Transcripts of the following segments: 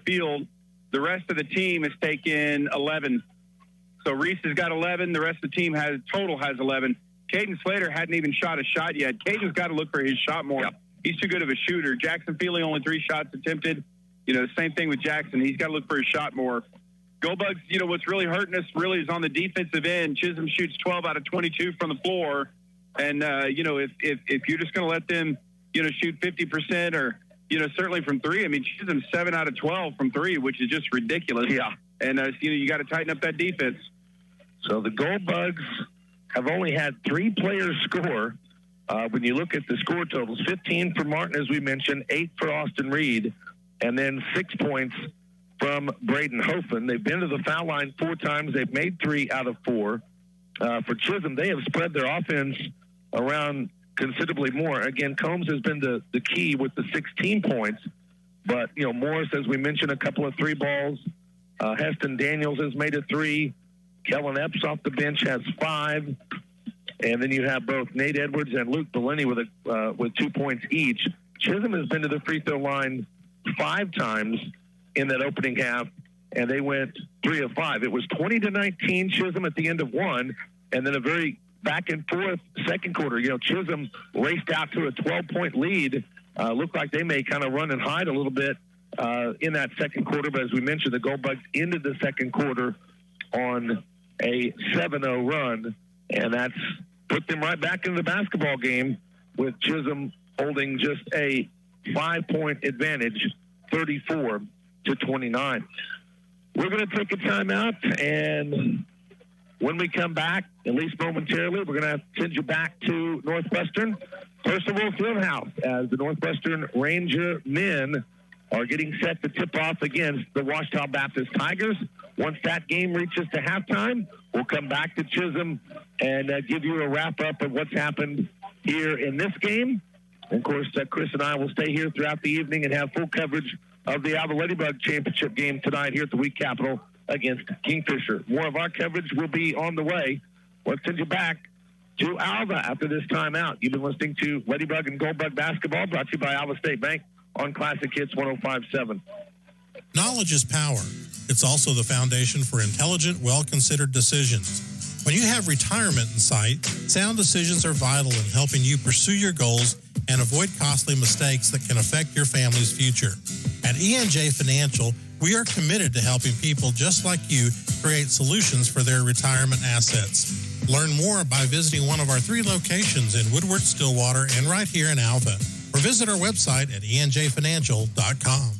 field. The rest of the team has taken 11. So Reese has got 11. The rest of the team has 11. Caden Slater hadn't even shot a shot yet. Caden's got to look for his shot more. Yep. He's too good of a shooter. Jackson Feely, only 3 shots attempted. The same thing with Jackson. He's got to look for his shot more. Goldbugs, what's really hurting us really is on the defensive end. Chisholm shoots 12 out of 22 from the floor. And, if you're just going to let them, shoot 50% or, certainly from 3, I mean, Chisholm's 7 out of 12 from 3, which is just ridiculous. Yeah. And, you got to tighten up that defense. So the Goldbugs have only had 3 players score. When you look at the score totals, 15 for Martin, as we mentioned, 8 for Austin Reed, and then 6 points from Braden Hofen. They've been to the foul line 4 times. They've made 3 out of 4. For Chisholm, they have spread their offense around considerably more. Again, Combs has been the key with the 16 points. But, Morris, as we mentioned, a couple of 3 balls. Heston Daniels has made a 3. Kellen Epps off the bench has 5. And then you have both Nate Edwards and Luke Bellini with 2 points each. Chisholm has been to the free throw line 5 times in that opening half, and they went 3 of 5. It was 20-19 Chisholm at the end of 1, and then a very back and forth second quarter. Chisholm raced out to a 12-point lead. Looked like they may kind of run and hide a little bit in that second quarter, but as we mentioned, the Goldbugs ended the second quarter on a 7-0 run, and that's put them right back into the basketball game with Chisholm holding just a 5-point advantage, 34-29. We're going to take a timeout, and when we come back, at least momentarily, we're going to send you back to Northwestern Percival Fieldhouse as the Northwestern Ranger men are getting set to tip off against the Ouachita Baptist Tigers. Once that game reaches to halftime, we'll come back to Chisholm and give you a wrap-up of what's happened here in this game. And, of course, Chris and I will stay here throughout the evening and have full coverage of the Alva Ladybug Championship game tonight here at the Wheat Capital against Kingfisher. More of our coverage will be on the way. Let's send you back to Alva after this timeout. You've been listening to Ladybug and Goldbug Basketball, brought to you by Alva State Bank on Classic Hits 105.7. Knowledge is power. It's also the foundation for intelligent, well-considered decisions. When you have retirement in sight, sound decisions are vital in helping you pursue your goals and avoid costly mistakes that can affect your family's future. At E&J Financial, we are committed to helping people just like you create solutions for their retirement assets. Learn more by visiting one of our 3 locations in Woodward, Stillwater, and right here in Alva, or visit our website at enjfinancial.com.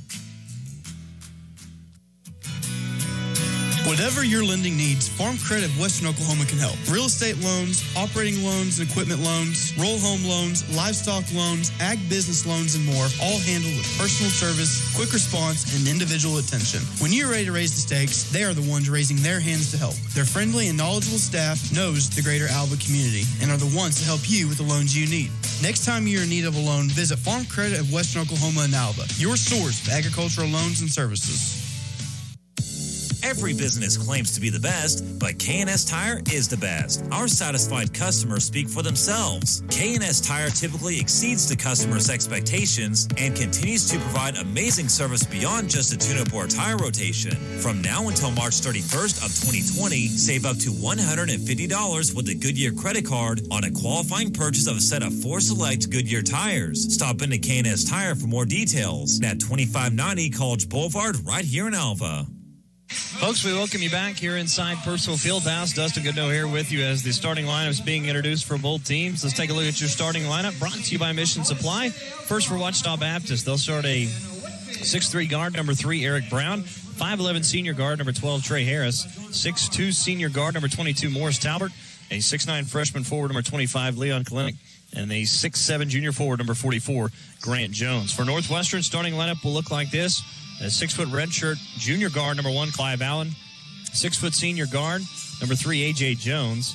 Whatever your lending needs, Farm Credit of Western Oklahoma can help. Real estate loans, operating loans and equipment loans, roll home loans, livestock loans, ag business loans, and more, all handled with personal service, quick response, and individual attention. When you're ready to raise the stakes, they are the ones raising their hands to help. Their friendly and knowledgeable staff knows the greater Alva community and are the ones to help you with the loans you need. Next time you're in need of a loan, visit Farm Credit of Western Oklahoma in Alva, your source for agricultural loans and services. Every business claims to be the best, but K&S Tire is the best. Our satisfied customers speak for themselves. K&S Tire typically exceeds the customer's expectations and continues to provide amazing service beyond just a tune-up or tire rotation. From now until March 31st of 2020, save up to $150 with a Goodyear credit card on a qualifying purchase of a set of 4 select Goodyear tires. Stop into K&S Tire for more details at 2590 College Boulevard right here in Alva. Folks, we welcome you back here inside Percival Fieldhouse. Dustin Goodnow here with you as the starting lineup is being introduced for both teams. Let's take a look at your starting lineup, brought to you by Mission Supply. First for Ouachita Baptist, they'll start a 6'3 guard, number 3, Eric Brown. 5'11 senior guard, number 12, Trey Harris. 6'2 senior guard, number 22, Morris Talbert. A 6'9 freshman forward, number 25, Leon Kalinick. And a 6'7 junior forward, number 44, Grant Jones. For Northwestern, starting lineup will look like this. A 6-foot redshirt junior guard, number 1, Clive Allen. 6-foot senior guard, number 3, A.J. Jones.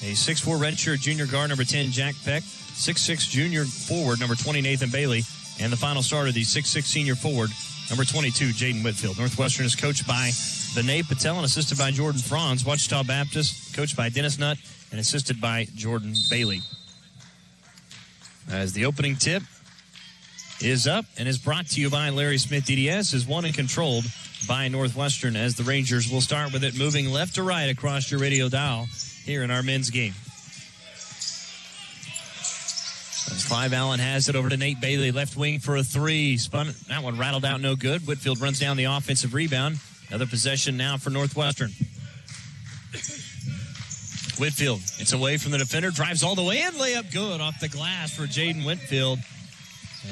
A 6'4 redshirt junior guard, number 10, Jack Peck. 6'6 junior forward, number 20, Nathan Bailey. And the final starter, the 6'6 senior forward, number 22, Jaden Whitfield. Northwestern is coached by Vinay Patel and assisted by Jordan Franz. Ouachita Baptist, coached by Dennis Nutt and assisted by Jordan Bailey. As the opening tip is up and is brought to you by Larry Smith DDS, is won and controlled by Northwestern, as the Rangers will start with it moving left to right across your radio dial here in our men's game. As Clive Allen has it over to Nate Bailey, left wing for a three. Spun, that one rattled out, no good. Whitfield runs down the offensive rebound. Another possession now for Northwestern. Whitfield, it's away from the defender, drives all the way in, layup good off the glass for Jaden Whitfield.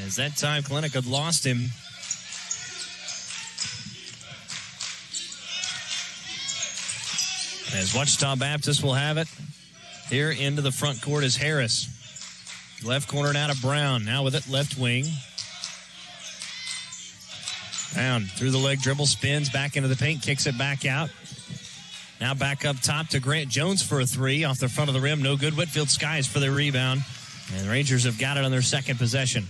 As that time, Clinic had lost him. As Ouachita Baptist will have it. Here into the front court is Harris. Left corner now to Brown. Now with it, left wing. Brown through the leg dribble, spins back into the paint, kicks it back out. Now back up top to Grant Jones for a three off the front of the rim. No good. Whitfield skies for the rebound. And the Rangers have got it on their second possession.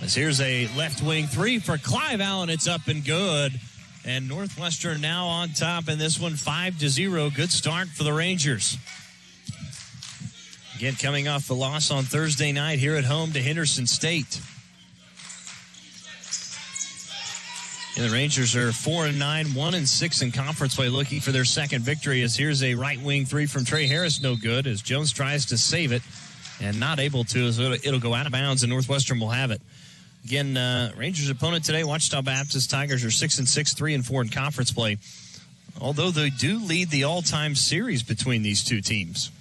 As here's a left wing three for Clive Allen. It's up and good. And Northwestern now on top in this one, 5-0. Good start for the Rangers. Again, coming off the loss on Thursday night here at home to Henderson State. And the Rangers are 4-9, 1-6 in conference play, looking for their second victory. As here's a right wing three from Trey Harris, no good. As Jones tries to save it and not able to, so it'll go out of bounds, and Northwestern will have it. Again, Rangers' opponent today, Ouachita Baptist Tigers, are 6-6, 3-4 in conference play. Although they do lead the all-time series between these two teams.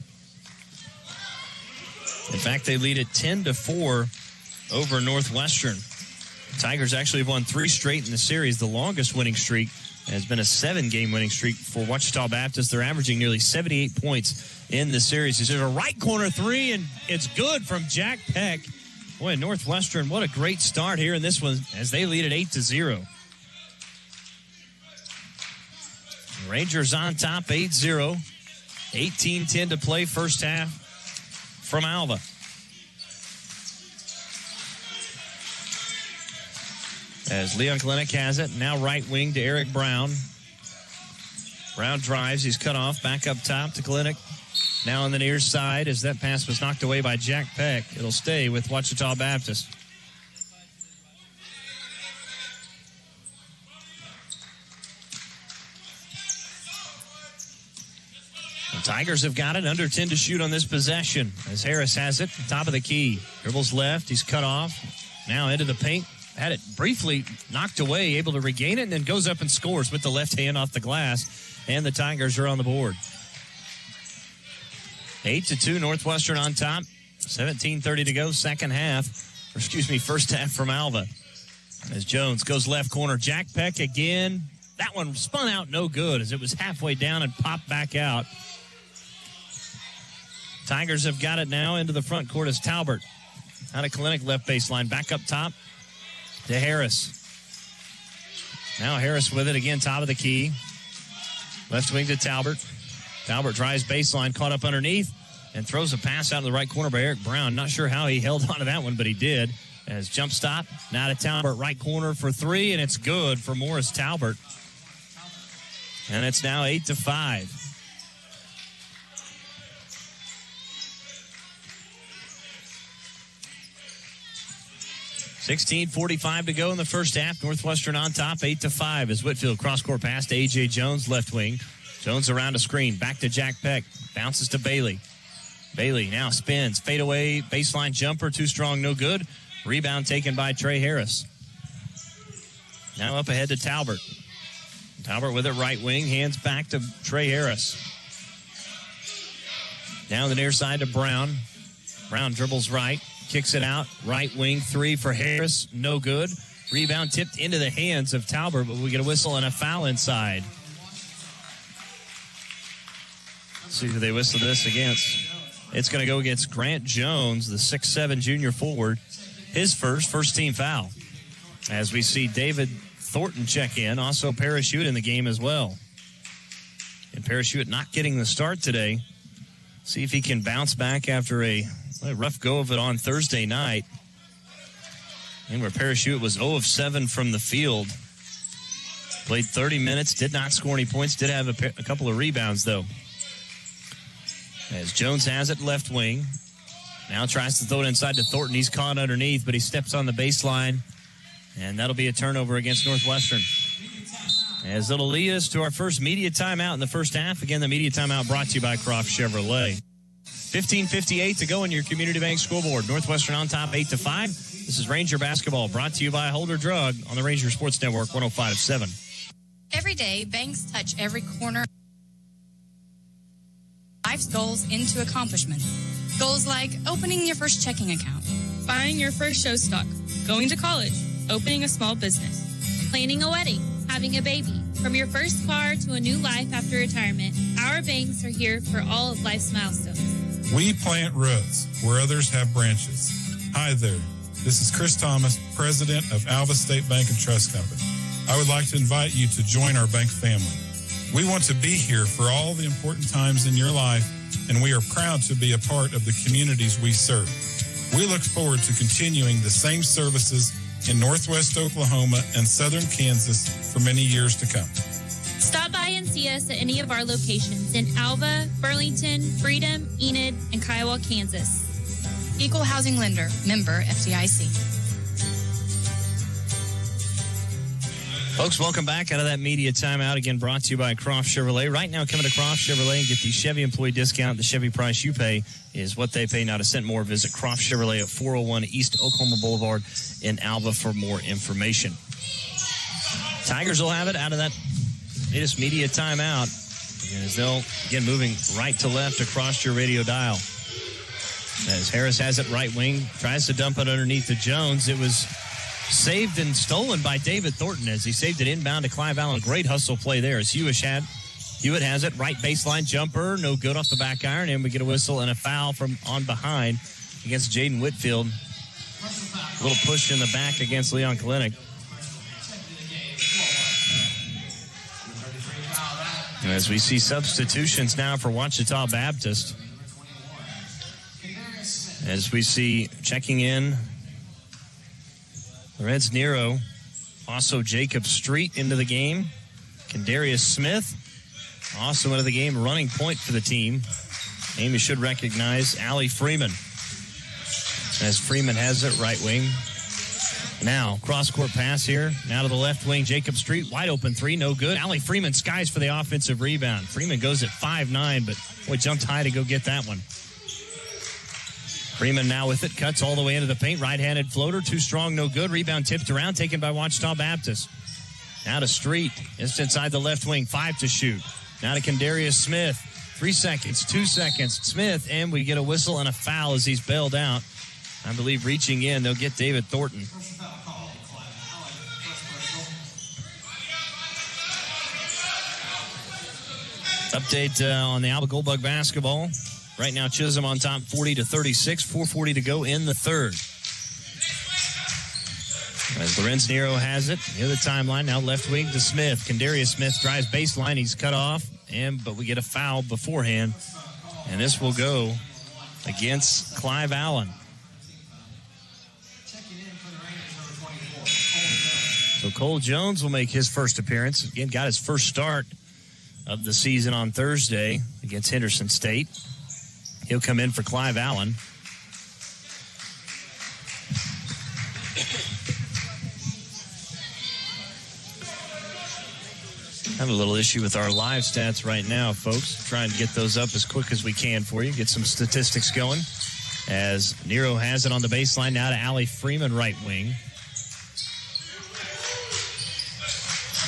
In fact, they lead it 10-4 over Northwestern. The Tigers actually have won 3 straight in the series. The longest winning streak has been a 7-game winning streak for Ouachita Baptist. They're averaging nearly 78 points in the series. There's a right corner three, and it's good from Jack Peck. Boy, Northwestern, what a great start here in this one as they lead it 8-0. Rangers on top, 8-0. 18-10 to play first half from Alva. As Leon Kalenic has it, now right wing to Eric Brown. Brown drives, he's cut off, back up top to Kalenic. Now on the near side, as that pass was knocked away by Jack Peck. It'll stay with Ouachita Baptist. The Tigers have got it, under 10 to shoot on this possession. As Harris has it, top of the key. Dribbles left, he's cut off. Now into the paint. Had it briefly knocked away, able to regain it, and then goes up and scores with the left hand off the glass. And the Tigers are on the board. 8-2, Northwestern on top. 17:30 to go, first half from Alva. As Jones goes left corner, Jack Peck again. That one spun out no good as it was halfway down and popped back out. Tigers have got it now into the front court as Talbert. Out of Kalenic, left baseline, back up top to Harris. Now Harris with it again, top of the key. Left wing to Talbert. Talbert drives baseline, caught up underneath, and throws a pass out in the right corner by Eric Brown. Not sure how he held on to that one, but he did. As jump stop, now to Talbert, right corner for three, and it's good for Morris Talbert. And it's now 8-5. .45 to go in the first half. Northwestern on top, 8-5 as Whitfield cross-court pass to A.J. Jones, left wing. Jones around a screen, back to Jack Peck. Bounces to Bailey. Bailey now spins, fade away, baseline jumper, too strong, no good. Rebound taken by Trey Harris. Now up ahead to Talbert. Talbert with it right wing, hands back to Trey Harris. Down the near side to Brown. Brown dribbles right, kicks it out. Right wing three for Harris, no good. Rebound tipped into the hands of Talbert, but we get a whistle and a foul inside. Let's see who they whistle this against. It's going to go against Grant Jones, the 6'7 junior forward. His first team foul. As we see David Thornton check in, also Parachute in the game as well. And Parachute not getting the start today. See if he can bounce back after a rough go of it on Thursday night. And where Parachute was 0 of 7 from the field. Played 30 minutes, did not score any points, did have a couple of rebounds though. As Jones has it left wing. Now tries to throw it inside to Thornton. He's caught underneath, but he steps on the baseline, and that'll be a turnover against Northwestern. As it'll lead us to our first media timeout in the first half. Again, the media timeout brought to you by Croft Chevrolet. 15:58 to go in your Community Bank scoreboard. Northwestern on top 8-5. This is Ranger basketball brought to you by Holder Drug on the Ranger Sports Network 105.7. Every day, banks touch every corner. Life's goals into accomplishments. Goals like opening your first checking account, buying your first show stock, going to college, opening a small business, planning a wedding, having a baby. From your first car to a new life after retirement, our banks are here for all of life's milestones. We plant roots where others have branches. Hi there. This is Chris Thomas, president of Alva State Bank and Trust Company. I would like to invite you to join our bank family. We want to be here for all the important times in your life, and we are proud to be a part of the communities we serve. We look forward to continuing the same services in Northwest Oklahoma and Southern Kansas for many years to come. Stop by and see us at any of our locations in Alva, Burlington, Freedom, Enid, and Kiowa, Kansas. Equal housing lender, member FDIC. Folks, welcome back out of that media timeout. Again, brought to you by Croft Chevrolet. Right now, coming to Croft Chevrolet and get the Chevy employee discount. The Chevy price you pay is what they pay, not a cent more. Visit Croft Chevrolet at 401 East Oklahoma Boulevard in Alva for more information. Tigers will have it out of that latest media timeout, as they'll, again, moving right to left across your radio dial. As Harris has it right wing, tries to dump it underneath to Jones. It was saved and stolen by David Thornton as he saved it inbound to Clive Allen. Great hustle play there as Hewitt has it, right baseline jumper, no good off the back iron, and we get a whistle and a foul from on behind against Jaden Whitfield. A little push in the back against Leon Kalinick. As we see substitutions now for Ouachita Baptist. As we see checking in Lorenz Nero, also Jacob Street into the game. Kendarius Smith also into the game, running point for the team. Name you should recognize, Allie Freeman. As Freeman has it, right wing. Now, cross-court pass here. Now to the left wing, Jacob Street, wide open three, no good. Allie Freeman skies for the offensive rebound. Freeman goes at 5'9", but boy, jumped high to go get that one. Freeman now with it, cuts all the way into the paint. Right-handed floater, too strong, no good. Rebound tipped around, taken by Ouachita Baptist. Now to Street, just inside the left wing, 5 to shoot. Now to Kendarius Smith, 3 seconds, 2 seconds. Smith, and we get a whistle and a foul as he's bailed out. I believe reaching in, they'll get David Thornton. Update on the Alba Goldbug basketball. Right now, Chisholm on top 40-36, 4:40 to go in the third. As Lorenz Nero has it, near the timeline, now left wing to Smith. Kendarius Smith drives baseline, he's cut off, but we get a foul beforehand. And this will go against Clive Allen. So Cole Jones will make his first appearance. Again, got his first start of the season on Thursday against Henderson State. He'll come in for Clive Allen. Have a little issue with our live stats right now, folks. Trying to get those up as quick as we can for you. Get some statistics going. As Nero has it on the baseline now to Allie Freeman, right wing.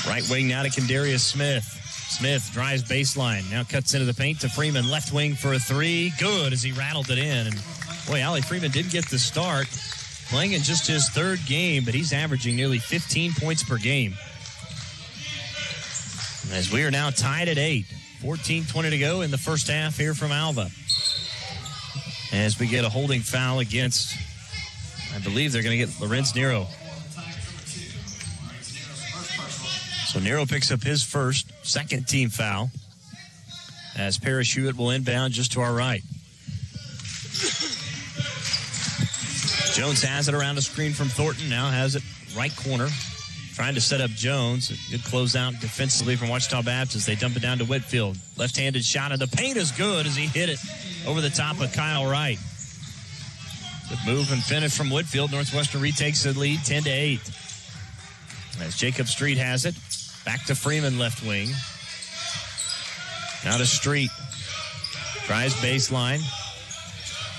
Right wing now to Kendarius Smith. Smith drives baseline, now cuts into the paint to Freeman, left wing for a three. Good as he rattled it in. And boy, Allie Freeman did get the start, playing in just his third game, but he's averaging nearly 15 points per game. As we are now tied at 8, 14-20 to go in the first half here from Alva. As we get a holding foul against, I believe they're going to get Lorenz Nero. So Nero picks up his second team foul as Parrish Hewitt will inbound just to our right. Jones has it around a screen from Thornton, now has it right corner. Trying to set up Jones. Good closeout defensively from Ouachita Baptist. They dump it down to Whitfield. Left-handed shot in the paint is good as he hit it over the top of Kyle Wright. Good move and finish from Whitfield. Northwestern retakes the lead 10-8. As Jacob Street has it. Back to Freeman, left wing. Now to Street. Drives baseline.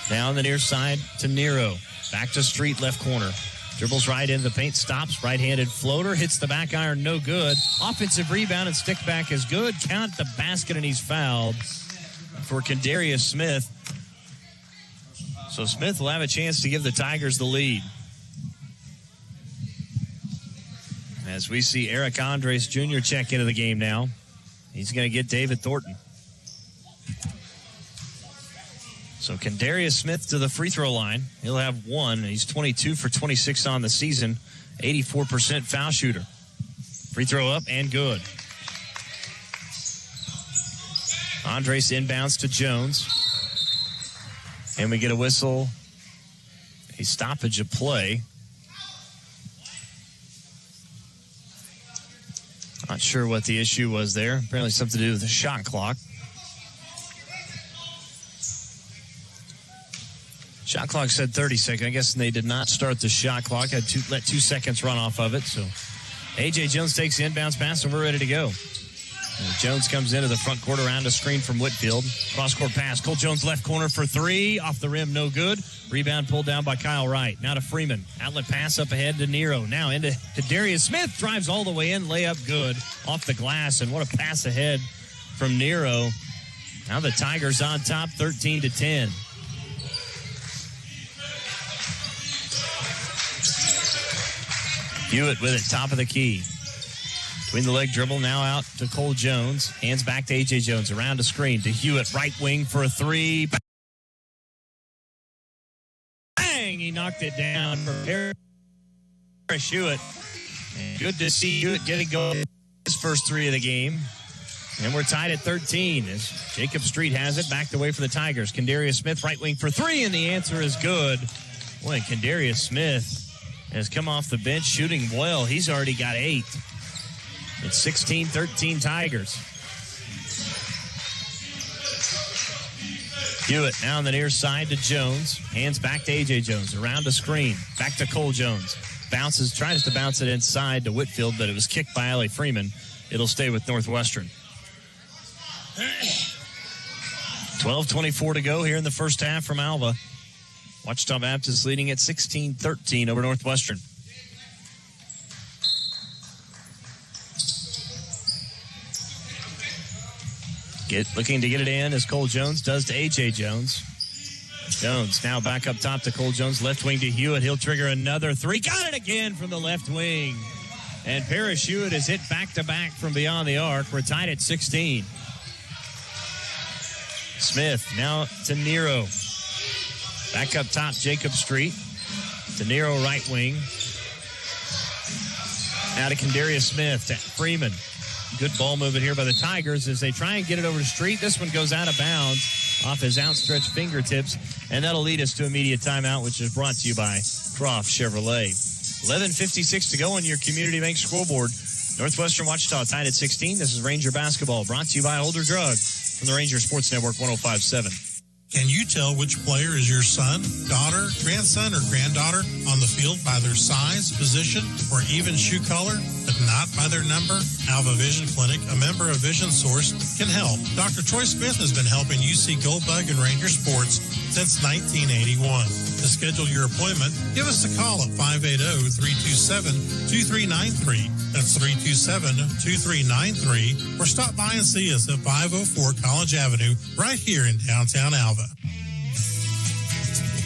Down the near side to Nero. Back to Street, left corner. Dribbles right into the paint, stops, right-handed floater, hits the back iron, no good. Offensive rebound and stick back is good. Count the basket, and he's fouled for Kendarius Smith. So Smith will have a chance to give the Tigers the lead. As we see Eric Andres Jr. check into the game now. He's going to get David Thornton. So Kendarius Smith to the free throw line. He'll have one. He's 22 for 26 on the season. 84% foul shooter. Free throw up and good. Andres inbounds to Jones. And we get a whistle. A stoppage of play. Not sure what the issue was there. Apparently something to do with the shot clock. Shot clock said 30 seconds. I guess they did not start the shot clock. Had to let 2 seconds run off of it. So A.J. Jones takes the inbounds pass, and we're ready to go. And Jones comes into the front court around a screen from Whitfield. Cross-court pass. Cole Jones left corner for three. Off the rim, no good. Rebound pulled down by Kyle Wright. Now to Freeman. Outlet pass up ahead to Nero. Now into Darius Smith. Drives all the way in. Layup good. Off the glass. And what a pass ahead from Nero. Now the Tigers on top, 13-10. Hewitt with it, top of the key. Between the leg dribble, now out to Cole Jones. Hands back to A.J. Jones. Around a screen to Hewitt, right wing for a three. Bang! He knocked it down for Parrish Hewitt. Good to see Hewitt getting going his first three of the game. And we're tied at 13 as Jacob Street has it. Backed away for the Tigers. Kendarius Smith, right wing for three, and the answer is good. Boy, Kendarius Smith has come off the bench shooting well. He's already got 8. It's 16-13 Tigers. Hewitt now on the near side to Jones. Hands back to A.J. Jones. Around the screen. Back to Cole Jones. Bounces, tries to bounce it inside to Whitfield, but it was kicked by Allie Freeman. It'll stay with Northwestern. 12:24 to go here in the first half from Alva. Ouachita Baptist leading at 16-13 over Northwestern. Looking to get it in as Cole Jones does to A.J. Jones. Jones now back up top to Cole Jones. Left wing to Hewitt. He'll trigger another three. Got it again from the left wing. And Parrish Hewitt is hit back-to-back from beyond the arc. We're tied at 16. Smith now to Nero. Back up top, Jacob Street. To Nero, right wing. Now to Kendarius Smith, to Freeman. Good ball movement here by the Tigers as they try and get it over to Street. This one goes out of bounds off his outstretched fingertips, and that'll lead us to immediate timeout, which is brought to you by Croft Chevrolet. 11:56 to go on your Community Bank scoreboard. Northwestern Ouachita tied at 16. This is Ranger Basketball, brought to you by Older Drug from the Ranger Sports Network 105.7. Can you tell which player is your son, daughter, grandson, or granddaughter on the field by their size, position, or even shoe color, but not by their number? Alva Vision Clinic, a member of Vision Source, can help. Dr. Troy Smith has been helping you see Goldbug and Ranger sports since 1981. To schedule your appointment, give us a call at 580-327-2393. That's 327-2393. Or stop by and see us at 504 College Avenue, right here in downtown Alva.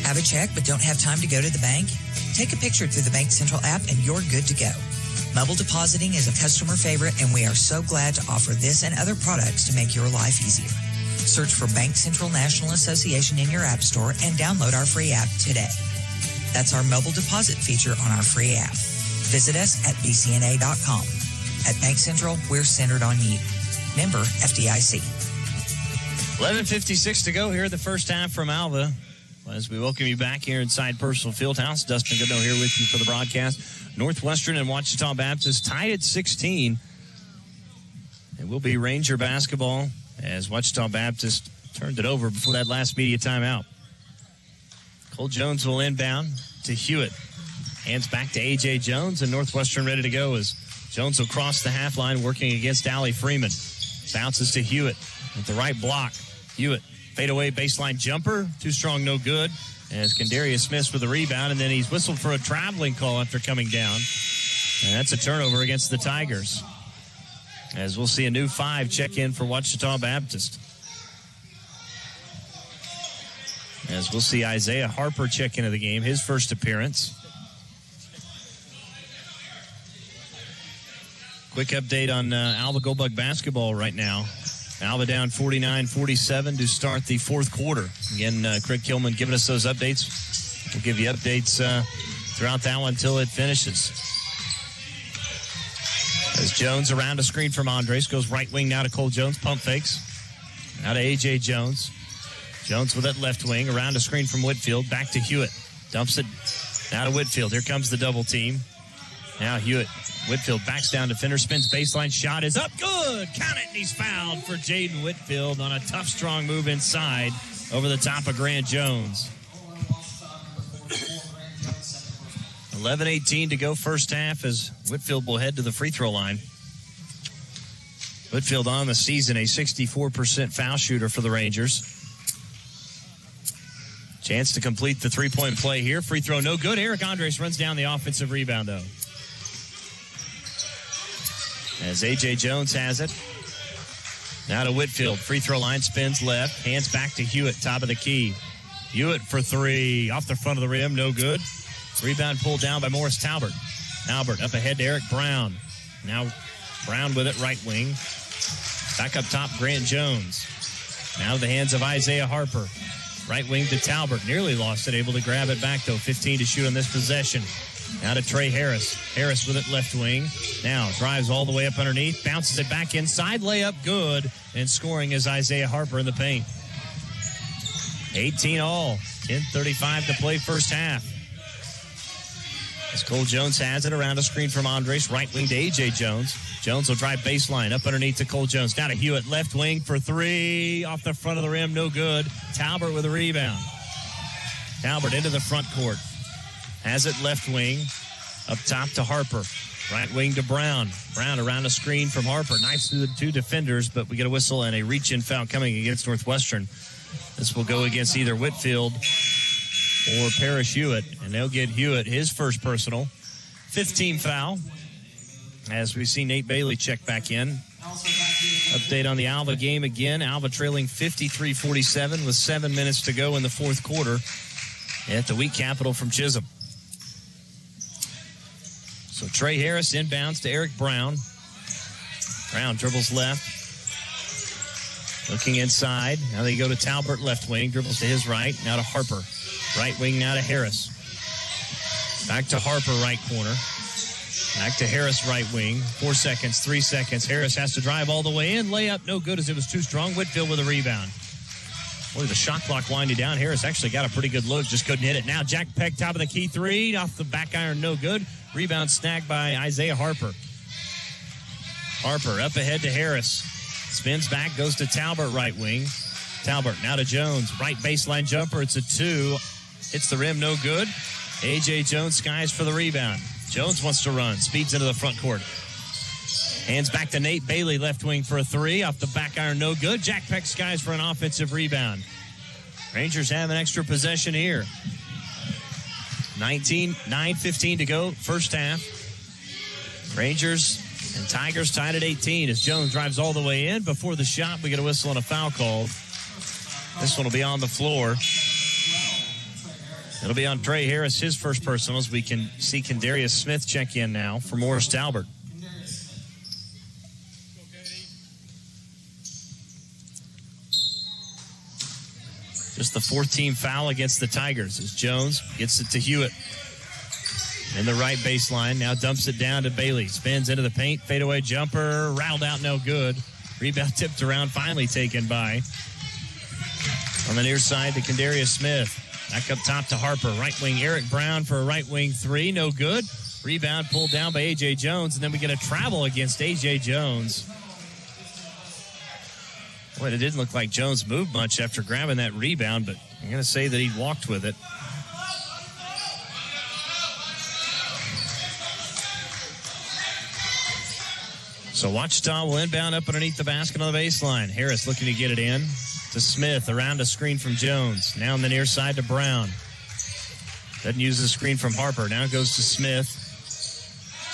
Have a check but don't have time to go to the bank? Take a picture through the Bank Central app and you're good to go. Mobile depositing is a customer favorite, and we are so glad to offer this and other products to make your life easier. Search for Bank Central National Association in your app store and download our free app today. That's our mobile deposit feature on our free app. Visit us at bcna.com. At Bank Central, we're centered on you. Member FDIC. 11:56 to go here in the first half from Alva. As we welcome you back here inside Personal Fieldhouse. Dustin Goodnow here with you for the broadcast. Northwestern and Ouachita Baptist tied at 16. It will be Ranger basketball as Ouachita Baptist turned it over before that last media timeout. Cole Jones will inbound to Hewitt. Hands back to A.J. Jones, and Northwestern ready to go as Jones will cross the half line working against Allie Freeman. Bounces to Hewitt with the right block. Hewitt, fadeaway baseline jumper. Too strong, no good. As Kendarius Smith with the rebound, and then he's whistled for a traveling call after coming down. And that's a turnover against the Tigers. As we'll see a new 5 check in for Ouachita Baptist. As we'll see Isaiah Harper check into the game, his first appearance. Quick update on Alva Goldbug basketball right now. Alva down 49-47 to start the fourth quarter. Again, Craig Kilman giving us those updates. We'll give you updates throughout that one until it finishes. As Jones around a screen from Andres, goes right wing now to Cole Jones, pump fakes. Now to A.J. Jones. Jones with it left wing, around a screen from Whitfield, back to Hewitt. Dumps it now to Whitfield. Here comes the double team. Now Hewitt. Whitfield backs down, defender spins, baseline shot is up, good! Count it, and he's fouled for Jaden Whitfield on a tough, strong move inside over the top of Grant Jones. 11:18 to go first half as Whitfield will head to the free throw line. Whitfield on the season, a 64% foul shooter for the Rangers. Chance to complete the three-point play here. Free throw no good. Eric Andres runs down the offensive rebound, though. As A.J. Jones has it. Now to Whitfield. Free throw line, spins left. Hands back to Hewitt, top of the key. Hewitt for 3. Off the front of the rim, no good. Rebound pulled down by Morris Talbert. Talbert up ahead to Eric Brown. Now Brown with it, right wing. Back up top, Grant Jones. Now the hands of Isaiah Harper. Right wing to Talbert. Nearly lost it, able to grab it back, though. 15 to shoot on this possession. Now to Trey Harris. Harris with it left wing. Now drives all the way up underneath. Bounces it back inside. Layup good. And scoring is Isaiah Harper in the paint. 18 all. 10:35 to play first half. As Cole Jones has it around a screen from Andres. Right wing to A.J. Jones. Jones will drive baseline up underneath to Cole Jones. Now to Hewitt, left wing for 3. Off the front of the rim, no good. Talbert with a rebound. Talbert into the front court. Has it left wing. Up top to Harper. Right wing to Brown. Brown around a screen from Harper. Nice through the 2 defenders, but we get a whistle and a reach-in foul coming against Northwestern. This will go against either Whitfield or Parrish Hewitt, and they'll get Hewitt his first personal. 15 foul. As we see Nate Bailey check back in. Update on the Alva game again. Alva trailing 53-47 with 7 minutes to go in the fourth quarter at the Wheat Capital from Chisholm. So Trey Harris inbounds to Eric Brown. Brown dribbles left. Looking inside. Now they go to Talbert left wing. Dribbles to his right. Now to Harper. Right wing now to Harris. Back to Harper right corner. Back to Harris right wing. 4 seconds, 3 seconds. Harris has to drive all the way in. Layup no good as it was too strong. Whitfield with a rebound. Boy, the shot clock winding down. Harris actually got a pretty good look. Just couldn't hit it. Now Jack Peck, top of the key 3. Off the back iron, no good. Rebound snagged by Isaiah Harper. Harper up ahead to Harris. Spins back, goes to Talbert right wing. Talbert now to Jones. Right baseline jumper. It's a 2. Hits the rim, no good. A.J. Jones skies for the rebound. Jones wants to run. Speeds into the front court. Hands back to Nate Bailey, left wing for a 3. Off the back iron, no good. Jack Peck skies for an offensive rebound. Rangers have an extra possession here. 9:15 to go, first half. Rangers and Tigers tied at 18 as Jones drives all the way in. Before the shot, we get a whistle and a foul call. This one will be on the floor. It'll be on Trey Harris, his first personal, as we can see Kendarius Smith check in now for Morris Talbert. Just the 14th foul against the Tigers as Jones gets it to Hewitt. In the right baseline, now dumps it down to Bailey. Spins into the paint, fadeaway jumper, round out, no good. Rebound tipped around, finally taken by. On the near side to Kendarius Smith. Back up top to Harper. Right wing Eric Brown for a right wing 3. No good. Rebound pulled down by A.J. Jones. And then we get a travel against A.J. Jones. Boy, it didn't look like Jones moved much after grabbing that rebound, but I'm going to say that he walked with it. So Ouachita will inbound up underneath the basket on the baseline. Harris looking to get it in to Smith. Around a screen from Jones. Now on the near side to Brown. Doesn't use the screen from Harper. Now goes to Smith.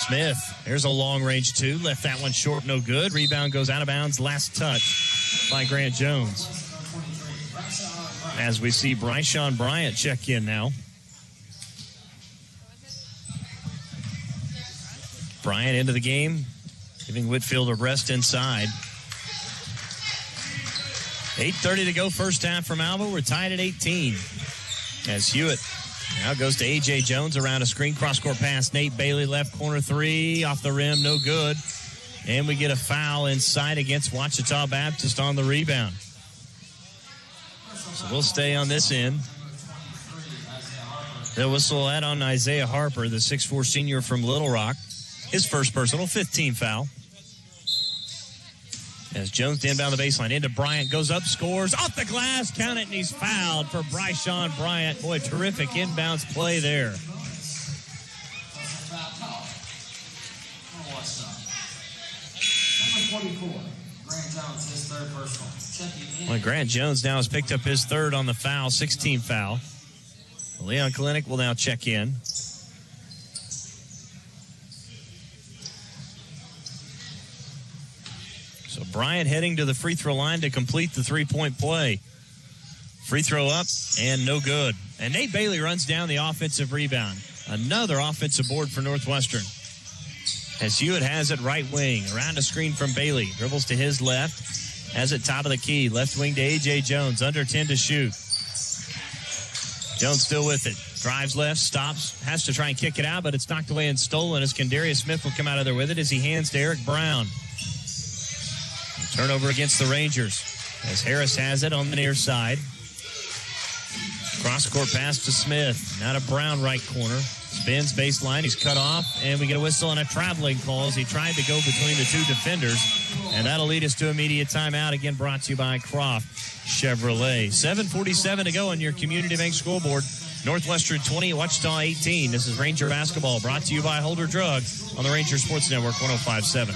Smith, there's a long-range two. Left that one short, no good. Rebound goes out of bounds. Last touch by Grant Jones. As we see Bryshawn Bryant check in now. Bryant into the game, giving Whitfield a rest inside. 8:30 to go, first half from Alva. We're tied at 18. As Hewitt now goes to A.J. Jones around a screen. Cross-court pass. Nate Bailey, left corner three. Off the rim, no good. And we get a foul inside against Ouachita Baptist on the rebound. So we'll stay on this end. They'll whistle that on Isaiah Harper, the 6'4 senior from Little Rock. His first personal, 15 foul. As Jones inbound the baseline, into Bryant, goes up, scores, off the glass, count it, and he's fouled for Bryshawn Bryant. Boy, terrific inbounds play there. Well, Grant Jones now has picked up his third on the foul, 16 foul. Leon Kalinick will now check in. So Bryant heading to the free throw line to complete the three-point play. Free throw up and no good. And Nate Bailey runs down the offensive rebound. Another offensive board for Northwestern. As Hewitt has it right wing. Around a screen from Bailey. Dribbles to his left. Has it top of the key. Left wing to A.J. Jones. Under 10 to shoot. Jones still with it. Drives left, stops, has to try and kick it out, but it's knocked away and stolen as Kendarius Smith will come out of there with it as he hands to Eric Brown. Turnover against the Rangers as Harris has it on the near side. Cross-court pass to Smith. Now to Brown, right corner. Spins baseline. He's cut off, and we get a whistle and a traveling call as he tried to go between the two defenders. And that'll lead us to immediate timeout. Again, brought to you by Croft Chevrolet. 7:47 to go on your Community Bank scoreboard. Northwestern 20, Ouachita 18. This is Ranger basketball brought to you by Holder Drug on the Ranger Sports Network 105.7.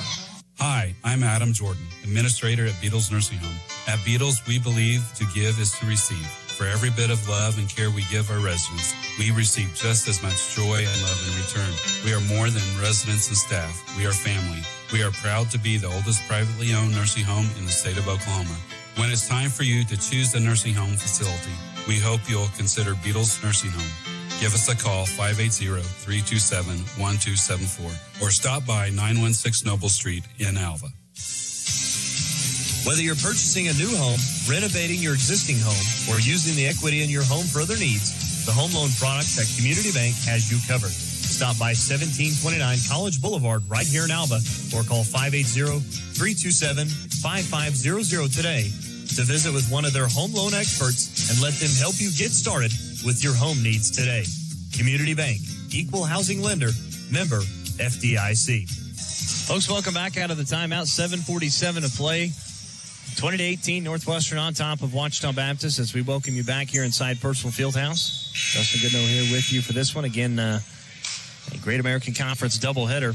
Hi, I'm Adam Jordan, administrator at Beatles Nursing Home. At Beatles, we believe to give is to receive. For every bit of love and care we give our residents, we receive just as much joy and love in return. We are more than residents and staff. We are family. We are proud to be the oldest privately owned nursing home in the state of Oklahoma. When it's time for you to choose the nursing home facility, we hope you'll consider Beatles Nursing Home. Give us a call, 580-327-1274, or stop by 916 Noble Street in Alva. Whether you're purchasing a new home, renovating your existing home, or using the equity in your home for other needs, the home loan products at Community Bank has you covered. Stop by 1729 College Boulevard right here in Alva, or call 580-327-5500 today to visit with one of their home loan experts and let them help you get started with your home needs today. Community Bank, equal housing lender, member FDIC. Folks, welcome back out of the timeout. 7:47 to play. 20-18, Northwestern on top of Ouachita Baptist as we welcome you back here inside Personal Fieldhouse. Dustin Goodnow here with you for this one. Again, a Great American Conference doubleheader.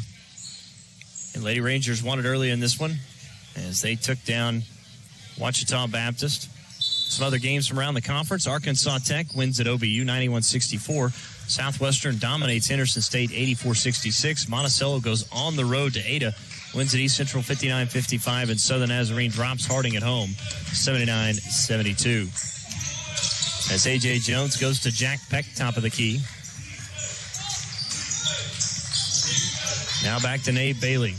And Lady Rangers won it early in this one as they took down Ouachita Baptist. Some other games from around the conference. Arkansas Tech wins at OBU 91-64. Southwestern dominates Henderson State 84-66. Monticello goes on the road to Ada. Wins at East Central 59-55, and Southern Nazarene drops Harding at home 79-72. As A.J. Jones goes to Jack Peck, top of the key. Now back to Nate Bailey.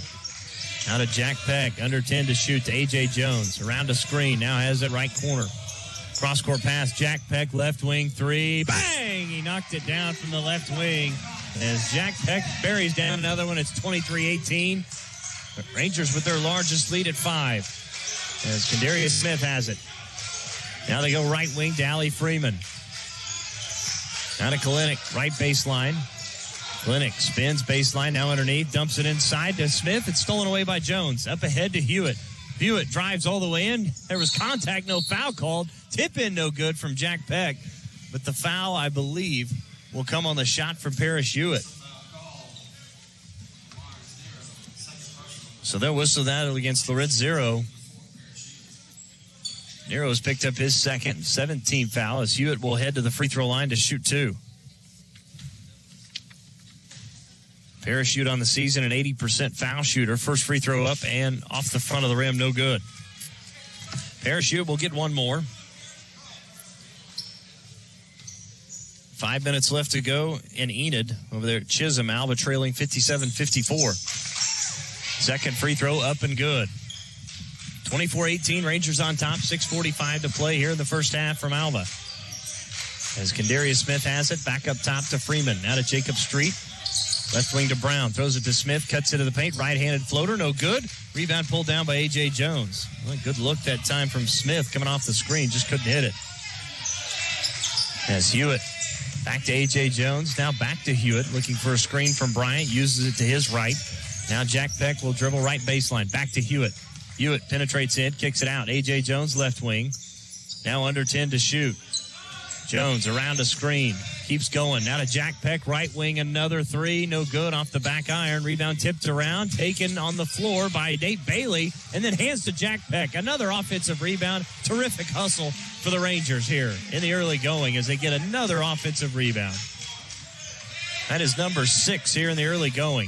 Now to Jack Peck, under 10 to shoot to A.J. Jones. Around a screen, now has it right corner. Cross-court pass, Jack Peck, left wing three. Bang! He knocked it down from the left wing. As Jack Peck buries down another one, it's 23-18. Rangers with their largest lead at 5. As Kendarius Smith has it. Now they go right wing to Allie Freeman. Now to Kalinick, right baseline. Kalinick spins baseline, now underneath, dumps it inside to Smith. It's stolen away by Jones. Up ahead to Hewitt. Hewitt drives all the way in. There was contact, no foul called. Tip in no good from Jack Peck. But the foul, I believe, will come on the shot from Parrish Hewitt. So they'll whistle that against Loritz 0. Nero's picked up his second, 17th foul as Hewitt will head to the free throw line to shoot 2. Parachute on the season, an 80% foul shooter. First free throw up and off the front of the rim, no good. Parachute will get one more. 5 minutes left to go in Enid over there at Chisholm. Alva trailing 57-54. Second free throw up and good. 24-18, Rangers on top. 6:45 to play here in the first half from Alva. As Kendarius Smith has it, back up top to Freeman. Now to Jacob Street. Left wing to Brown. Throws it to Smith. Cuts into the paint. Right-handed floater. No good. Rebound pulled down by A.J. Jones. Well, good look that time from Smith coming off the screen. Just couldn't hit it. As Hewitt back to A.J. Jones. Now back to Hewitt. Looking for a screen from Bryant. Uses it to his right. Now Jack Peck will dribble right baseline. Back to Hewitt. Hewitt penetrates in. Kicks it out. A.J. Jones left wing. Now under 10 to shoot. Jones around a screen. Keeps going. Now to Jack Peck, right wing, another three. No good off the back iron. Rebound tipped around. Taken on the floor by Nate Bailey. And then hands to Jack Peck. Another offensive rebound. Terrific hustle for the Rangers here in the early going as they get another offensive rebound. That is number 6 here in the early going.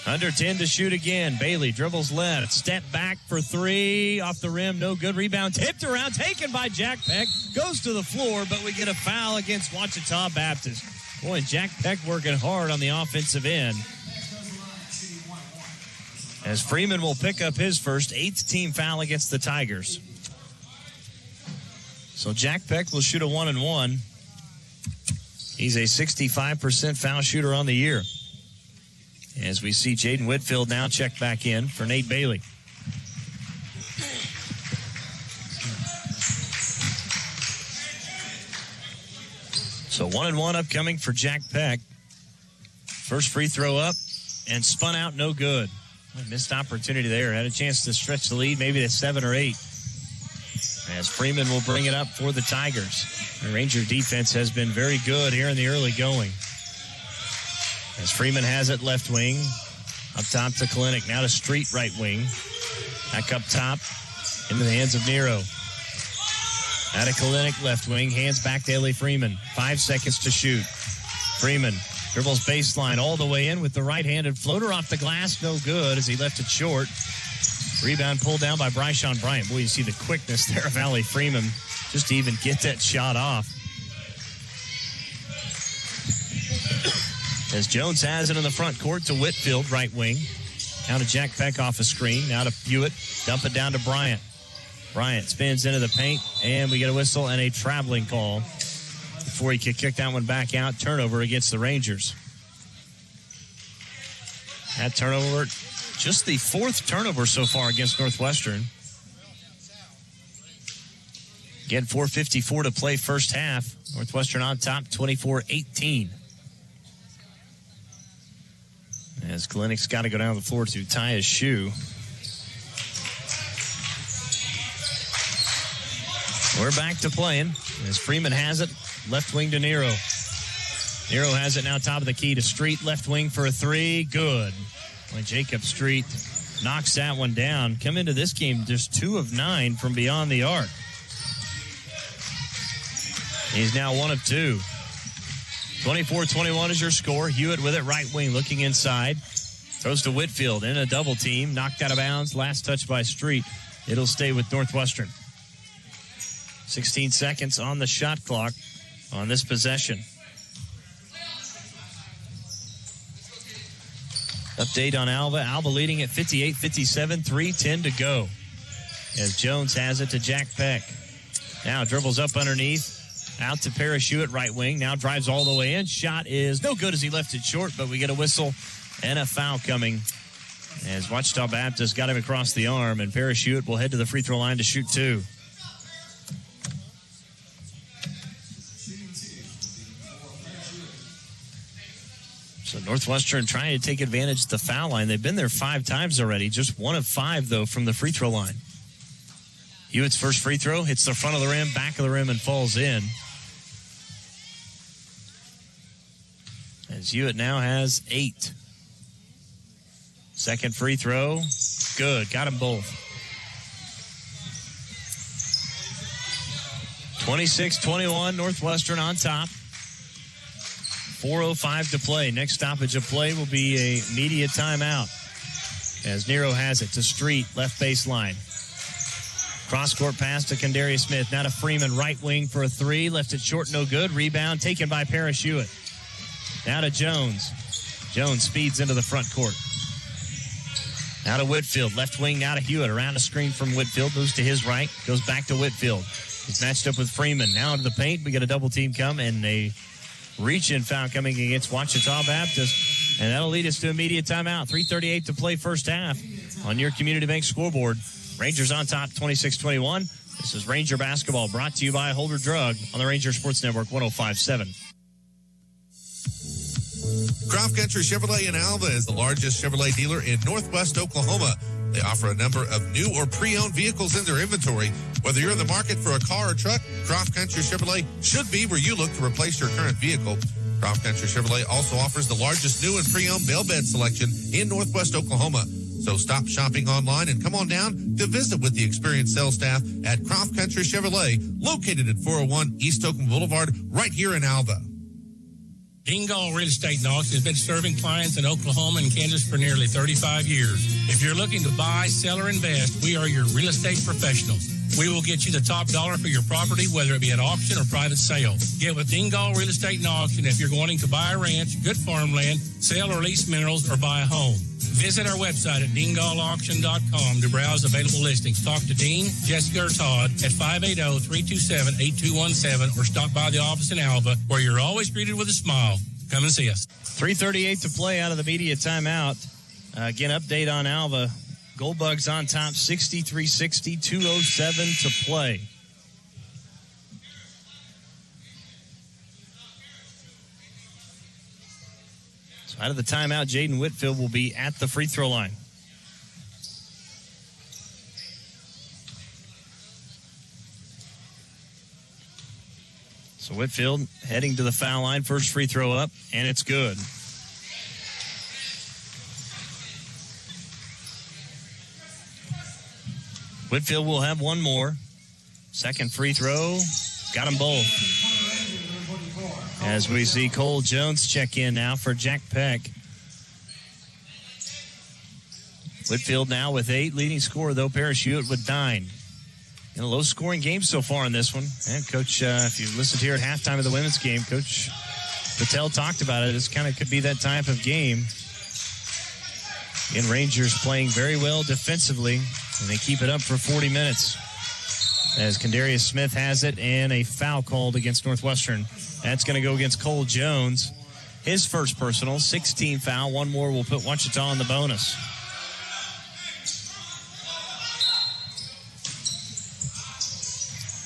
Under 10 to shoot again. Bailey dribbles left. Step back for 3. Off the rim. No good. Rebound tipped around. Taken by Jack Peck. Goes to the floor, but we get a foul against Ouachita Baptist. Boy, Jack Peck working hard on the offensive end. As Freeman will pick up his first 8th team foul against the Tigers. So Jack Peck will shoot a 1-and-1. He's a 65% foul shooter on the year. As we see Jaden Whitfield now check back in for Nate Bailey. So 1-and-1 upcoming for Jack Peck. First free throw up and spun out, no good. Missed opportunity there. Had a chance to stretch the lead, maybe to 7 or 8. As Freeman will bring it up for the Tigers. The Ranger defense has been very good here in the early going. As Freeman has it left wing. Up top to Kalinick. Now to Street right wing. Back up top. Into the hands of Nero. Now to Kalinick left wing. Hands back to Ellie Freeman. 5 seconds to shoot. Freeman dribbles baseline all the way in with the right-handed floater off the glass. No good as he left it short. Rebound pulled down by Bryshon Bryant. Boy, you see the quickness there of Ellie Freeman just to even get that shot off. As Jones has it in the front court to Whitfield, right wing. Now to Jack Peck off a screen. Now to Hewitt. Dump it down to Bryant. Bryant spins into the paint, and we get a whistle and a traveling call before he could kick that one back out. Turnover against the Rangers. That turnover, just the 4th turnover so far against Northwestern. Again, 4:54 to play first half. Northwestern on top, 24-18. As Kalinick's got to go down the floor to tie his shoe. We're back to playing as Freeman has it. Left wing to Nero. Nero has it now top of the key to Street. Left wing for a 3. Good. When Jacob Street knocks that one down. Come into this game just 2 of 9 from beyond the arc. He's now 1 of 2. 24-21 is your score. Hewitt with it, right wing, looking inside. Throws to Whitfield in a double team. Knocked out of bounds. Last touch by Street. It'll stay with Northwestern. 16 seconds on the shot clock on this possession. Update on Alva. Alva leading at 58-57, 3:10 to go. As Jones has it to Jack Peck. Now dribbles up underneath. Out to Parachute, right wing. Now drives all the way in. Shot is no good as he left it short, but we get a whistle and a foul coming. As Ouachita Baptist got him across the arm, and Parachute will head to the free throw line to shoot 2. So Northwestern trying to take advantage of the foul line. They've been there 5 times already. Just 1 of 5, though, from the free throw line. Hewitt's first free throw hits the front of the rim, back of the rim, and falls in. As Hewitt now has 8. Second free throw. Good. Got them both. 26-21, Northwestern on top. 4:05 to play. Next stoppage of play will be a media timeout. As Nero has it to Street, left baseline. Cross-court pass to Kendarius Smith. Now to Freeman, right wing for a three. Left it short, no good. Rebound taken by Parrish Hewitt. Now to Jones. Jones speeds into the front court. Now to Whitfield. Left wing now to Hewitt. Around a screen from Whitfield. Moves to his right. Goes back to Whitfield. He's matched up with Freeman. Now into the paint. We get a double team come and a reach-in foul coming against Ouachita Baptist. And that'll lead us to immediate timeout. 3:38 to play first half on your Community Bank scoreboard. Rangers on top, 26-21. This is Ranger basketball brought to you by Holder Drug on the Ranger Sports Network 105.7. Croft Country Chevrolet in Alva is the largest Chevrolet dealer in Northwest Oklahoma. They offer a number of new or pre-owned vehicles in their inventory. Whether you're in the market for a car or truck, Croft Country Chevrolet should be where you look to replace your current vehicle. Croft Country Chevrolet also offers the largest new and pre-owned bail bed selection in Northwest Oklahoma. So stop shopping online and come on down to visit with the experienced sales staff at Croft Country Chevrolet, located at 401 East Oakland Boulevard, right here in Alva. Dingall Real Estate and Auction has been serving clients in Oklahoma and Kansas for nearly 35 years. If you're looking to buy, sell, or invest, we are your real estate professionals. We will get you the top dollar for your property, whether it be at auction or private sale. Get with Dingall Real Estate and Auction if you're wanting to buy a ranch, good farmland, sell or lease minerals, or buy a home. Visit our website at dingallauction.com to browse available listings. Talk to Dean, Jessica, or Todd at 580-327-8217 or stop by the office in Alva, where you're always greeted with a smile. Come and see us. 3:38 to play out of the media timeout. Again, update on Alva. Goldbugs on top, 63-60, 2:07 to play. So out of the timeout, Jaden Whitfield will be at the free throw line. So Whitfield heading to the foul line, first free throw up, and it's good. Whitfield will have one more. Second free throw. Got them both. As we see Cole Jones check in now for Jack Peck. Whitfield now with 8. Leading scorer, though, Parrish Hewitt with 9. In a low-scoring game so far in this one. And Coach, if you listened here at halftime of the women's game, Coach Patel talked about it. This kind of could be that type of game. And Rangers playing very well defensively, and they keep it up for 40 minutes. As Kendarius Smith has it, and a foul called against Northwestern. That's going to go against Cole Jones. His first personal, 16 foul. One more will put Ouachita on the bonus.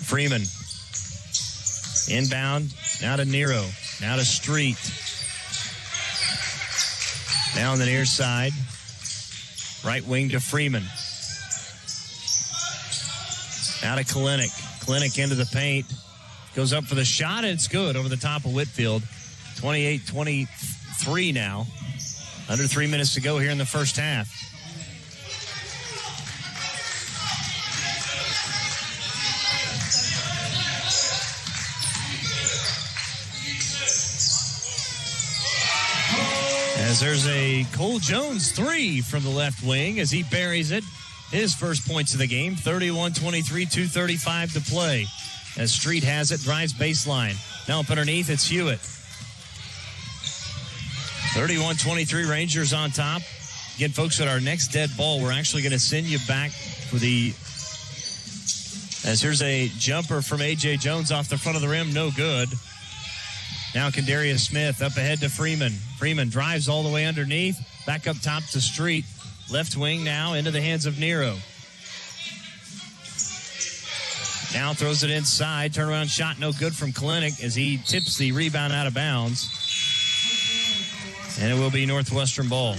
Freeman. Inbound. Now to Nero. Now to Street. Now on the near side. Right wing to Freeman. Now to Kalinick. Kalinick into the paint. Goes up for the shot, and it's good over the top of Whitfield. 28-23 now. Under 3 minutes to go here in the first half. As there's a Cole Jones 3 from the left wing as he buries it. His first points of the game, 31-23, 2:35 to play. As Street has it, drives baseline. Now up underneath, it's Hewitt. 31-23, Rangers on top. Again, folks, at our next dead ball, we're actually going to send you back for the... As here's a jumper from A.J. Jones off the front of the rim, no good. Now Kendarius Smith up ahead to Freeman. Freeman drives all the way underneath. Back up top to Street. Left wing now into the hands of Nero. Now throws it inside. Turnaround shot no good from Kalinick as he tips the rebound out of bounds. And it will be Northwestern ball.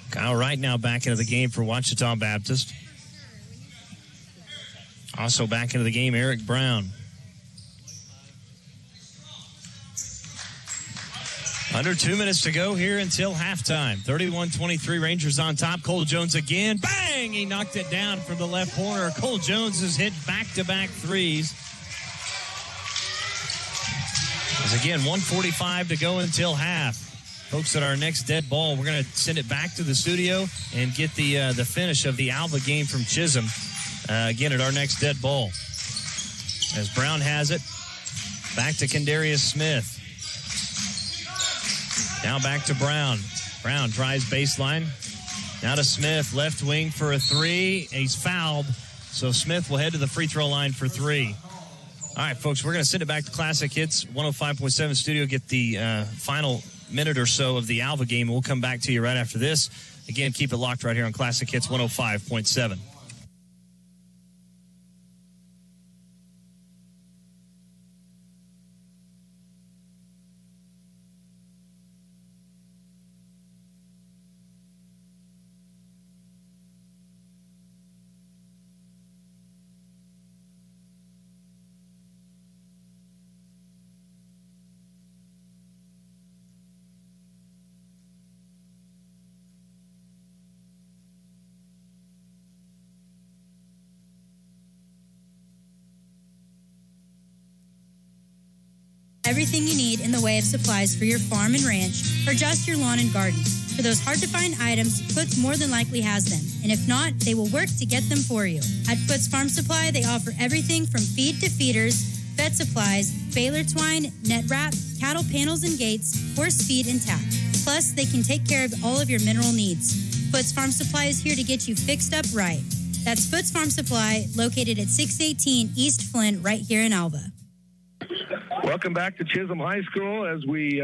Kyle Wright now back into the game for Ouachita Baptist. Also back into the game, Eric Brown. Under 2 minutes to go here until halftime. 31-23, Rangers on top. Cole Jones again. Bang! He knocked it down from the left corner. Cole Jones has hit back-to-back threes. There's again 1:45 to go until half. Folks, at our next dead ball, we're going to send it back to the studio and get the finish of the Alva game from Chisholm. Again, at our next dead ball. As Brown has it, back to Kendarius Smith. Now back to Brown. Brown tries baseline. Now to Smith, left wing for a three. He's fouled, so Smith will head to the free throw line for three. All right, folks, we're going to send it back to Classic Hits 105.7 studio, get the final minute or so of the Alva game, and we'll come back to you right after this. Again, keep it locked right here on Classic Hits 105.7. Everything you need in the way of supplies for your farm and ranch, or just your lawn and garden. For those hard-to-find items, Foots more than likely has them. And if not, they will work to get them for you. At Foots Farm Supply, they offer everything from feed to feeders, vet supplies, baler twine, net wrap, cattle panels and gates, horse feed, and tack. Plus, they can take care of all of your mineral needs. Foots Farm Supply is here to get you fixed up right. That's Foots Farm Supply, located at 618 East Flint, right here in Alva. Welcome back to Chisholm High School as we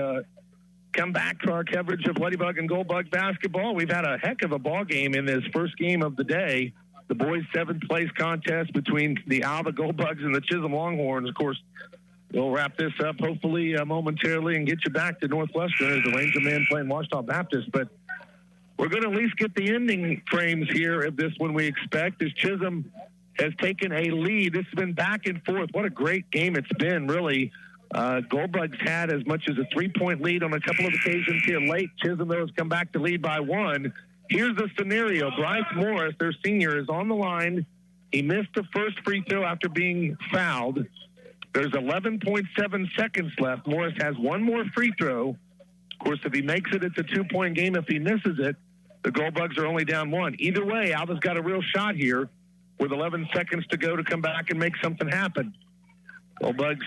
come back to our coverage of Ladybug and Goldbug basketball. We've had a heck of a ball game in this first game of the day. The boys' seventh-place contest between the Alva Goldbugs and the Chisholm Longhorns. Of course, we'll wrap this up hopefully momentarily and get you back to Northwestern as the Ranger man playing Ouachita Baptist. But we're going to at least get the ending frames here of this one, we expect, as Chisholm has taken a lead. This has been back and forth. What a great game it's been, really. Goldbugs had as much as a three-point lead on a couple of occasions here late. Chisholm, though, has come back to lead by one. Here's the scenario. Bryce Morris, their senior, is on the line. He missed the first free throw after being fouled. There's 11.7 seconds left. Morris has one more free throw. Of course, if he makes it, it's a two-point game. If he misses it, the Goldbugs are only down one. Either way, Alva's got a real shot here with 11 seconds to go to come back and make something happen. Goldbugs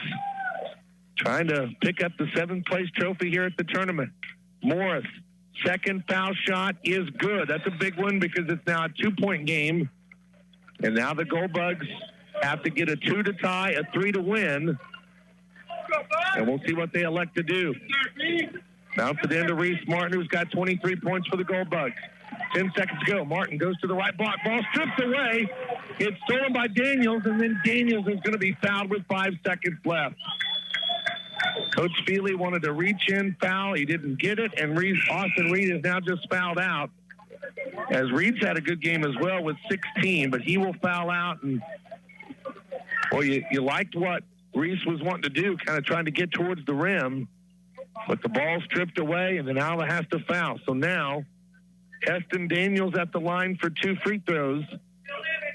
trying to pick up the seventh-place trophy here at the tournament. Morris, second foul shot is good. That's a big one because it's now a two-point game. And now the Goldbugs have to get a 2 to tie, a 3 to win. And we'll see what they elect to do. Now to the end of Reese Martin, who's got 23 points for the Goldbugs. 10 seconds to go. Martin goes to the right block. Ball stripped away. It's stolen by Daniels, and then Daniels is going to be fouled with 5 seconds left. Coach Feely wanted to reach in, foul. He didn't get it, and Austin Reed is now just fouled out. As Reed's had a good game as well with 16, but he will foul out. And, well, you liked what Reese was wanting to do, kind of trying to get towards the rim, but the ball stripped away, and then Alva has to foul. So now Heston Daniels at the line for 2 free throws.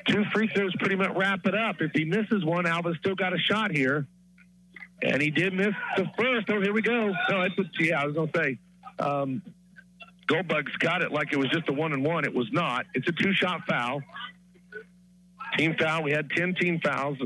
2 free throws pretty much wrap it up. If he misses one, Alva's still got a shot here. And he did miss the first. Oh, here we go. No, I was going to say, Goldbugs got it like it was just a 1-and-1. It was not. It's a 2-shot foul. Team foul. We had 10 team fouls.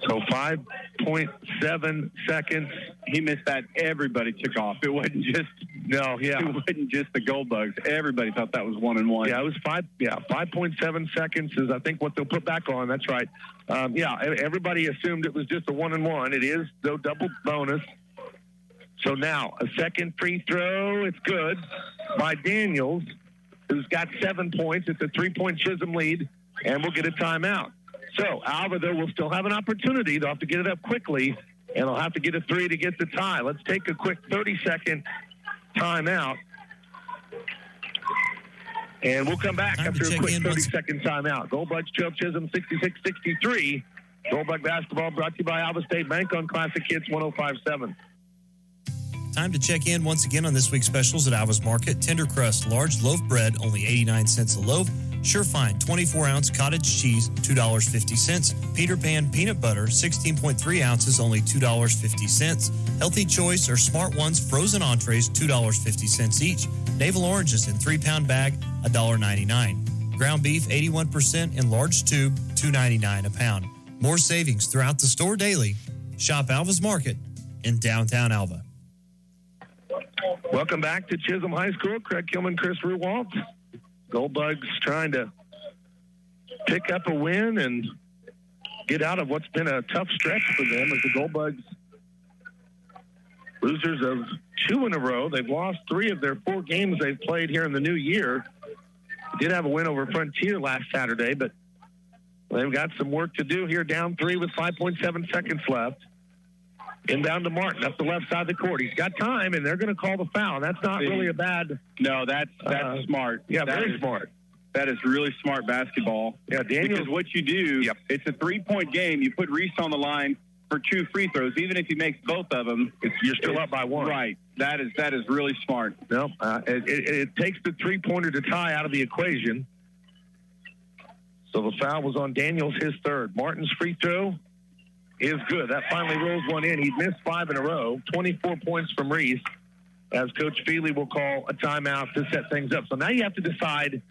So 5.7 seconds. He missed that. Everybody took off. It wasn't just It wasn't just the Goldbugs. Everybody thought that was 1-and-1. Yeah, it was 5.7 seconds is I think what they'll put back on. That's right. Everybody assumed it was just a 1-and-1. It is though double bonus. So now a second free throw. It's good by Daniels, who's got 7 points. It's a 3-point Chisholm lead, and we'll get a timeout. So Alva, though, will still have an opportunity. They'll have to get it up quickly, and they'll have to get a 3 to get the tie. Let's take a quick 30-second timeout. And we'll come back after a quick 30-second timeout. Goldbugs trail Chisholm 66-63. Goldbug basketball brought to you by Alva State Bank on Classic Hits 105.7. Time to check in once again on this week's specials at Alva's Market. Tender crust, large loaf bread, only 89 cents a loaf. Sure Fine, 24-ounce cottage cheese, $2.50. Peter Pan peanut butter, 16.3 ounces, only $2.50. Healthy Choice or Smart Ones frozen entrees, $2.50 each. Navel oranges in 3-pound bag, $1.99. Ground beef, 81% in large tube, $2.99 a pound. More savings throughout the store daily. Shop Alva's Market in downtown Alva. Welcome back to Chisholm High School. Craig Kilman, Chris Ruwalt. Goldbugs trying to pick up a win and get out of what's been a tough stretch for them as the Goldbugs losers of 2 in a row. They've lost 3 of their 4 games they've played here in the new year. They did have a win over Frontier last Saturday, but they've got some work to do here, down 3 with 5.7 seconds left. Inbound to Martin up the left side of the court. He's got time, and they're going to call the foul. That's not really a bad. No, that's smart. Yeah, very smart. That is really smart basketball. Yeah, Daniel. Because what you do, it's a 3-point game. You put Reese on the line for 2 free throws. Even if he makes both of them, you're still up by 1. Right. That is really smart. No, it takes the 3-pointer to tie out of the equation. So the foul was on Daniels, his 3rd. Martin's free throw is good. That finally rolls one in. He'd missed 5 in a row. 24 points from Reese, as Coach Feely will call a timeout to set things up. So now you have to decide.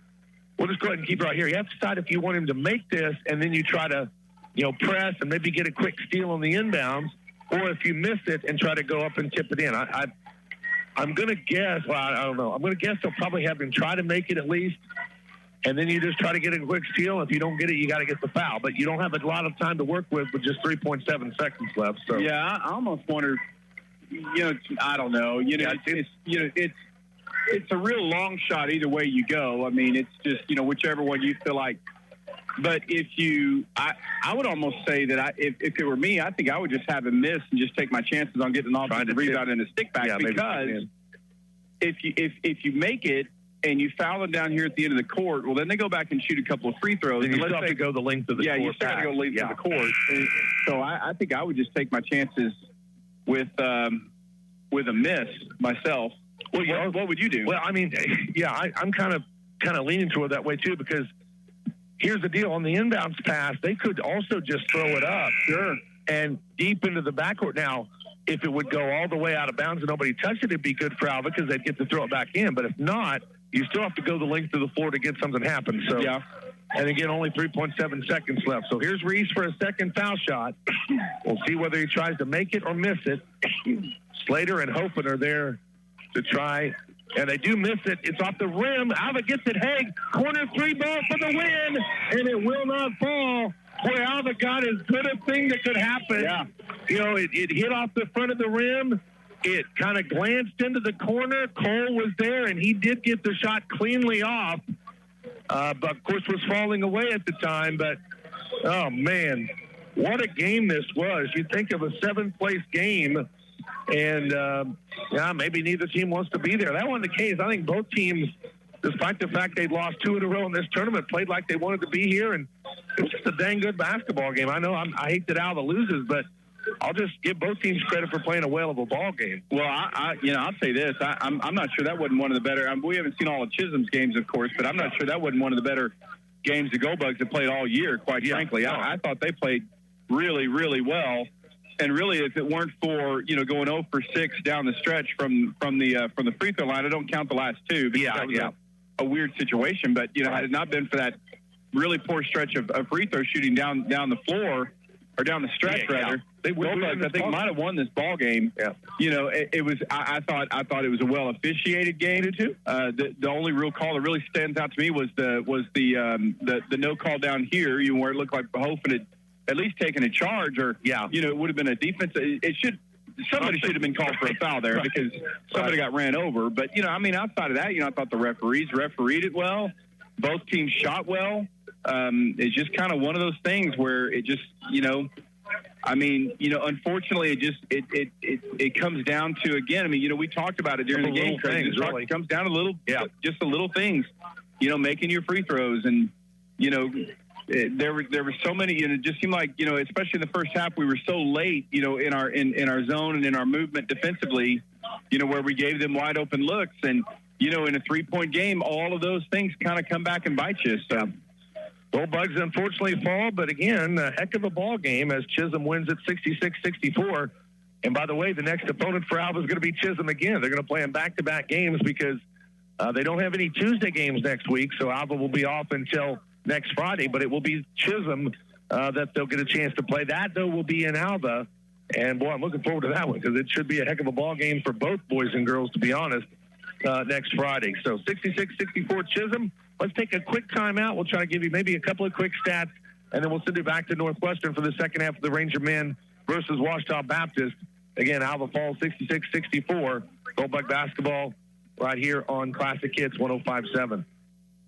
We'll just go ahead and keep it right here. You have to decide if you want him to make this, and then you try to, press and maybe get a quick steal on the inbounds, or if you miss it and try to go up and tip it in. I'm going to guess. Well, I don't know. I'm going to guess they'll probably have him try to make it at least. And then you just try to get a quick steal. If you don't get it, you got to get the foul. But you don't have a lot of time to work with just 3.7 seconds left. So yeah, I almost wonder. I don't know. It's a real long shot either way you go. I mean, it's just whichever one you feel like. But I would almost say that if it were me, I think I would just have him miss and just take my chances on getting an offensive rebound and a stick back, because if you make it and you foul them down here at the end of the court, well, then they go back and shoot a couple of free throws. And you still have to go the length of the court. Yeah, you still have to go the length of the court. And so I think I would just take my chances with a miss myself. Well, what would you do? Well, I mean, I'm kind of leaning toward that way too, because here's the deal. On the inbounds pass, they could also just throw it up. Sure. And deep into the backcourt. Now, if it would go all the way out of bounds and nobody touched it, it'd be good for Alva because they'd get to throw it back in. But if not, you still have to go the length of the floor to get something happen. So, and again, only 3.7 seconds left. So here's Reese for a second foul shot. We'll see whether he tries to make it or miss it. Slater and Hofen are there to try, and they do miss it. It's off the rim. Alva gets it. Haig, corner 3 ball for the win, and it will not fall. Boy, Alva got as good a thing that could happen. Yeah. It hit off the front of the rim. It kind of glanced into the corner. Cole was there, and he did get the shot cleanly off. But, of course, was falling away at the time. But, oh, man, what a game this was. You think of a 7th-place game, and, maybe neither team wants to be there. That wasn't the case. I think both teams, despite the fact they'd lost 2 in a row in this tournament, played like they wanted to be here, and it was just a dang good basketball game. I know I hate that Alva loses, but I'll just give both teams credit for playing a whale of a ball game. Well, I'll say this. I'm not sure that wasn't one of the better. We haven't seen all of Chisholm's games, of course, but I'm not sure that wasn't one of the better games the Goldbugs have played all year, quite frankly. I thought they played really, really well. And really, if it weren't for, going 0 for 6 down the stretch from the free throw line, I don't count the last 2. That was a weird situation. But, had it not been for that really poor stretch of free throw shooting down the floor, or down the stretch, rather, they Goldbugs, I think, might have won this ball game. Yeah. It was. I thought it was a well officiated game. Too. The only real call that really stands out to me was the no call down here, where it looked like Hofen had at least taken a charge, or it would have been a defense. Somebody should have been called for a foul there because somebody got ran over. But outside of that, I thought the refereed it well. Both teams shot well. It's just kind of one of those things where it just, unfortunately, it comes down to, again, we talked about it during the game. It comes down to just the little things. making your free throws. And, there were so many, it just seemed like, especially in the first half, we were so late, in our zone and in our movement defensively, where we gave them wide open looks. And, in a 3-point game, all of those things kind of come back and bite you. So, Bullbugs unfortunately fall, but again, a heck of a ball game as Chisholm wins at 66-64. And by the way, the next opponent for Alva is going to be Chisholm again. They're going to play in back-to-back games because they don't have any Tuesday games next week, so Alva will be off until next Friday, but it will be Chisholm that they'll get a chance to play. That, though, will be in Alva. And, boy, I'm looking forward to that one because it should be a heck of a ball game for both boys and girls, to be honest, next Friday. So 66-64 Chisholm. Let's take a quick timeout. We'll try to give you maybe a couple of quick stats, and then we'll send it back to Northwestern for the second half of the Ranger men versus Ouachita Baptist. Again, Alva falls 66-64. Goldbug basketball right here on Classic Hits 105.7.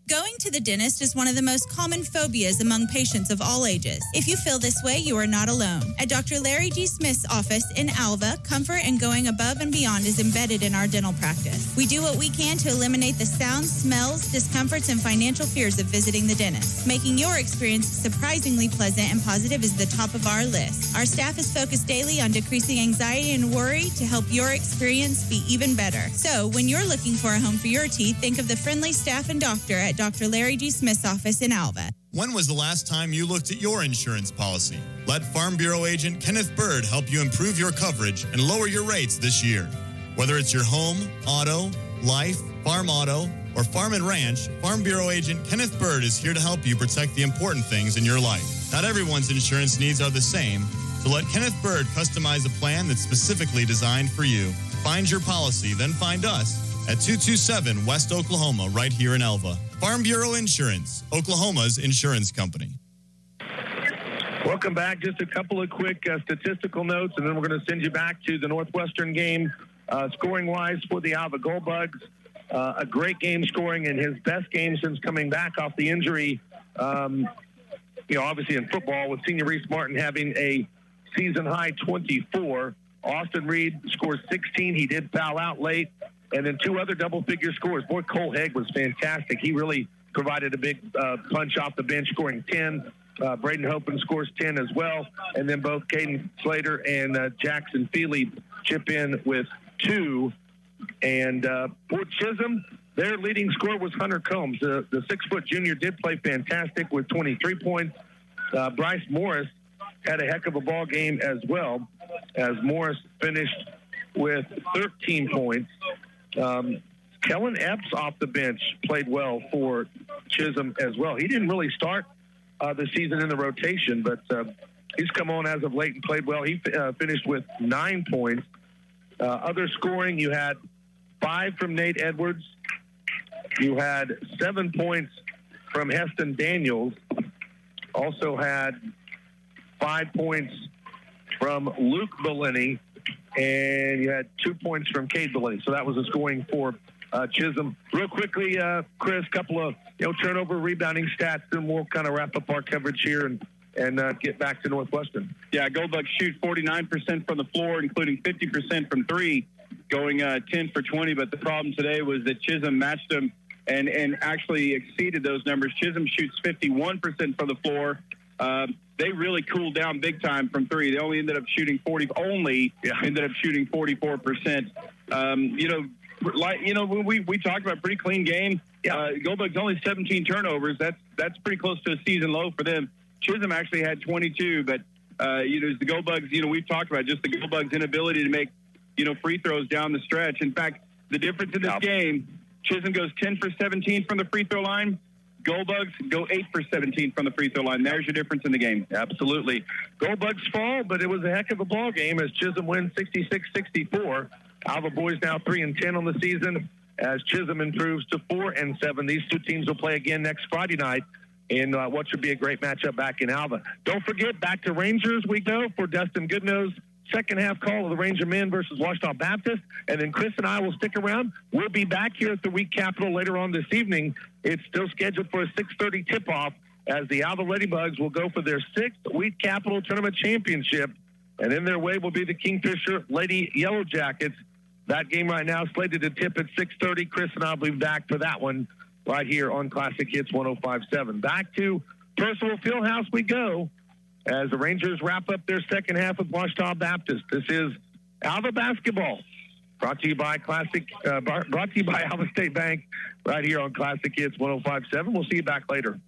Going to the dentist is one of the most common phobias among patients of all ages. If you feel this way, you are not alone. At Dr. Larry G. Smith's office in Alva, comfort and going above and beyond is embedded in our dental practice. We do what we can to eliminate the sounds, smells, discomforts, and financial fears of visiting the dentist. Making your experience surprisingly pleasant and positive is the top of our list. Our staff is focused daily on decreasing anxiety and worry to help your experience be even better. So, when you're looking for a home for your teeth, think of the friendly staff and doctor at Dr. Larry G. Smith's office in Alva. When was the last time you looked at your insurance policy? Let Farm Bureau agent Kenneth Bird help you improve your coverage and lower your rates this year. Whether it's your home, auto, life, farm auto, or farm and ranch, Farm Bureau agent Kenneth Bird is here to help you protect the important things in your life. Not everyone's insurance needs are the same, so let Kenneth Bird customize a plan that's specifically designed for you. Find your policy, then find us at 227 West Oklahoma, right here in Alva. Farm Bureau Insurance, Oklahoma's insurance company. Welcome back. Just a couple of quick statistical notes, and then we're going to send you back to the Northwestern game. Scoring-wise for the Alva Goldbugs, a great game scoring and his best game since coming back off the injury. Obviously in football, with Senior Reese Martin having a season-high 24. Austin Reed scores 16. He did foul out late. And then 2 other double-figure scores. Boy, Cole Haig was fantastic. He really provided a big punch off the bench, scoring 10. Braden Hopen scores 10 as well. And then both Caden Slater and Jackson Feely chip in with 2. And for Chisholm, their leading scorer was Hunter Combs. The 6-foot junior did play fantastic with 23 points. Bryce Morris had a heck of a ball game as well, as Morris finished with 13 points. Kellen Epps off the bench played well for Chisholm as well. He didn't really start the season in the rotation, but he's come on as of late and played well. He finished with 9 points. Other scoring, you had 5 from Nate Edwards. You had 7 points from Heston Daniels. Also had 5 points from Luke Bellini. And you had 2 points from Cade Bellini. So that was a scoring for Chisholm. Real quickly, Chris, couple of turnover rebounding stats, then we'll kind of wrap up our coverage here and get back to Northwestern. Yeah, Goldbugs shoot 49% from the floor, including 50% from 3, going 10 for 20. But the problem today was that Chisholm matched them and actually exceeded those numbers. Chisholm shoots 51% from the floor. They really cooled down big time from 3. They only ended up shooting 44%. When we talked about a pretty clean game. Goldbugs only 17 turnovers. That's pretty close to a season low for them. Chisholm actually had 22, but the Goldbugs. We've talked about just the Goldbugs' inability to make free throws down the stretch. In fact, the difference in this game, Chisholm goes 10 for 17 from the free throw line. Goldbugs go 8 for 17 from the free throw line. There's your difference in the game. Absolutely. Goldbugs fall, but it was a heck of a ball game as Chisholm wins 66-64. Alva boys now 3-10 on the season as Chisholm improves to 4-7. These 2 teams will play again next Friday night in what should be a great matchup back in Alva. Don't forget, back to Rangers we go for Dustin Goodnose. Second half call of the Ranger men versus Ouachita Baptist. And then Chris and I will stick around. We'll be back here at the Week Capitol later on this evening. It's still scheduled for a 6:30 tip-off as the Alva Ladybugs will go for their 6th Week Capitol Tournament Championship. And in their way will be the Kingfisher Lady Yellow Jackets. That game right now slated to tip at 6:30. Chris and I will be back for that one right here on Classic Hits 105.7. Back to Percival Fieldhouse we go as the Rangers wrap up their second half with Ouachita Baptist. This is Alva basketball, brought to you by brought to you by Alva State Bank, right here on Classic Hits 105.7. We'll see you back later.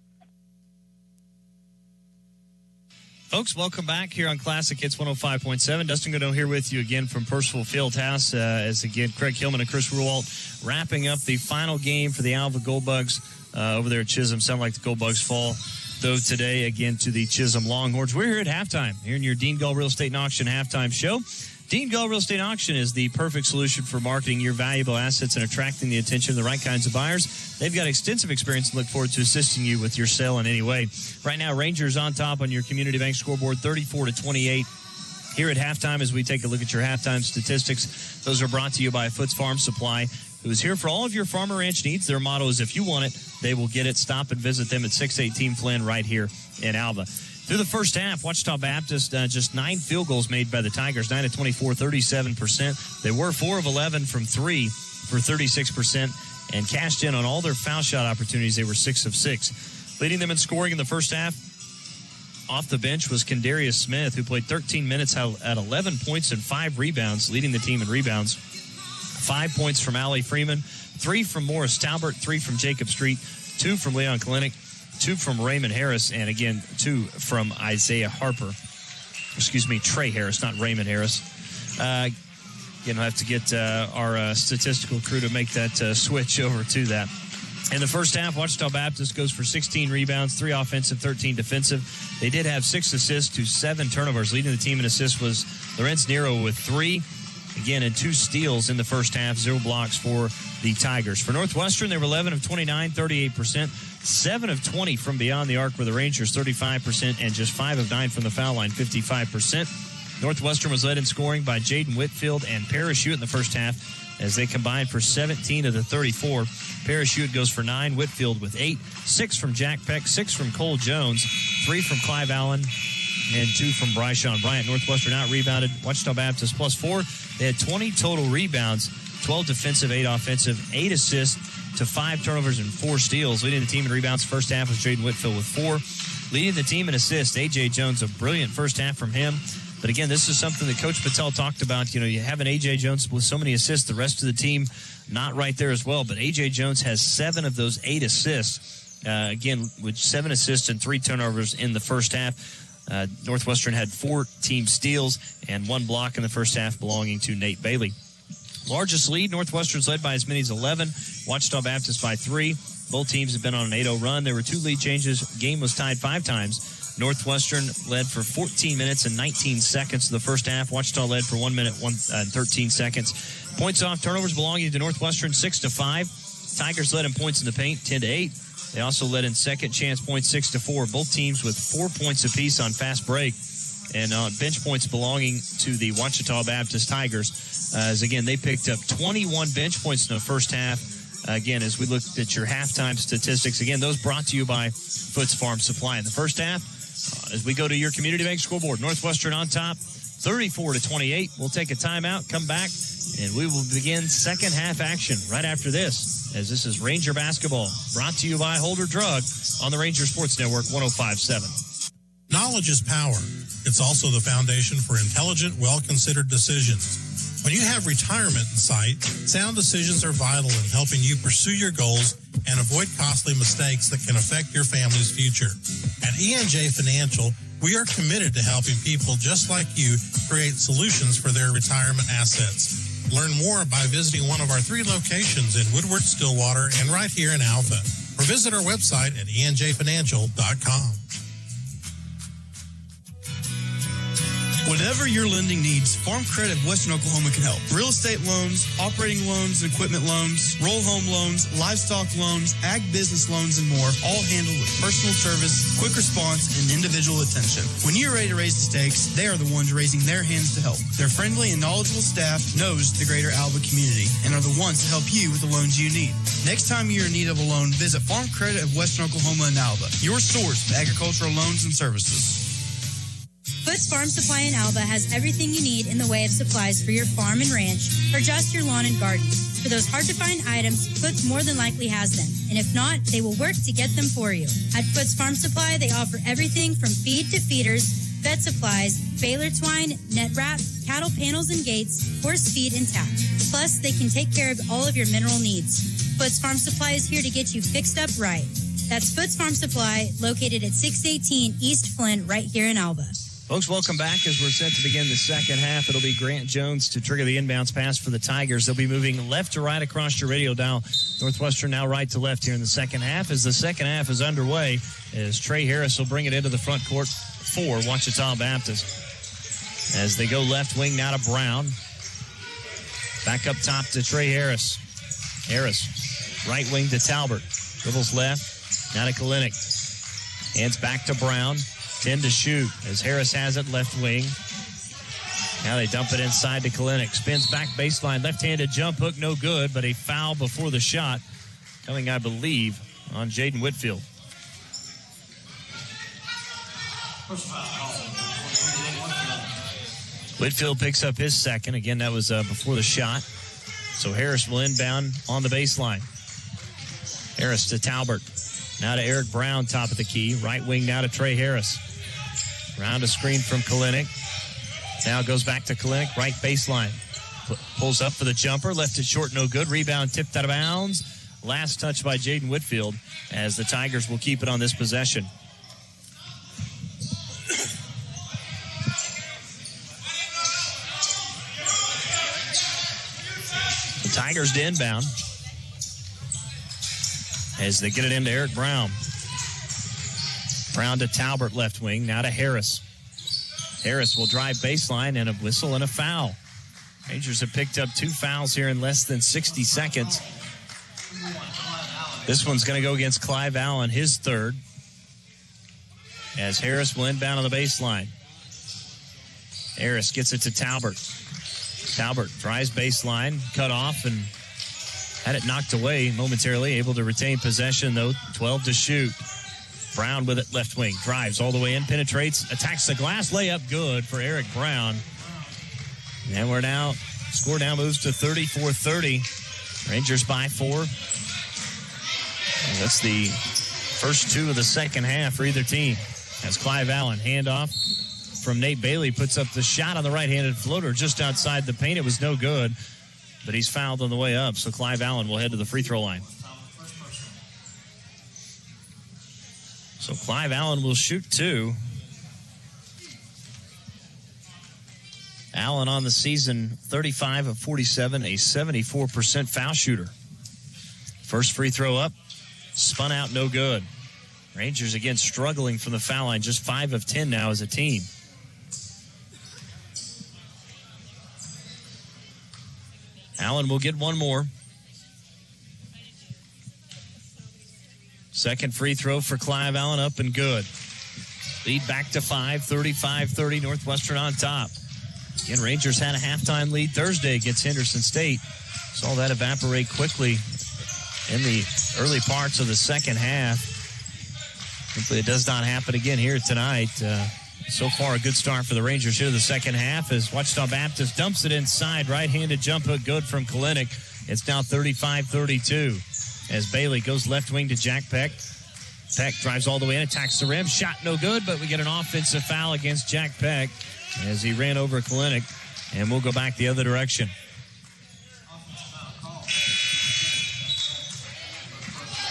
Folks, welcome back here on Classic Hits 105.7. Dustin Godot here with you again from Percival Fieldhouse. As again, Craig Hillman and Chris Ruwalt wrapping up the final game for the Alva Goldbugs over there at Chisholm. Sound like the Goldbugs fall, though, today again to the Chisholm Longhorns. We're here at halftime, here in your Dean Gull Real Estate and Auction halftime show. Dean Gull Real Estate Auction is the perfect solution for marketing your valuable assets and attracting the attention of the right kinds of buyers. They've got extensive experience and look forward to assisting you with your sale in any way. Right now, Rangers on top on your Community Bank scoreboard, 34-28. Here at halftime, as we take a look at your halftime statistics, those are brought to you by Foots Farm Supply, who is here for all of your farm or ranch needs. Their motto is, if you want it, they will get it. Stop and visit them at 618 Flynn right here in Alva. Through the first half, Ouachita Baptist, just 9 field goals made by the Tigers, 9 of 24, 37%. They were 4 of 11 from 3 for 36% and cashed in on all their foul shot opportunities. They were 6 of 6. Leading them in scoring in the first half off the bench was Kendarius Smith, who played 13 minutes at 11 points and 5 rebounds, leading the team in rebounds. 5 points from Allie Freeman, 3 from Morris Talbert, 3 from Jacob Street, 2 from Leon Kalinick, 2 from Raymond Harris, and again, 2 from Isaiah Harper. Trey Harris, not Raymond Harris. I'll have to get our statistical crew to make that switch over to that. In the first half, Ouachita Baptist goes for 16 rebounds, 3 offensive, 13 defensive. They did have 6 assists to 7 turnovers. Leading the team in assists was Lorenz Nero with 3. Again, and 2 steals in the first half, 0 blocks for the Tigers. For Northwestern, they were 11 of 29, 38%. 7 of 20 from beyond the arc were the Rangers, 35%, and just 5 of 9 from the foul line, 55%. Northwestern was led in scoring by Jaden Whitfield and Parachute in the first half as they combined for 17 of the 34. Parachute goes for 9, Whitfield with 8, 6 from Jack Peck, 6 from Cole Jones, 3 from Clive Allen, and 2 from Bryshawn Bryant. Northwestern out-rebounded Ouachita Baptist plus 4. They had 20 total rebounds, 12 defensive, 8 offensive, 8 assists to 5 turnovers and 4 steals. Leading the team in rebounds first half was Jaden Whitfield with 4. Leading the team in assists, A.J. Jones, a brilliant first half from him. But again, this is something that Coach Patel talked about. You have an A.J. Jones with so many assists, the rest of the team not right there as well. But A.J. Jones has 7 of those 8 assists, again, with 7 assists and 3 turnovers in the first half. Northwestern had 4 team steals and 1 block in the first half belonging to Nate Bailey. Largest lead, Northwestern's led by as many as 11. Ouachita Baptist by 3. Both teams have been on an 8-0 run. There were 2 lead changes. Game was tied 5 times. Northwestern led for 14 minutes and 19 seconds in the first half. Ouachita led for 1 minute and 13 seconds. Points off turnovers belonging to Northwestern, 6-5. Tigers led in points in the paint, 10-8. They also led in second chance points, 6-4. Both teams with 4 points apiece on fast break. And bench points belonging to the Ouachita Baptist Tigers. As again, they picked up 21 bench points in the first half. Again, as we looked at your halftime statistics, again, those brought to you by Foots Farm Supply. In the first half, as we go to your Community Bank scoreboard, Northwestern on top, 34-28. We'll take a timeout, come back, and we will begin second half action right after this, as this is Ranger basketball, brought to you by Holder Drug on the Ranger Sports Network 105.7. Knowledge is power. It's also the foundation for intelligent, well-considered decisions. When you have retirement in sight, sound decisions are vital in helping you pursue your goals and avoid costly mistakes that can affect your family's future. At E&J Financial, we are committed to helping people just like you create solutions for their retirement assets. Learn more by visiting one of our 3 locations in Woodward, Stillwater, and right here in Alpha. Or visit our website at enjfinancial.com. Whatever your lending needs, Farm Credit of Western Oklahoma can help. Real estate loans, operating loans, and equipment loans, roll home loans, livestock loans, ag business loans, and more, all handled with personal service, quick response, and individual attention. When you're ready to raise the stakes, they are the ones raising their hands to help. Their friendly and knowledgeable staff knows the greater Alva community and are the ones to help you with the loans you need. Next time you're in need of a loan, visit Farm Credit of Western Oklahoma in Alva, your source for agricultural loans and services. Foots Farm Supply in Alva has everything you need in the way of supplies for your farm and ranch or just your lawn and garden. For those hard-to-find items, Foots more than likely has them. And if not, they will work to get them for you. At Foots Farm Supply, they offer everything from feed to feeders, vet supplies, baler twine, net wrap, cattle panels and gates, horse feed, and tack. Plus, they can take care of all of your mineral needs. Foots Farm Supply is here to get you fixed up right. That's Foots Farm Supply, located at 618 East Flint, right here in Alva. Folks, welcome back as we're set to begin the second half. It'll be Grant Jones to trigger the inbounds pass for the Tigers. They'll be moving left to right across your radio dial. Northwestern now right to left here in the second half. As the second half is underway, as Trey Harris will bring it into the front court for Ouachita Baptist. As they go left wing now to Brown. Back up top to Trey Harris. Harris, right wing to Talbert. Dribbles left, now to Kalinick. Hands back to Brown. 10 to shoot as Harris has it left wing. Now they dump it inside to Kalinick. Spins back baseline. Left-handed jump hook, no good, but a foul before the shot. Coming, I believe, on Jaden Whitfield. Whitfield picks up his second. Again, that was before the shot. So Harris will inbound on the baseline. Harris to Talbert. Now to Eric Brown, top of the key. Right wing now to Trey Harris. Round a screen from Kalinick. Now goes back to Kalinick, right baseline. Pulls up for the jumper. Left it short, no good. Rebound tipped out of bounds. Last touch by Jaden Whitfield as the Tigers will keep it on this possession. The Tigers to inbound as they get it into Eric Brown. Brown to Talbert, left wing. Now to Harris. Harris will drive baseline and a whistle and a foul. Rangers have picked up 2 fouls here in less than 60 seconds. This one's going to go against Clive Allen, his third. As Harris will inbound on the baseline. Harris gets it to Talbert. Talbert drives baseline, cut off, and had it knocked away momentarily. Able to retain possession, though. 12 to shoot. Brown with it left wing. Drives all the way in, penetrates, attacks the glass. Layup good for Eric Brown. And we're now, score now moves to 34-30. Rangers by 4. And that's the first 2 of the second half for either team. As Clive Allen, handoff from Nate Bailey, puts up the shot on the right-handed floater just outside the paint. It was no good, but he's fouled on the way up. So Clive Allen will head to the free throw line. So Clive Allen will shoot 2. Allen on the season, 35 of 47, a 74% foul shooter. First free throw up, spun out, no good. Rangers again struggling from the foul line, just 5 of 10 now as a team. Allen will get one more. Second free throw for Clive Allen, up and good. Lead back to 5, 35-30, Northwestern on top. Again, Rangers had a halftime lead Thursday against Henderson State. Saw that evaporate quickly in the early parts of the second half. Hopefully it does not happen again here tonight. So far, a good start for the Rangers here in the second half as Ouachita Baptist dumps it inside. Right-handed jump hook good from Kalinick. It's now 35-32. As Bailey goes left wing to Jack Peck. Peck drives all the way in, attacks the rim. Shot no good, but we get an offensive foul against Jack Peck as he ran over Kalinick. And we'll go back the other direction.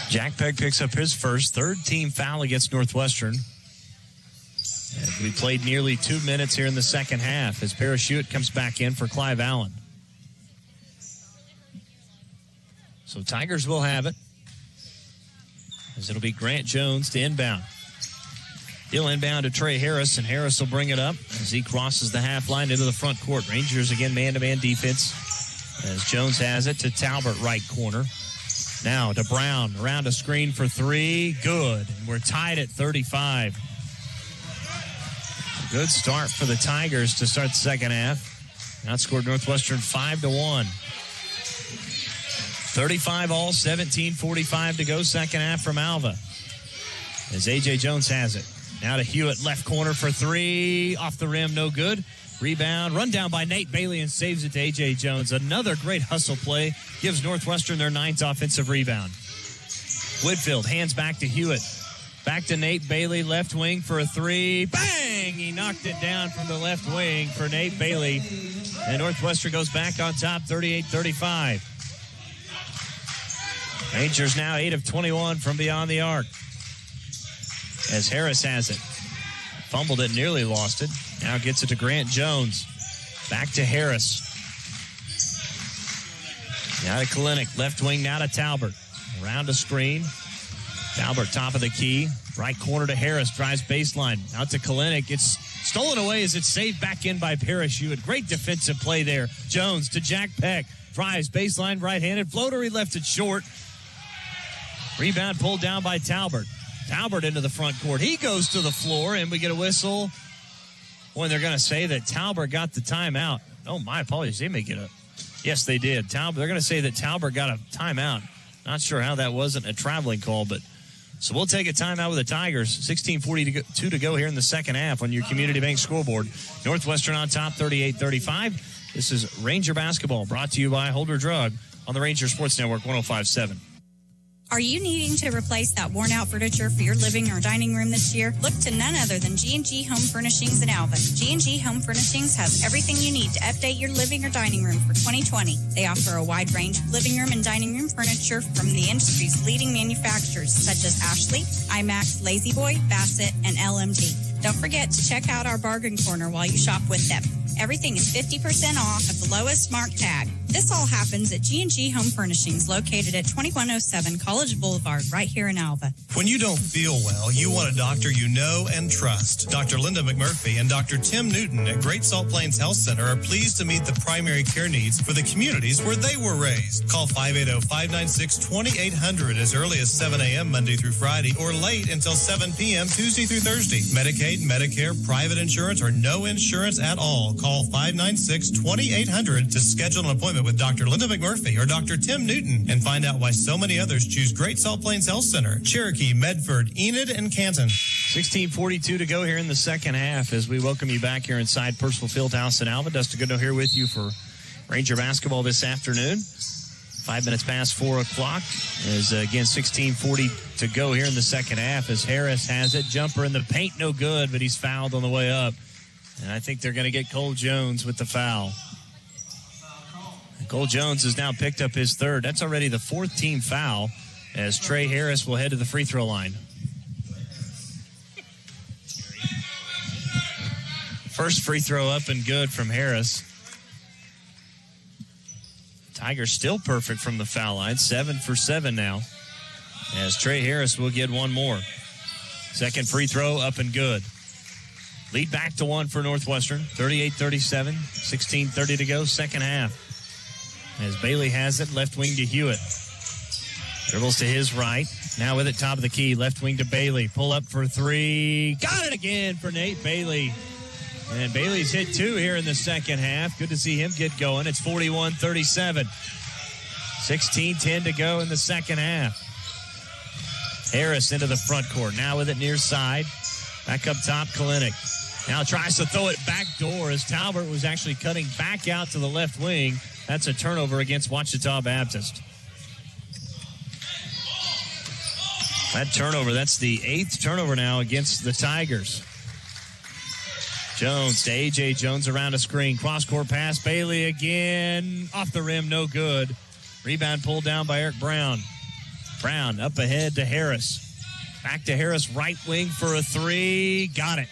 Jack Peck picks up his first, third team foul against Northwestern. And we played nearly 2 minutes here in the second half as Parachute comes back in for Clive Allen. So Tigers will have it, as it'll be Grant Jones to inbound. He'll inbound to Trey Harris, and Harris will bring it up as he crosses the half line into the front court. Rangers again man-to-man defense as Jones has it to Talbert, right corner. Now to Brown, around a screen for 3, good. And we're tied at 35. A good start for the Tigers to start the second half. Outscored Northwestern 5-1. 35 all, 17:45 to go, second half from Alva. As A.J. Jones has it. Now to Hewitt, left corner for 3. Off the rim, no good. Rebound, run down by Nate Bailey and saves it to A.J. Jones. Another great hustle play. Gives Northwestern their 9th offensive rebound. Whitfield hands back to Hewitt. Back to Nate Bailey, left wing for a three. Bang! He knocked it down from the left wing for Nate Bailey. And Northwestern goes back on top, 38-35. Rangers now 8 of 21 from beyond the arc. As Harris has it. Fumbled it, nearly lost it. Now gets it to Grant Jones. Back to Harris. Now to Kalinick. Left wing now to Talbert. Around a screen. Talbert top of the key. Right corner to Harris. Drives baseline. Out to Kalinick. It's stolen away as it's saved back in by Parrish Hewitt. Great defensive play there. Jones to Jack Peck. Drives baseline right-handed. Floater, he left it short. Rebound pulled down by Talbert. Talbert into the front court. He goes to the floor, and we get a whistle. When they're going to say that Talbert got the timeout. Oh, my apologies. They may get a... Yes, they did. They're going to say that Talbert got a timeout. Not sure how that wasn't a traveling call, but... So we'll take a timeout with the Tigers. 16:42 to go here in the second half on your Community Bank scoreboard. Northwestern on top, 38-35. This is Ranger basketball, brought to you by Holder Drug on the Ranger Sports Network 105.7. Are you needing to replace that worn-out furniture for your living or dining room this year? Look to none other than G&G Home Furnishings in Alvin. G&G Home Furnishings has everything you need to update your living or dining room for 2020. They offer a wide range of living room and dining room furniture from the industry's leading manufacturers such as Ashley, IMAX, Lazy Boy, Bassett, and LMD. Don't forget to check out our bargain corner while you shop with them. Everything is 50% off at the lowest mark tag. This all happens at G&G Home Furnishings, located at 2107 College Boulevard, right here in Alva. When you don't feel well, you want a doctor you know and trust. Dr. Linda McMurphy and Dr. Tim Newton at Great Salt Plains Health Center are pleased to meet the primary care needs for the communities where they were raised. Call 580-596-2800 as early as 7 a.m. Monday through Friday or late until 7 p.m. Tuesday through Thursday. Medicaid, Medicare, private insurance, or no insurance at all. Call 596-2800 to schedule an appointment with Dr. Linda McMurphy or Dr. Tim Newton and find out why so many others choose Great Salt Plains Health Center, Cherokee, Medford, Enid, and Canton. 16:42 to go here in the second half as we welcome you back here inside Purcell Fieldhouse in Alva. Dustin Goodnow here with you for Ranger basketball this afternoon. 5 minutes past 4 o'clock is, again, 16:40 to go here in the second half as Harris has it. Jumper in the paint, no good, but he's fouled on the way up. And I think they're going to get Cole Jones with the foul. Cole Jones has now picked up his third. That's already the fourth team foul as Trey Harris will head to the free throw line. First free throw up and good from Harris. Tigers still perfect from the foul line. 7 for 7 now as Trey Harris will get one more. Second free throw up and good. Lead back to one for Northwestern, 38-37, 16:30 to go, second half. As Bailey has it, left wing to Hewitt. Dribbles to his right. Now with it, top of the key, left wing to Bailey. Pull up for three. Got it again for Nate Bailey. And Bailey's hit two here in the second half. Good to see him get going. It's 41-37. 16:10 to go in the second half. Harris into the front court. Now with it near side. Back up top, Kalinick. Now tries to throw it back door as Talbert was actually cutting back out to the left wing. That's a turnover against Ouachita Baptist. That turnover, that's the 8th turnover now against the Tigers. Jones to A.J. Jones around a screen. Cross-court pass. Bailey again. Off the rim, no good. Rebound pulled down by Eric Brown. Brown up ahead to Harris. Back to Harris, right wing for a three. Got it.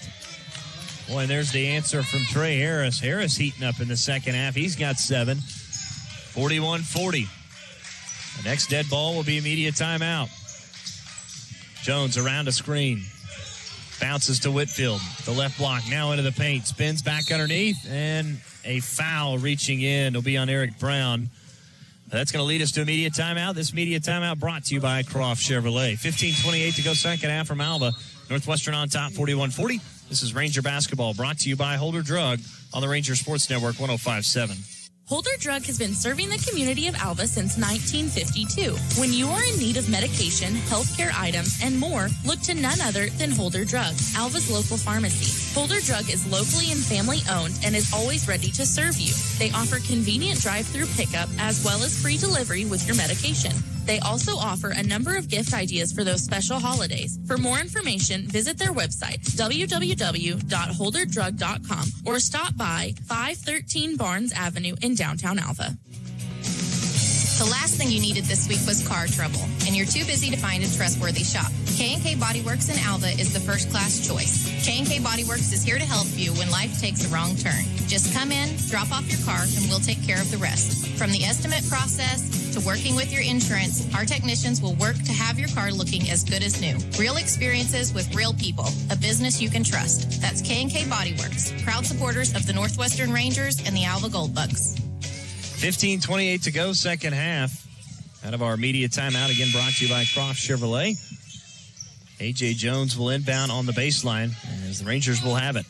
Boy, and there's the answer from Trey Harris. Harris heating up in the second half. He's got 7. 41-40. The next dead ball will be immediate timeout. Jones around a screen. Bounces to Whitfield. The left block now into the paint. Spins back underneath. And a foul reaching in. It'll be on Eric Brown. That's going to lead us to immediate timeout. This immediate timeout brought to you by Croft Chevrolet. 15:28 to go second half from Alva. Northwestern on top, 41-40. This is Ranger basketball brought to you by Holder Drug on the Ranger Sports Network 105.7. Holder Drug has been serving the community of Alva since 1952. When you are in need of medication, healthcare items, and more, look to none other than Holder Drug, Alva's local pharmacy. Holder Drug is locally and family-owned and is always ready to serve you. They offer convenient drive-through pickup as well as free delivery with your medication. They also offer a number of gift ideas for those special holidays. For more information, visit their website, www.holderdrug.com, or stop by 513 Barnes Avenue in downtown Alva. The last thing you needed this week was car trouble, and you're too busy to find a trustworthy shop. K&K Body Works in Alva is the first-class choice. K&K Body Works is here to help you when life takes a wrong turn. Just come in, drop off your car, and we'll take care of the rest. From the estimate process to working with your insurance, our technicians will work to have your car looking as good as new. Real experiences with real people, a business you can trust. That's K&K Body Works, proud supporters of the Northwestern Rangers and the Alva Goldbugs. 15:28 to go, second half. Out of our media timeout, again brought to you by Croft Chevrolet. A.J. Jones will inbound on the baseline as the Rangers will have it.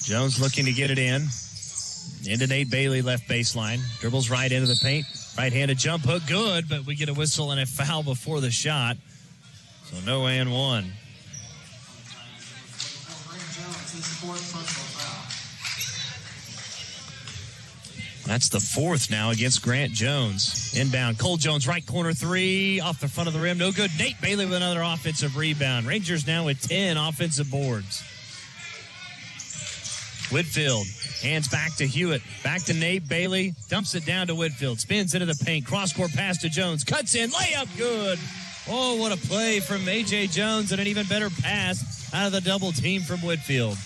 Jones looking to get it into Nate Bailey, left baseline. Dribbles right into the paint. Right-handed jump hook, good, but we get a whistle and a foul before the shot. So no and one. That's the fourth now against Grant Jones. Inbound, Cole Jones, right corner three, off the front of the rim, no good. Nate Bailey with another offensive rebound. Rangers now with 10 offensive boards. Whitfield, hands back to Hewitt, back to Nate Bailey, dumps it down to Whitfield, spins into the paint, cross-court pass to Jones, cuts in, layup, good. Oh, what a play from A.J. Jones, and an even better pass out of the double team from Whitfield.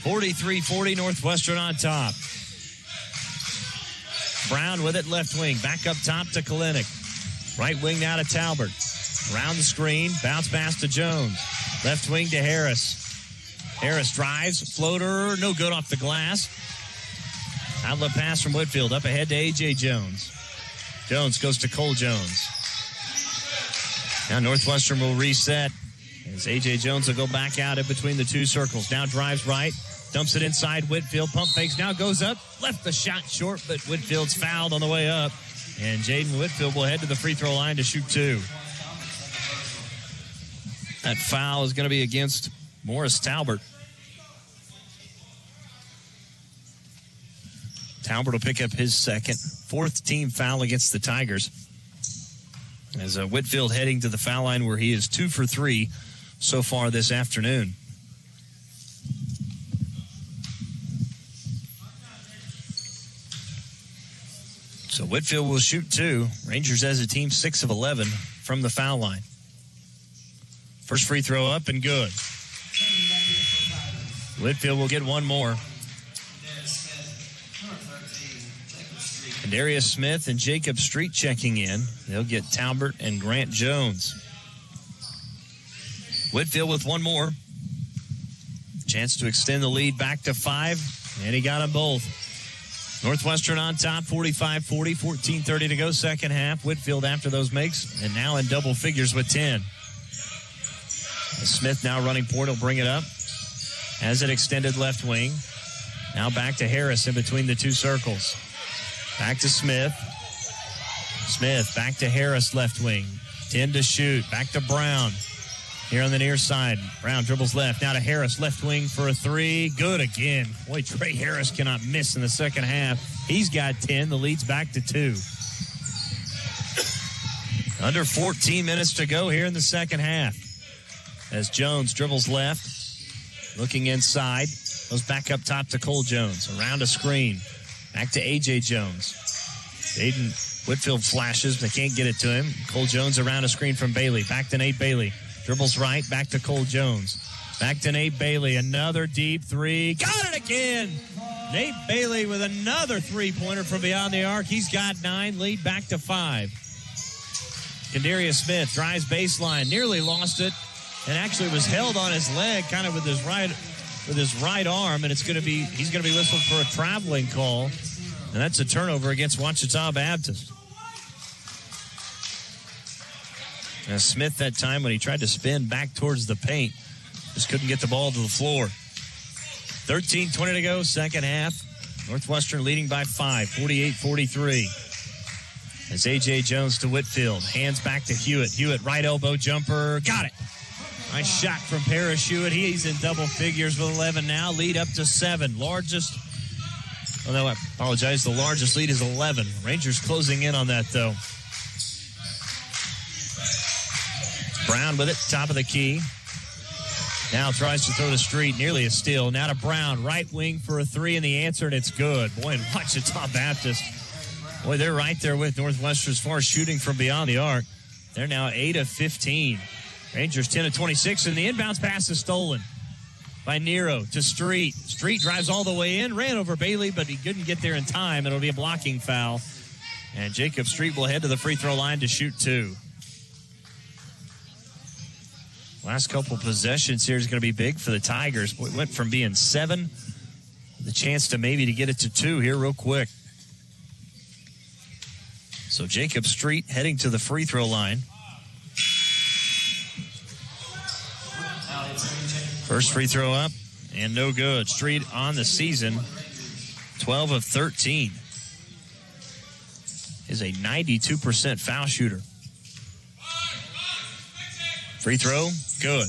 43-40, Northwestern on top. Brown with it, left wing. Back up top to Kalinick. Right wing now to Talbert. Around the screen, bounce pass to Jones. Left wing to Harris. Harris drives, floater, no good off the glass. Outlet pass from Whitfield, up ahead to A.J. Jones. Jones goes to Cole Jones. Now Northwestern will reset as A.J. Jones will go back out in between the two circles. Now drives right. Dumps it inside Whitfield. Pump fakes. Now goes up. Left the shot short, but Whitfield's fouled on the way up. And Jaden Whitfield will head to the free throw line to shoot two. That foul is going to be against Morris Talbert. Talbert will pick up his second. Fourth team foul against the Tigers. As Whitfield heading to the foul line where he is 2 for 3 so far this afternoon. So Whitfield will shoot two. Rangers as a team 6 of 11 from the foul line. First free throw up and good. Whitfield will get one more. And Darius Smith and Jacob Street checking in. They'll get Talbert and Grant Jones. Whitfield with one more. Chance to extend the lead back to 5, and he got them both. Northwestern on top, 45-40, 14:30 to go, second half. Whitfield after those makes, and now in double figures with 10. Smith now running point, will bring it up. As it extended left wing. Now back to Harris in between the two circles. Back to Smith. Smith back to Harris left wing. 10 to shoot. Back to Brown. Here on the near side. Brown dribbles left. Now to Harris, left wing for a three. Good again. Boy, Trey Harris cannot miss in the second half. He's got 10. The lead's back to 2. Under 14 minutes to go here in the second half. As Jones dribbles left. Looking inside. Goes back up top to Cole Jones. Around a screen. Back to A.J. Jones. Aiden Whitfield flashes. They can't get it to him. Cole Jones around a screen from Bailey. Back to Nate Bailey. Dribbles right, back to Cole Jones. Back to Nate Bailey, another deep three. Got it again! Nate Bailey with another three-pointer from beyond the arc. He's got 9, lead back to 5. Kadarius Smith drives baseline, nearly lost it, and actually was held on his leg, kind of with his right arm, and he's going to be whistled for a traveling call, and that's a turnover against Ouachita Baptist. Now Smith that time when he tried to spin back towards the paint just couldn't get the ball to the floor. 13:20 to go, second half. Northwestern leading by 5, 48-43. As A.J. Jones to Whitfield. Hands back to Hewitt. Hewitt, right elbow jumper. Got it. Nice shot from Parrish Hewitt. He's in double figures with 11 now. Lead up to 7. Largest. Oh, no, I apologize. The largest lead is 11. Rangers closing in on that, though. Brown with it, top of the key. Now tries to throw to Street, nearly a steal. Now to Brown, right wing for a 3, and the answer, and it's good. Boy, and Ouachita Baptist. Boy, they're right there with Northwestern as far as shooting from beyond the arc. They're now 8 of 15. Rangers 10 of 26, and the inbounds pass is stolen by Nero to Street. Street drives all the way in, ran over Bailey, but he couldn't get there in time. It'll be a blocking foul. And Jacob Street will head to the free throw line to shoot 2. Last couple possessions here is going to be big for the Tigers. Boy, it went from being 7, the chance to maybe to get it to 2 here real quick. So Jacob Street heading to the free throw line. First free throw up and no good. Street on the season, 12 of 13. Is a 92% foul shooter. Free throw, good.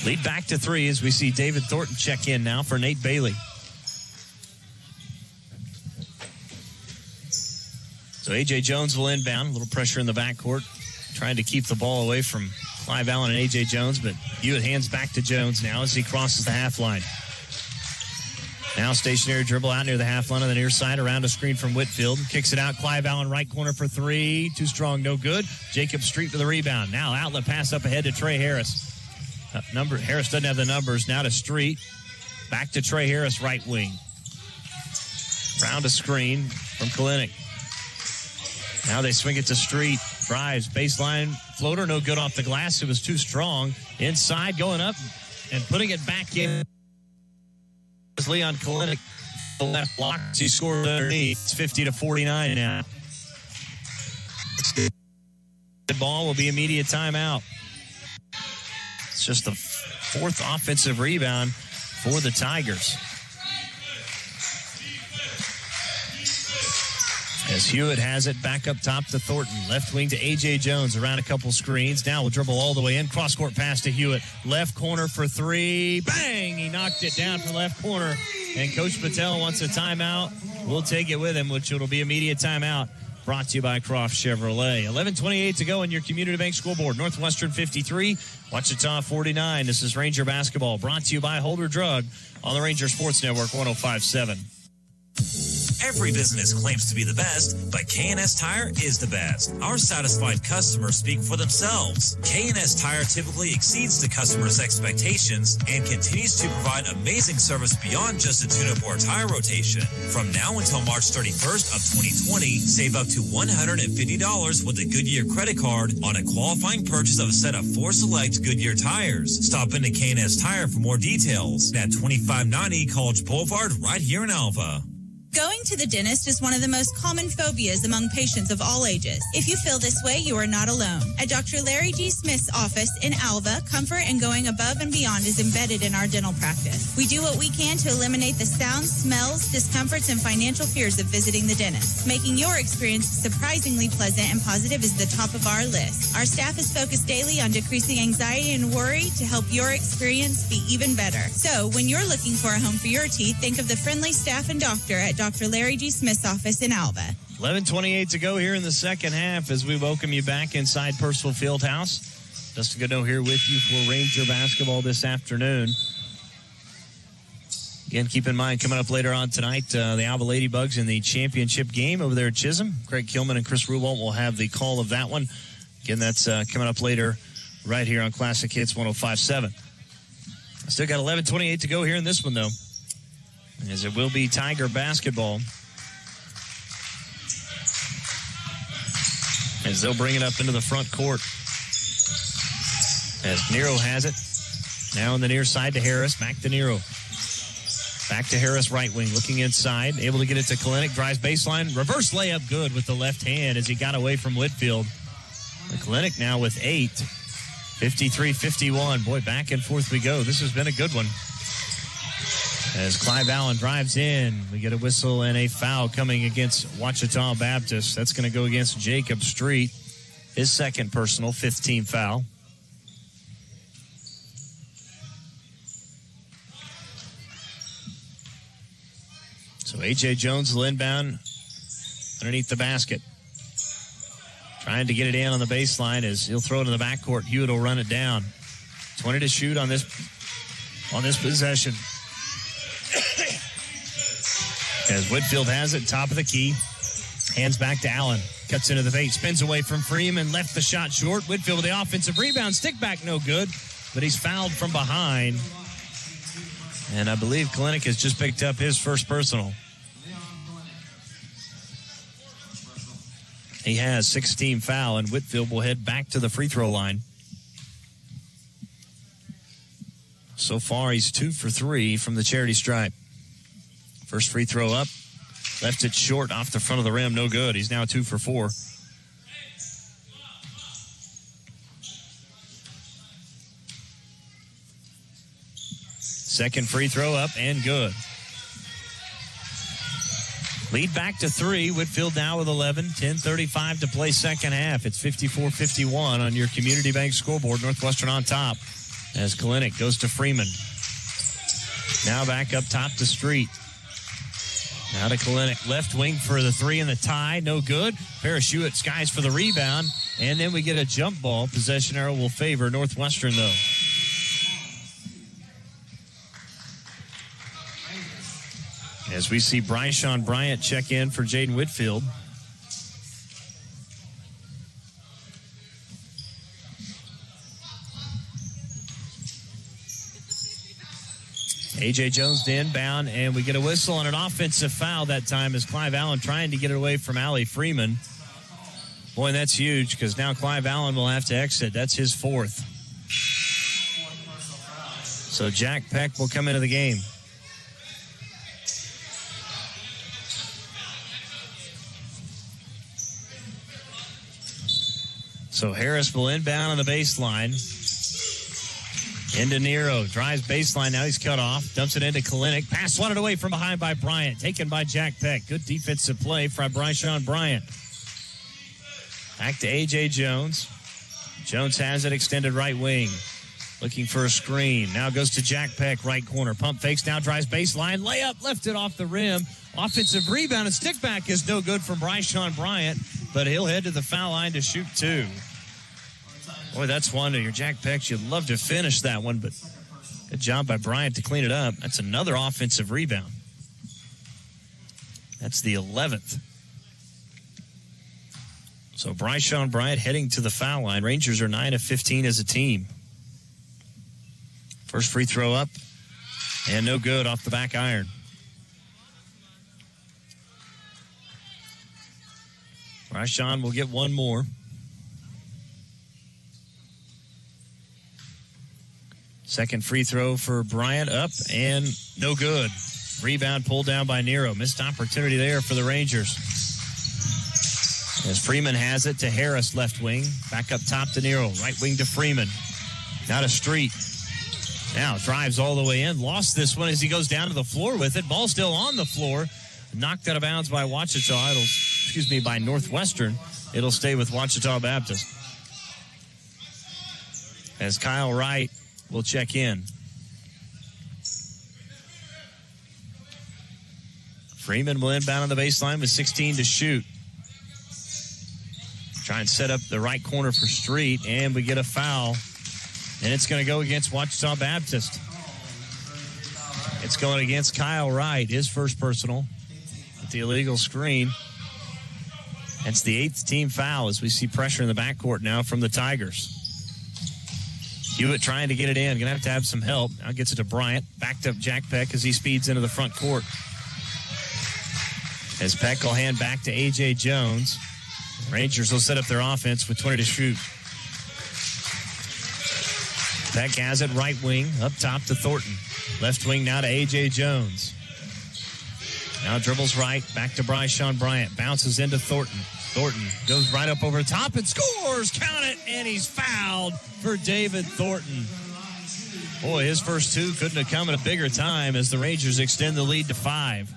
Lead back to 3 as we see David Thornton check in now for Nate Bailey. So A.J. Jones will inbound. A little pressure in the backcourt. Trying to keep the ball away from Clive Allen and A.J. Jones, but Hewitt hands back to Jones now as he crosses the half line. Now stationary dribble out near the half line on the near side, around a screen from Whitfield. Kicks it out, Clive Allen right corner for 3. Too strong, no good. Jacob Street for the rebound. Now outlet pass up ahead to Trey Harris. Harris doesn't have the numbers. Now to Street. Back to Trey Harris, right wing. Round a screen from Kalinick. Now they swing it to Street. Drives, baseline floater, no good off the glass. It was too strong. Inside, going up and putting it back in. Leon Kalinick, the left block. He scored underneath. It's 50-49 now. The ball will be immediate timeout. It's just the 4th offensive rebound for the Tigers. As Hewitt has it back up top to Thornton. Left wing to A.J. Jones around a couple screens. Now we'll dribble all the way in. Cross-court pass to Hewitt. Left corner for 3. Bang! He knocked it down from left corner. And Coach Patel wants a timeout. We'll take it with him, which will be immediate timeout. Brought to you by Croft Chevrolet. 11:28 to go in your Community Bank scoreboard. Northwestern 53, Ouachita 49. This is Ranger basketball. Brought to you by Holder Drug on the Ranger Sports Network 105.7. Every business claims to be the best, but K&S Tire is the best. Our satisfied customers speak for themselves. K&S Tire typically exceeds the customer's expectations and continues to provide amazing service beyond just a tune-up or tire rotation. From now until March 31st of 2020, save up to $150 with a Goodyear credit card on a qualifying purchase of a set of 4 select Goodyear tires. Stop into K&S Tire for more details at 2590 College Boulevard right here in Alva. Going to the dentist is one of the most common phobias among patients of all ages. If you feel this way, you are not alone. At Dr. Larry G. Smith's office in Alva, comfort and going above and beyond is embedded in our dental practice. We do what we can to eliminate the sounds, smells, discomforts, and financial fears of visiting the dentist. Making your experience surprisingly pleasant and positive is the top of our list. Our staff is focused daily on decreasing anxiety and worry to help your experience be even better. So, when you're looking for a home for your teeth, think of the friendly staff and doctor at Dr. Larry G. Smith's office in Alva. 11:28 to go here in the second half as we welcome you back inside Purcell Fieldhouse. Dustin Goodnow here with you for Ranger basketball this afternoon. Again, keep in mind, coming up later on tonight, the Alva Ladybugs in the championship game over there at Chisholm. Craig Kilman and Chris Ruwalt will have the call of that one. Again, that's coming up later right here on Classic Hits 105.7. I still got 11:28 to go here in this one, though, as it will be Tiger basketball, as they'll bring it up into the front court. As Nero has it. Now on the near side to Harris. Back to Nero. Back to Harris, right wing. Looking inside. Able to get it to Kalinick. Drives baseline. Reverse layup good with the left hand as he got away from Whitfield. Kalinick now with 8. 53-51. Boy, back and forth we go. This has been a good one. As Clive Allen drives in, we get a whistle and a foul coming against Ouachita Baptist. That's going to go against Jacob Street. His second personal, 15 foul. So A.J. Jones will inbound underneath the basket. Trying to get it in on the baseline as he'll throw it in the backcourt. Hewitt will run it down. 20 to shoot on this possession. As Whitfield has it, top of the key. Hands back to Allen. Cuts into the face. Spins away from Freeman. Left the shot short. Whitfield with the offensive rebound. Stick back, no good. But he's fouled from behind. And I believe Kalinick has just picked up his first personal. He has 16 foul, and Whitfield will head back to the free throw line. So far, he's 2 for 3 from the charity stripe. First free throw up. Left it short off the front of the rim. No good. He's now 2 for 4. Second free throw up and good. Lead back to 3. Whitfield now with 11. 10:35 to play second half. It's 54-51 on your Community Bank scoreboard. Northwestern on top as Kalinick goes to Freeman. Now back up top to Street. Now to Kalinick. Left wing for the 3 and the tie. No good. Parrish Hewitt skies for the rebound. And then we get a jump ball. Possession arrow will favor Northwestern, though. As we see Bryshawn Bryant check in for Jaden Whitfield. A.J. Jones to inbound, and we get a whistle on an offensive foul that time as Clive Allen trying to get it away from Allie Freeman. Boy, that's huge because now Clive Allen will have to exit. That's his 4th. So Jack Peck will come into the game. So Harris will inbound on the baseline. Into Nero. Drives baseline. Now he's cut off. Dumps it into Kalinick. Pass swatted away from behind by Bryant. Taken by Jack Peck. Good defensive play from Bryshawn Bryant. Back to A.J. Jones. Jones has it. Extended right wing. Looking for a screen. Now goes to Jack Peck. Right corner. Pump fakes. Now drives baseline. Layup. Left it off the rim. Offensive rebound. And stick back is no good from Bryshawn Bryant. But he'll head to the foul line to shoot 2. Boy, that's one of your Jack Pecks. You'd love to finish that one, but good job by Bryant to clean it up. That's another offensive rebound. That's the 11th. So Bryshawn Bryant heading to the foul line. Rangers are 9 of 15 as a team. First free throw up, and no good off the back iron. Bryshawn will get one more. Second free throw for Bryant up and no good. Rebound pulled down by Nero. Missed opportunity there for the Rangers. As Freeman has it to Harris, left wing. Back up top to Nero. Right wing to Freeman. Now to Street. Now drives all the way in. Lost this one as he goes down to the floor with it. Ball still on the floor. Knocked out of bounds by by Northwestern. It'll stay with Ouachita Baptist. As Kyle Wright will check in. Freeman will inbound on the baseline with 16 to shoot. Try and set up the right corner for Street, and we get a foul. And it's going to go against Ouachita Baptist. It's going against Kyle Wright, his first personal with the illegal screen. That's the 8th team foul as we see pressure in the backcourt now from the Tigers. Hewitt trying to get it in. Going to have some help. Now gets it to Bryant. Backed up Jack Peck as he speeds into the front court. As Peck will hand back to A.J. Jones. Rangers will set up their offense with 20 to shoot. Peck has it right wing. Up top to Thornton. Left wing now to A.J. Jones. Now dribbles right, back to Bryson Bryant. Bounces into Thornton. Thornton goes right up over the top and scores. Count it, and he's fouled for David Thornton. Boy, his first two couldn't have come at a bigger time as the Rangers extend the lead to 5.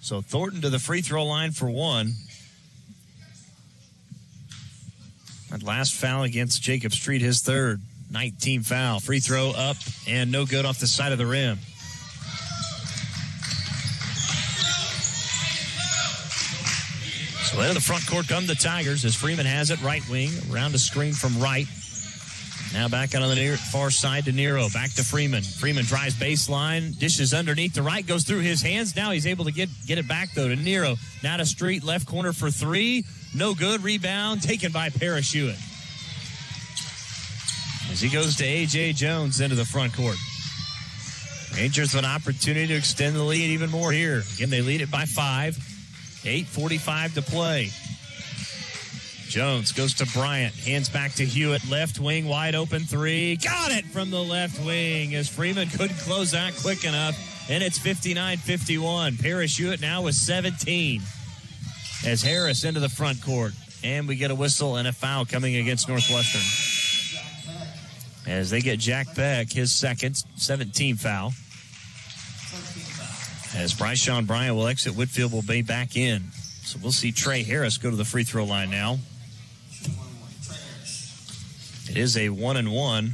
So Thornton to the free throw line for 1. That last foul against Jacob Street, his third. 19 foul. Free throw up and no good off the side of the rim. So into the front court come the Tigers as Freeman has it, right wing, around a screen from right. Now back out on the far side to Nero. Back to Freeman. Freeman drives baseline, dishes underneath the right, goes through his hands. Now he's able to get it back, though, to Nero. Now to Street, left corner for 3. No good. Rebound taken by Parrish Hewitt. As he goes to A.J. Jones into the front court. Rangers with an opportunity to extend the lead even more here. Again, they lead it by 5. 8:45 to play. Jones goes to Bryant. Hands back to Hewitt. Left wing, wide open 3. Got it from the left wing as Freeman couldn't close out quick enough. And it's 59-51. Parrish Hewitt now with 17. As Harris into the front court. And we get a whistle and a foul coming against Northwestern. As they get Jack Beck, his second, 17 foul. As Bryson Bryant will exit, Whitfield will be back in. So we'll see Trey Harris go to the free throw line now. It is a 1-and-1.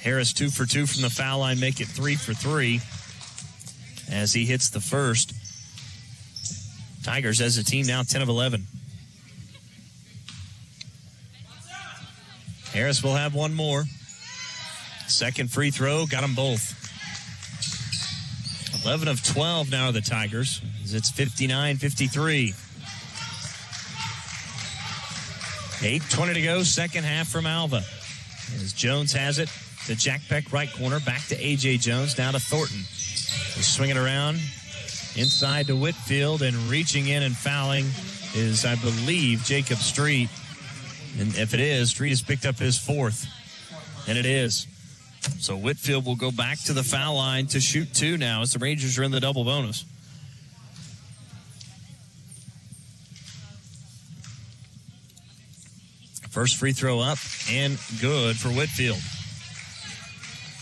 Harris 2 for 2 from the foul line, make it 3 for 3 as he hits the first. Tigers as a team now 10 of 11. Harris will have one more. Second free throw, got them both. 11 of 12 now the Tigers. It's 59-53. 8:20 to go, second half from Alva. As Jones has it to Jack Beck, right corner, back to A.J. Jones, now to Thornton. He's swinging around inside to Whitfield, and reaching in and fouling is, I believe, Jacob Street. And if it is, Street has picked up his 4th. And it is. So Whitfield will go back to the foul line to shoot 2 now as the Rangers are in the double bonus. First free throw up and good for Whitfield.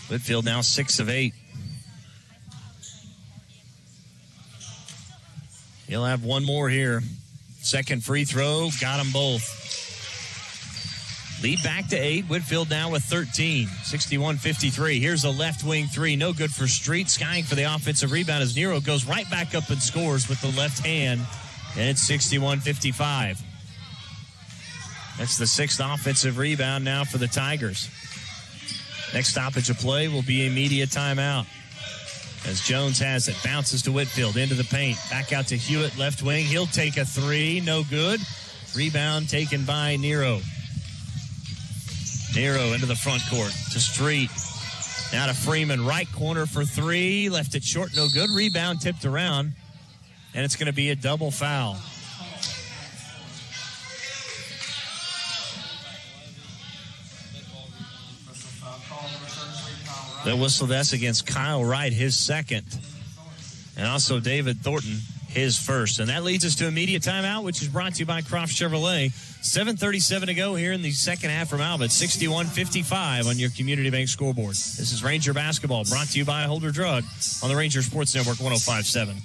Whitfield now 6 of 8. He'll have one more here. Second free throw, got them both. Lead back to 8. Whitfield now with 13. 61-53. Here's a left wing 3. No good for Street. Skying for the offensive rebound as Nero goes right back up and scores with the left hand. And it's 61-55. That's the 6th offensive rebound now for the Tigers. Next stoppage of play will be a media timeout. As Jones has it. Bounces to Whitfield into the paint. Back out to Hewitt, left wing. He'll take a 3. No good. Rebound taken by Nero. Nero into the front court to Street. Now to Freeman, right corner for 3. Left it short, no good. Rebound tipped around. And it's going to be a double foul. The whistle, that's against Kyle Wright, his second. And also David Thornton, his first. And that leads us to immediate timeout, which is brought to you by Croft Chevrolet. 7:37 to go here in the second half from Alva. 61-55 on your Community Bank scoreboard. This is Ranger Basketball, brought to you by Holder Drug on the Ranger Sports Network 105.7.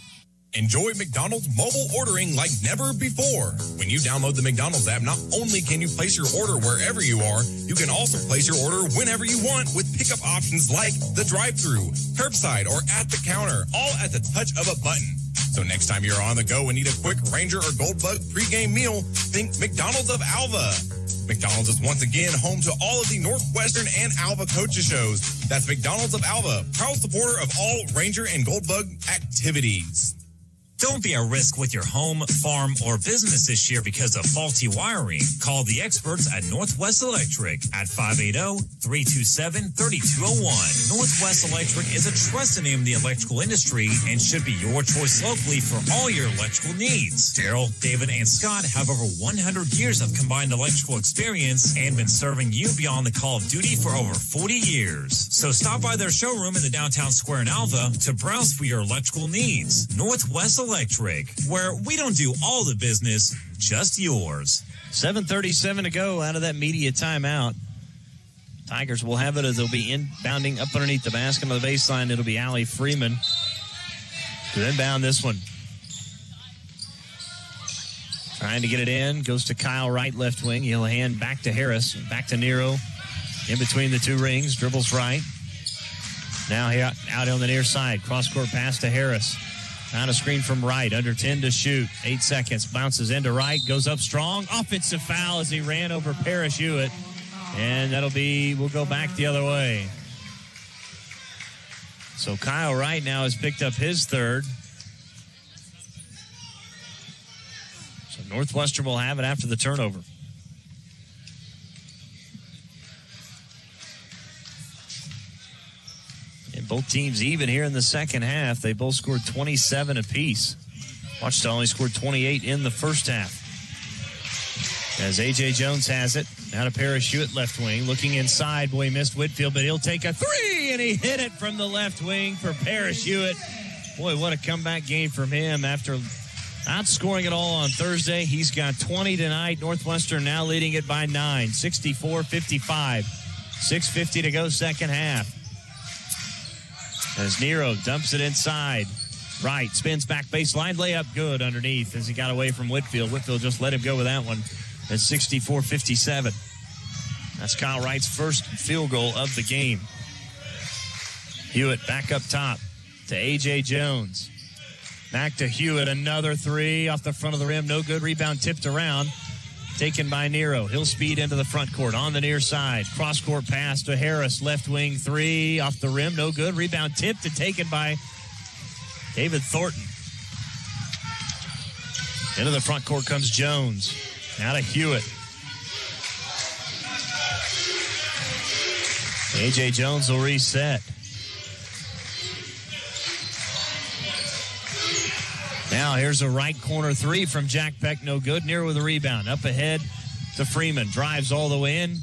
Enjoy McDonald's mobile ordering like never before. When you download the McDonald's app, not only can you place your order wherever you are, you can also place your order whenever you want with pickup options like the drive-thru, curbside, or at the counter, all at the touch of a button. So next time you're on the go and need a quick Ranger or Goldbug pregame meal, think McDonald's of Alva. McDonald's is once again home to all of the Northwestern and Alva coaches shows. That's McDonald's of Alva, proud supporter of all Ranger and Goldbug activities. Don't be a risk with your home, farm, or business this year because of faulty wiring. Call the experts at Northwest Electric at 580-327-3201. Northwest Electric is a trusted name in the electrical industry and should be your choice locally for all your electrical needs. Daryl, David, and Scott have over 100 years of combined electrical experience and been serving you beyond the call of duty for over 40 years. So stop by their showroom in the downtown square in Alva to browse for your electrical needs. Northwest Electric, where we don't do all the business, just yours. 7:37 to go out of that media timeout. Tigers will have it as they'll be inbounding up underneath the basket on the baseline. It'll be Allie Freeman to inbound this one. Trying to get it in. Goes to Kyle Wright, left wing. He'll hand back to Harris. Back to Nero. In between the two rings. Dribbles right. Now here out on the near side. Cross-court pass to Harris. On a screen from Wright. Under 10 to shoot. 8 seconds. Bounces into Wright. Goes up strong. Offensive foul as he ran over Parrish Hewitt. And we'll go back the other way. So Kyle Wright now has picked up his third. So Northwestern will have it after the turnover. And both teams even here in the second half. They both scored 27 apiece. Ouachita only scored 28 in the first half. As A.J. Jones has it. Now to Parrish Hewitt, left wing. Looking inside. Boy, he missed Whitfield, but he'll take a three, and he hit it from the left wing for Parrish Hewitt. Boy, what a comeback game from him after not scoring at all on Thursday. He's got 20 tonight. Northwestern now leading it by 9, 64-55. 6:50 to go second half. As Nero dumps it inside. Wright spins back baseline. Layup good underneath as he got away from Whitfield. Whitfield just let him go with that one. It's 64-57. That's Kyle Wright's first field goal of the game. Hewitt back up top to A.J. Jones. Back to Hewitt. Another three off the front of the rim. No good. Rebound tipped around. Taken by Nero. He'll speed into the front court on the near side. Cross-court pass to Harris. Left wing three off the rim. No good. Rebound tipped and taken by David Thornton. Into the front court comes Jones. Now to Hewitt. A.J. Jones will reset. Now here's a right corner three from Jack Peck. No good. Near with a rebound. Up ahead to Freeman. Drives all the way in.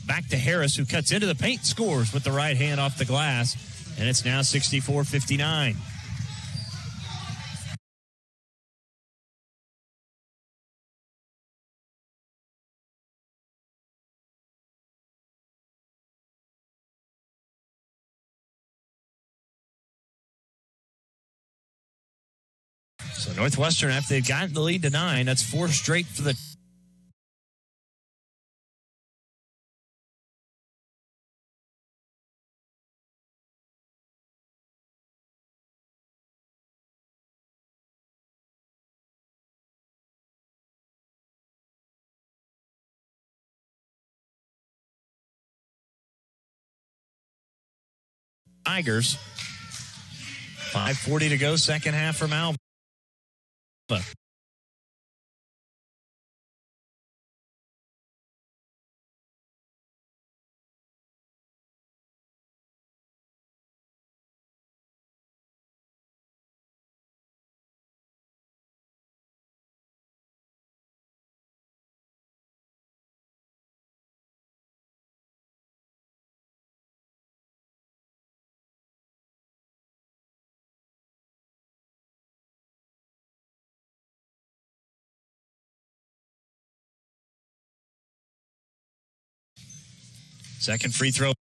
Back to Harris, who cuts into the paint. Scores with the right hand off the glass. And it's now 64-59. So Northwestern, after they've gotten the lead to 9, that's 4 straight for the Tigers. 5:40 to go, second half from Alva. Second free throw.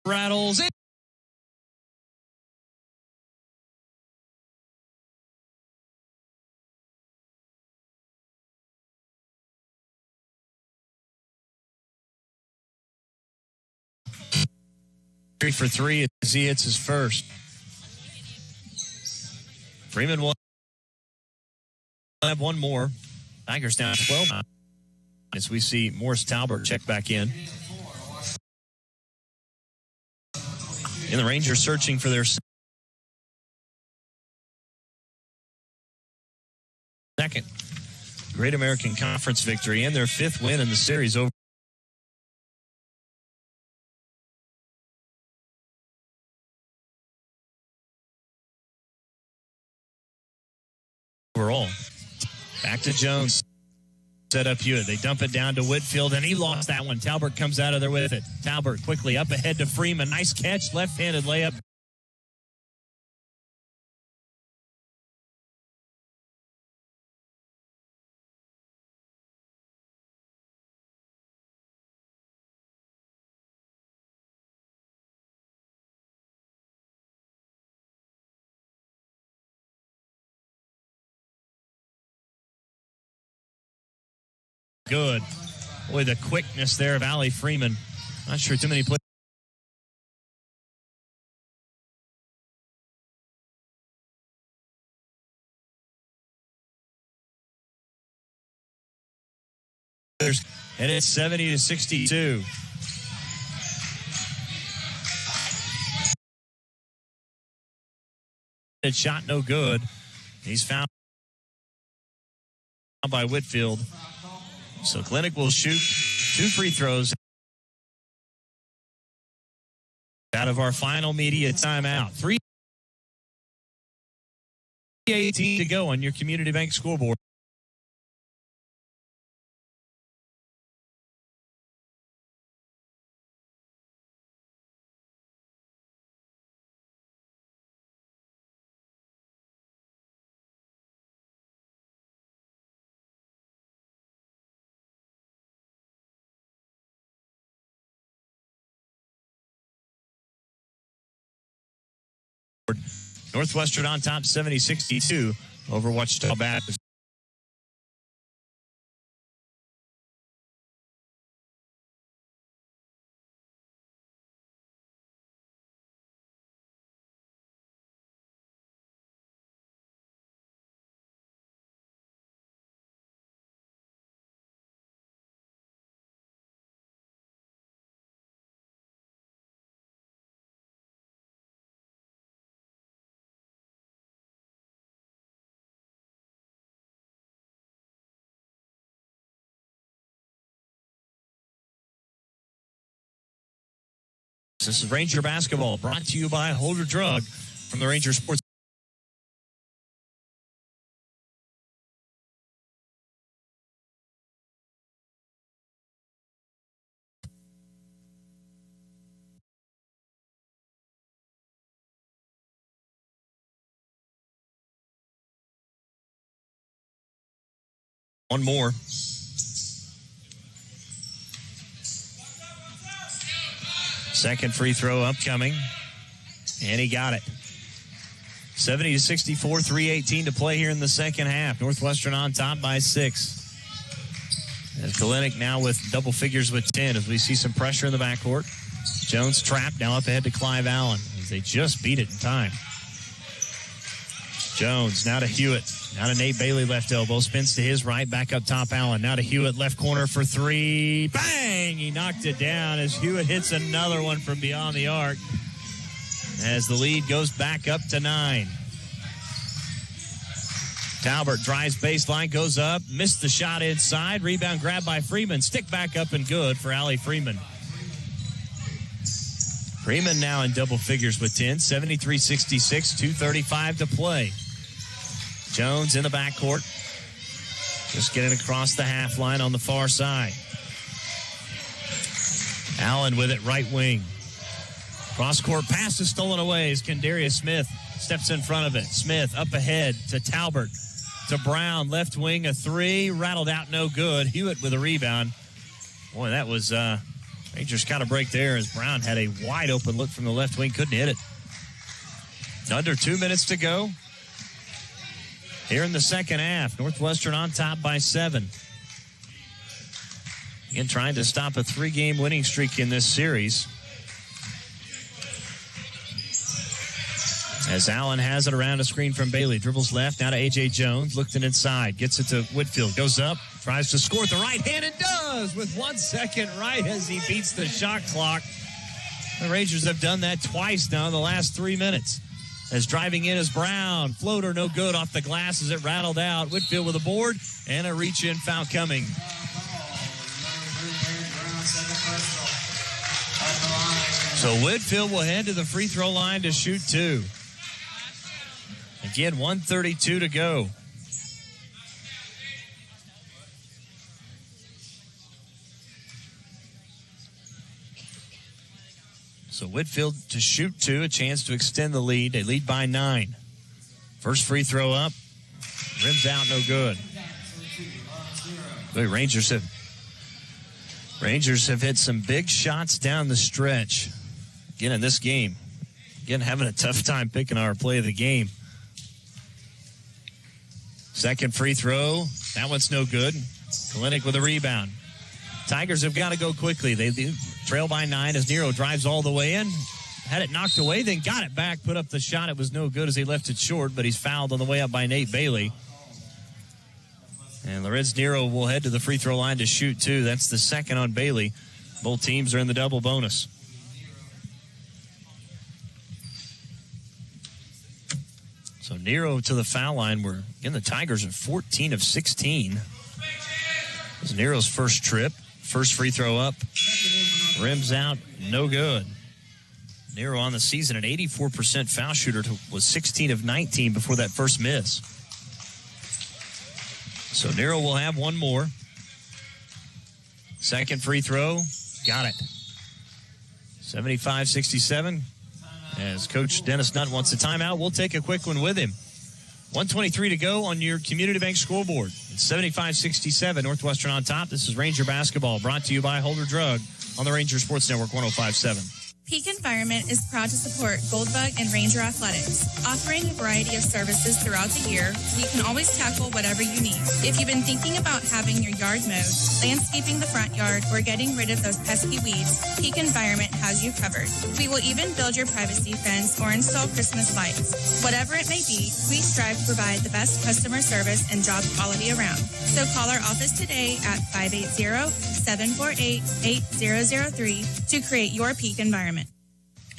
rattles in. For three as he hits his first. Freeman will have one more. Tigers down 12 as we see Morris Talbert check back in. And the Rangers searching for their second Great American Conference victory and their fifth win in the series overall. Back to Jones. Set up Hewitt. They dump it down to Whitfield, and he lost that one. Talbert comes out of there with it. Talbert quickly up ahead to Freeman. Nice catch, left-handed layup. Good. Boy, the quickness there of Allie Freeman. Not sure too many players. And it's 70-62. Shot no good. He's found by Whitfield. So Clinic will shoot 2 free throws out of our final media timeout. 3:18 to go on your Community Bank scoreboard. Northwestern on top 70-62 over Ouachita Baptist. This is Ranger Basketball, brought to you by Holder Drug from the Ranger Sports. One more. Second free throw upcoming, and he got it. 70-64, 3:18 to play here in the second half. Northwestern on top by 6. As Kalinick now with double figures with 10 as we see some pressure in the backcourt. Jones trapped, now up ahead to Clive Allen as they just beat it in time. Jones now to Hewitt. Now to Nate Bailey, left elbow. Spins to his right. Back up top, Allen. Now to Hewitt, left corner for 3. Bang! He knocked it down as Hewitt hits another one from beyond the arc. As the lead goes back up to 9. Talbert drives baseline, goes up. Missed the shot inside. Rebound grabbed by Freeman. Stick back up and good for Allie Freeman. Freeman now in double figures with 10. 73-66, 2:35 to play. Jones in the backcourt. Just getting across the half line on the far side. Allen with it, right wing. Cross-court pass is stolen away as Kendarius Smith steps in front of it. Smith up ahead to Talbert. To Brown, left wing, a 3. Rattled out, no good. Hewitt with a rebound. Boy, that was Rangers got a break there as Brown had a wide open look from the left wing. Couldn't hit it. Under 2 minutes to go here in the second half. Northwestern on top by 7. Again, trying to stop a 3-game winning streak in this series. As Allen has it around a screen from Bailey. Dribbles left, now to A.J. Jones. Looked it inside, gets it to Whitfield. Goes up, tries to score with the right hand and does with 1 second right as he beats the shot clock. The Rangers have done that twice now in the last 3 minutes. As driving in is Brown. Floater no good off the glass as it rattled out. Whitfield with a board and a reach-in foul coming. So Whitfield will head to the free throw line to shoot 2. Again, 1:32 to go. So Whitfield to shoot 2, a chance to extend the lead. They lead by 9. First free throw up. Rims out, no good. Boy, Rangers have hit some big shots down the stretch. Again, in this game. Again, having a tough time picking our play of the game. Second free throw. That one's no good. Kalinick with a rebound. Tigers have got to go quickly. They trail by 9 as Nero drives all the way in. Had it knocked away, then got it back, put up the shot. It was no good as he left it short, but he's fouled on the way up by Nate Bailey. And Lorenz Nero will head to the free throw line to shoot 2. That's the second on Bailey. Both teams are in the double bonus. So Nero to the foul line. Again, the Tigers are 14 of 16. This is Nero's first trip. First free throw up. Rims out, no good. Nero on the season, an 84% foul shooter, was 16 of 19 before that first miss. So Nero will have one more. Second free throw, got it. 75-67. As Coach Dennis Nutt wants a timeout, we'll take a quick one with him. 1:23 to go on your Community Bank scoreboard. It's 75-67, Northwestern on top. This is Ranger basketball, brought to you by Holder Drug on the Ranger Sports Network 105.7. Peak Environment is proud to support Goldbug and Ranger Athletics. Offering a variety of services throughout the year, we can always tackle whatever you need. If you've been thinking about having your yard mowed, landscaping the front yard, or getting rid of those pesky weeds, Peak Environment has you covered. We will even build your privacy fence or install Christmas lights. Whatever it may be, we strive to provide the best customer service and job quality around. So call our office today at 580-748-8003 to create your Peak Environment.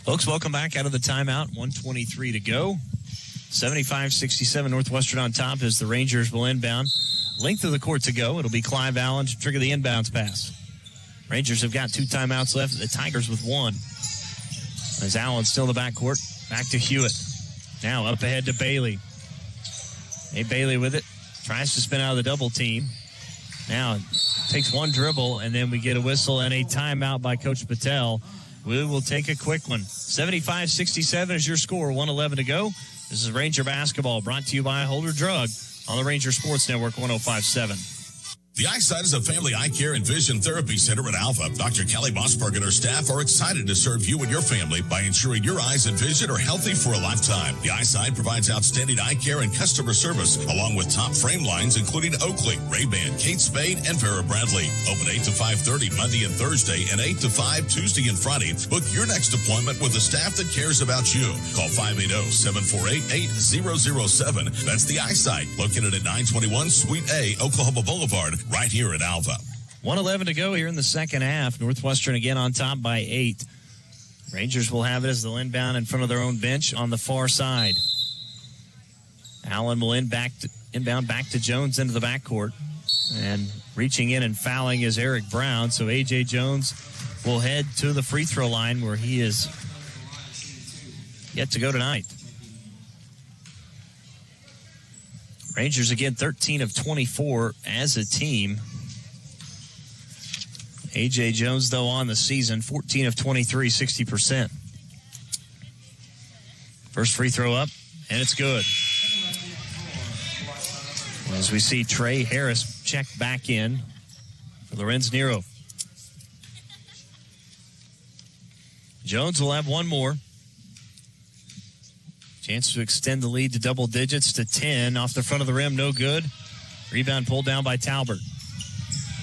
Folks, welcome back out of the timeout. 1:23 to go. 75-67, Northwestern on top as the Rangers will inbound. Length of the court to go. It'll be Clive Allen to trigger the inbounds pass. Rangers have got 2 timeouts left. The Tigers with 1. As Allen's still in the backcourt. Back to Hewitt. Now up ahead to Bailey. Hey, Bailey with it. Tries to spin out of the double team. Now takes one dribble, and then we get a whistle and a timeout by Coach Patel. We will take a quick one. 75-67 is your score. 1:11 to go. This is Ranger basketball, brought to you by Holder Drug on the Ranger Sports Network 105.7. The Eyesight is a family eye care and vision therapy center at Alva. Dr. Kelly Mossberg and her staff are excited to serve you and your family by ensuring your eyes and vision are healthy for a lifetime. The Eyesight provides outstanding eye care and customer service, along with top frame lines, including Oakley, Ray-Ban, Kate Spade, and Vera Bradley. Open 8 to 5:30 Monday and Thursday, and 8 to 5 Tuesday and Friday. Book your next appointment with a staff that cares about you. Call 580-748-8007. That's The Eyesight, located at 921 Suite A, Oklahoma Boulevard, right here at Alva. 1:11 to go here in the second half. Northwestern again on top by 8. Rangers will have it as they'll inbound in front of their own bench on the far side. Allen will inbound back to Jones into the backcourt. And reaching in and fouling is Eric Brown. So A.J. Jones will head to the free throw line where he is yet to go tonight. Rangers again 13 of 24 as a team. A.J. Jones, though, on the season, 14 of 23, 60%. First free throw up, and it's good. As we see Trey Harris check back in for Lorenz Nero. Jones will have one more. Chance to extend the lead to double digits to 10. Off the front of the rim, no good. Rebound pulled down by Talbert.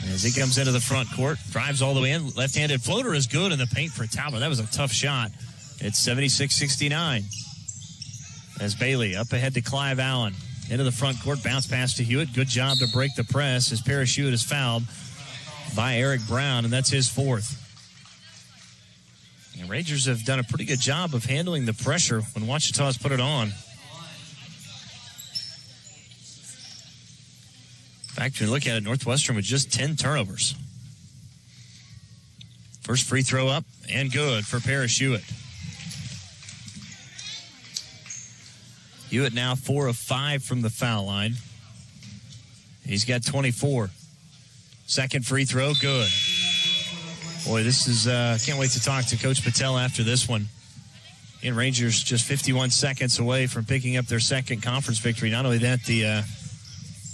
As he comes into the front court, drives all the way in. Left-handed floater is good in the paint for Talbot. That was a tough shot. It's 76-69. As Bailey up ahead to Clive Allen. Into the front court, bounce pass to Hewitt. Good job to break the press as Parrish Hewitt is fouled by Eric Brown, and that's his fourth. And Rangers have done a pretty good job of handling the pressure when Ouachita's put it on. In fact, when you look at it, Northwestern with just 10 turnovers. First free throw up and good for Parrish Hewitt. Hewitt now 4 of 5 from the foul line. He's got 24. Second free throw, good. Boy, this is, can't wait to talk to Coach Patel after this one. And Rangers just 51 seconds away from picking up their second conference victory. Not only that, the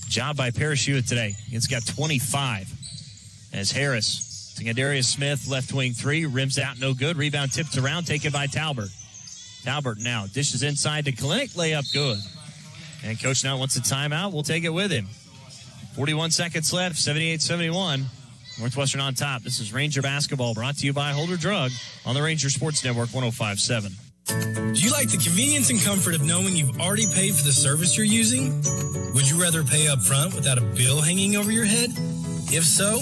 job by Parrish Hewitt today. It's got 25 as Harris to Darius Smith, left wing three, rims out, no good. Rebound tipped around, taken by Talbert. Talbert now dishes inside to Kalinick, layup good. And Coach now wants a timeout. We'll take it with him. 41 seconds left, 78-71. Northwestern on top. This is Ranger basketball brought to you by Holder Drug on the Ranger Sports Network 105.7. Do you like the convenience and comfort of knowing you've already paid for the service you're using? Would you rather pay up front without a bill hanging over your head? If so,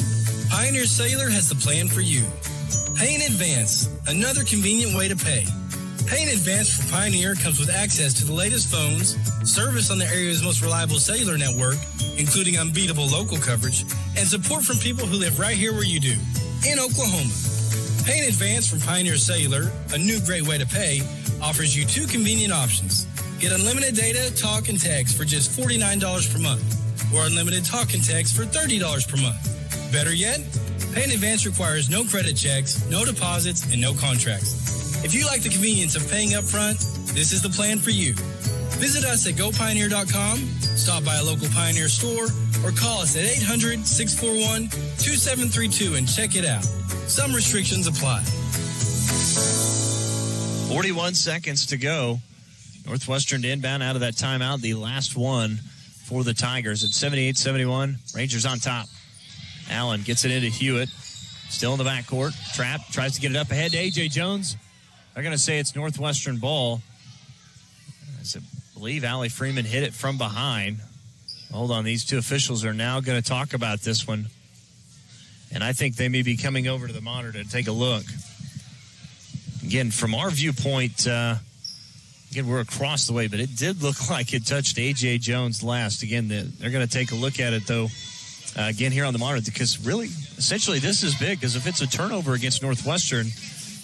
Pioneer Cellular has the plan for you. Pay in advance, another convenient way to pay. Pay in advance for Pioneer comes with access to the latest phones, service on the area's most reliable cellular network, including unbeatable local coverage, and support from people who live right here where you do, in Oklahoma. Pay in advance from Pioneer Cellular, a new great way to pay, offers you two convenient options. Get unlimited data, talk, and text for just $49 per month, or unlimited talk and text for $30 per month. Better yet, pay in advance requires no credit checks, no deposits, and no contracts. If you like the convenience of paying up front, this is the plan for you. Visit us at gopioneer.com, stop by a local Pioneer store, or call us at 800-641-2732 and check it out. Some restrictions apply. 41 seconds to go. Northwestern to inbound out of that timeout, the last one for the Tigers at 78-71. Rangers on top. Allen gets it into Hewitt. Still in the backcourt. Trap tries to get it up ahead to A.J. Jones. They're going to say it's Northwestern ball. As I believe Allie Freeman hit it from behind. Hold on, these two officials are now going to talk about this one. And I think they may be coming over to the monitor to take a look. Again, from our viewpoint, we're across the way, but it did look like it touched A.J. Jones last. Again, they're going to take a look at it, though, again, here on the monitor, because really, essentially, this is big, because if it's a turnover against Northwestern,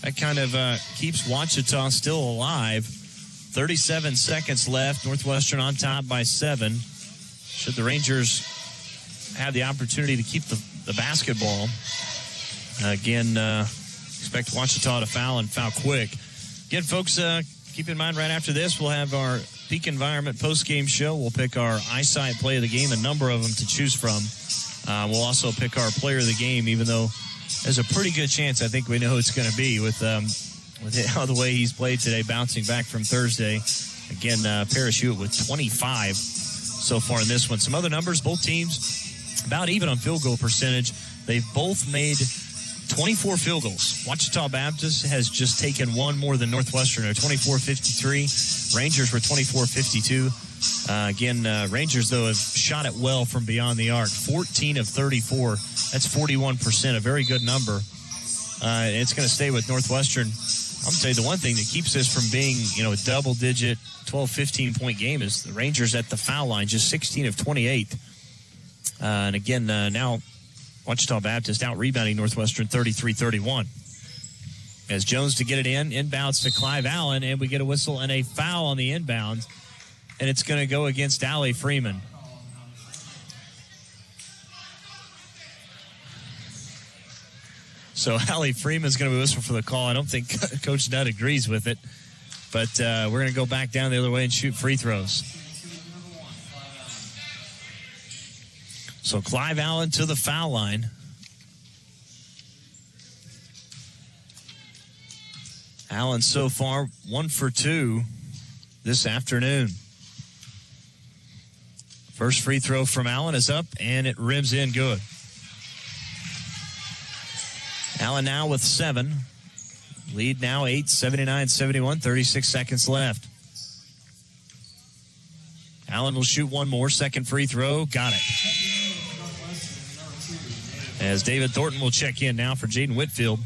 that kind of keeps Ouachita still alive. 37 seconds left. Northwestern on top by 7. Should the Rangers have the opportunity to keep the basketball, again, expect Ouachita to foul and foul quick. Again, folks, keep in mind right after this, we'll have our Peak Environment post-game show. We'll pick our eyesight play of the game, a number of them to choose from. We'll also pick our player of the game, even though there's a pretty good chance I think we know who it's going to be with how the way he's played today, bouncing back from Thursday. Again, Parrish Hewitt with 25 so far in this one. Some other numbers, both teams about even on field goal percentage. They've both made 24 field goals. Ouachita Baptist has just taken one more than Northwestern. They're 24-53. Rangers were 24-52. Rangers, though, have shot it well from beyond the arc. 14 of 34. That's 41%, a very good number. It's going to stay with Northwestern. I'm going to tell you the one thing that keeps this from being, a double-digit 12, 15-point game is the Rangers at the foul line, just 16 of 28. And again, now Ouachita Baptist out-rebounding Northwestern 33-31. As Jones to get it inbounds to Clive Allen, and we get a whistle and a foul on the inbound. And it's going to go against Allie Freeman. So Allie Freeman's going to be whistled for the call. I don't think Coach Nutt agrees with it. But we're going to go back down the other way and shoot free throws. So Clive Allen to the foul line. Allen so far 1 for 2 this afternoon. First free throw from Allen is up, and it rims in good. Allen now with 7. Lead now 8, 79-71, 36 seconds left. Allen will shoot one more. Second free throw. Got it. As David Thornton will check in now for Jaden Whitfield.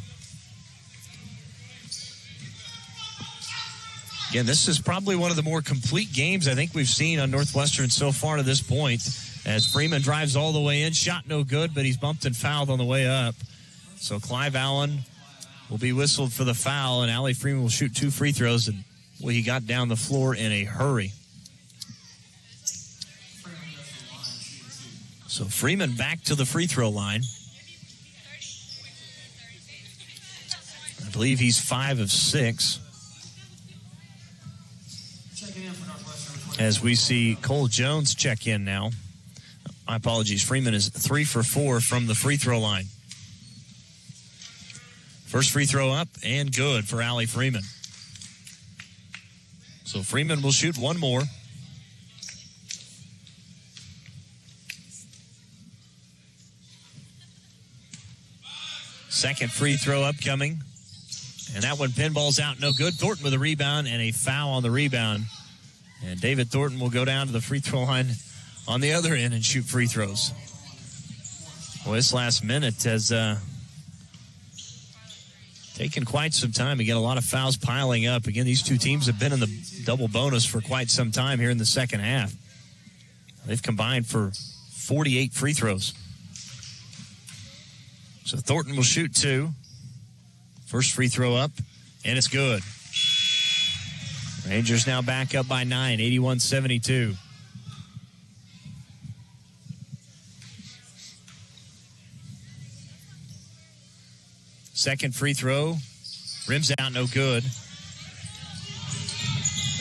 Again, this is probably one of the more complete games I think we've seen on Northwestern so far to this point. As Freeman drives all the way in. Shot no good, but he's bumped and fouled on the way up. So Clive Allen will be whistled for the foul, and Allie Freeman will shoot 2 free throws, and he got down the floor in a hurry. So Freeman back to the free throw line. I believe he's 5 of 6. As we see Cole Jones check in now. My apologies. Freeman is 3 for 4 from the free throw line. First free throw up and good for Allie Freeman. So Freeman will shoot one more. Second free throw upcoming. And that one pinballs out, no good. Thornton with a rebound and a foul on the rebound. And David Thornton will go down to the free throw line on the other end and shoot free throws. Well, this last minute has taken quite some time. Again, a lot of fouls piling up. Again, these two teams have been in the double bonus for quite some time here in the second half. They've combined for 48 free throws. So Thornton will shoot 2. First free throw up, and it's good. Rangers now back up by 9, 81-72. Second free throw, rims out, no good.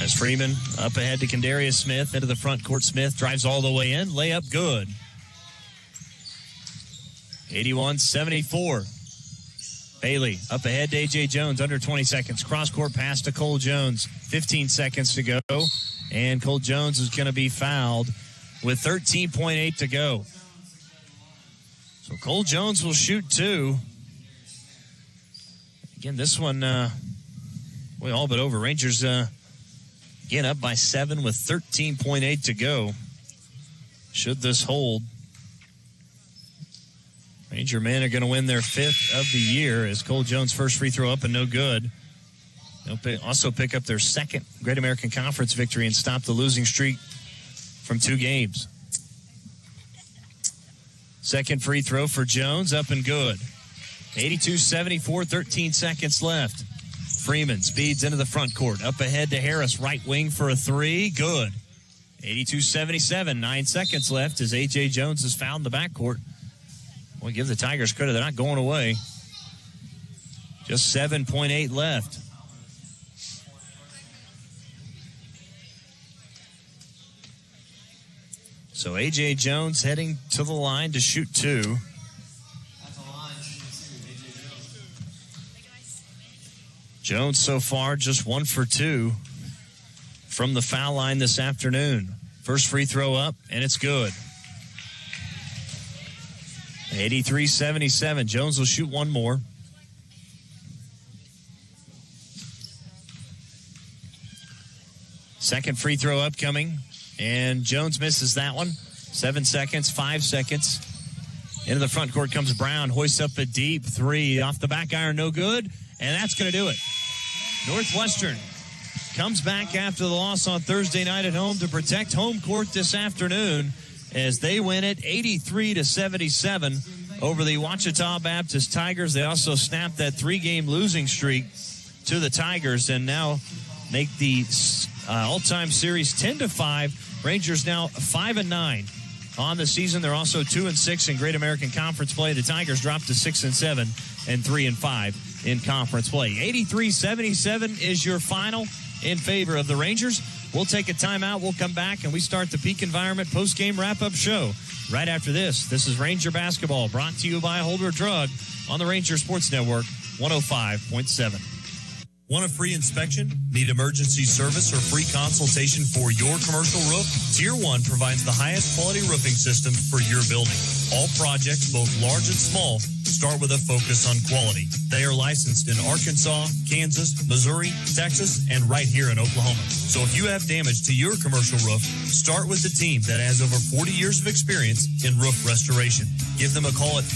As Freeman up ahead to Kendarius Smith, into the front court. Smith drives all the way in, layup good. 81-74. Bailey up ahead to A.J. Jones, under 20 seconds. Cross-court pass to Cole Jones. 15 seconds to go. And Cole Jones is going to be fouled with 13.8 to go. So Cole Jones will shoot 2. Again, this one, all but over. Rangers, again, up by 7 with 13.8 to go. Should this hold, Ranger men are going to win their 5th of the year as Cole Jones' first free throw up and no good. They'll also pick up their 2nd Great American Conference victory and stop the losing streak from 2 games. Second free throw for Jones, up and good. 82-74, 13 seconds left. Freeman speeds into the front court. Up ahead to Harris, right wing for a 3, good. 82-77, 9 seconds left as A.J. Jones is fouled in the backcourt. Well, give the Tigers credit. They're not going away. Just 7.8 left. So A.J. Jones heading to the line to shoot 2. Jones so far just 1 for 2 from the foul line this afternoon. First free throw up, and it's good. 83-77. Jones will shoot one more. Second free throw upcoming, and Jones misses that one. 7 seconds, 5 seconds. Into the front court comes Brown, hoists up a deep 3. Off the back iron, no good, and that's going to do it. Northwestern comes back after the loss on Thursday night at home to protect home court this afternoon as they win it 83-77 over the Ouachita Baptist Tigers. They also snapped that 3-game losing streak to the Tigers and now make the all-time series 10-5. Rangers now 5-9 on the season. They're also 2-6 in Great American Conference play. The Tigers dropped to 6-7 and 3-5 in conference play. 83-77 is your final in favor of the Rangers. We'll take a timeout. We'll come back, and we start the Peak Environment post-game wrap-up show right after this. This is Ranger Basketball, brought to you by Holder Drug on the Ranger Sports Network, 105.7. Want a free inspection? Need emergency service or free consultation for your commercial roof? Tier 1 provides the highest quality roofing system for your building. All projects, both large and small, start with a focus on quality. They are licensed in Arkansas, Kansas, Missouri, Texas, and right here in Oklahoma. So if you have damage to your commercial roof, start with the team that has over 40 years of experience in roof restoration. Give them a call at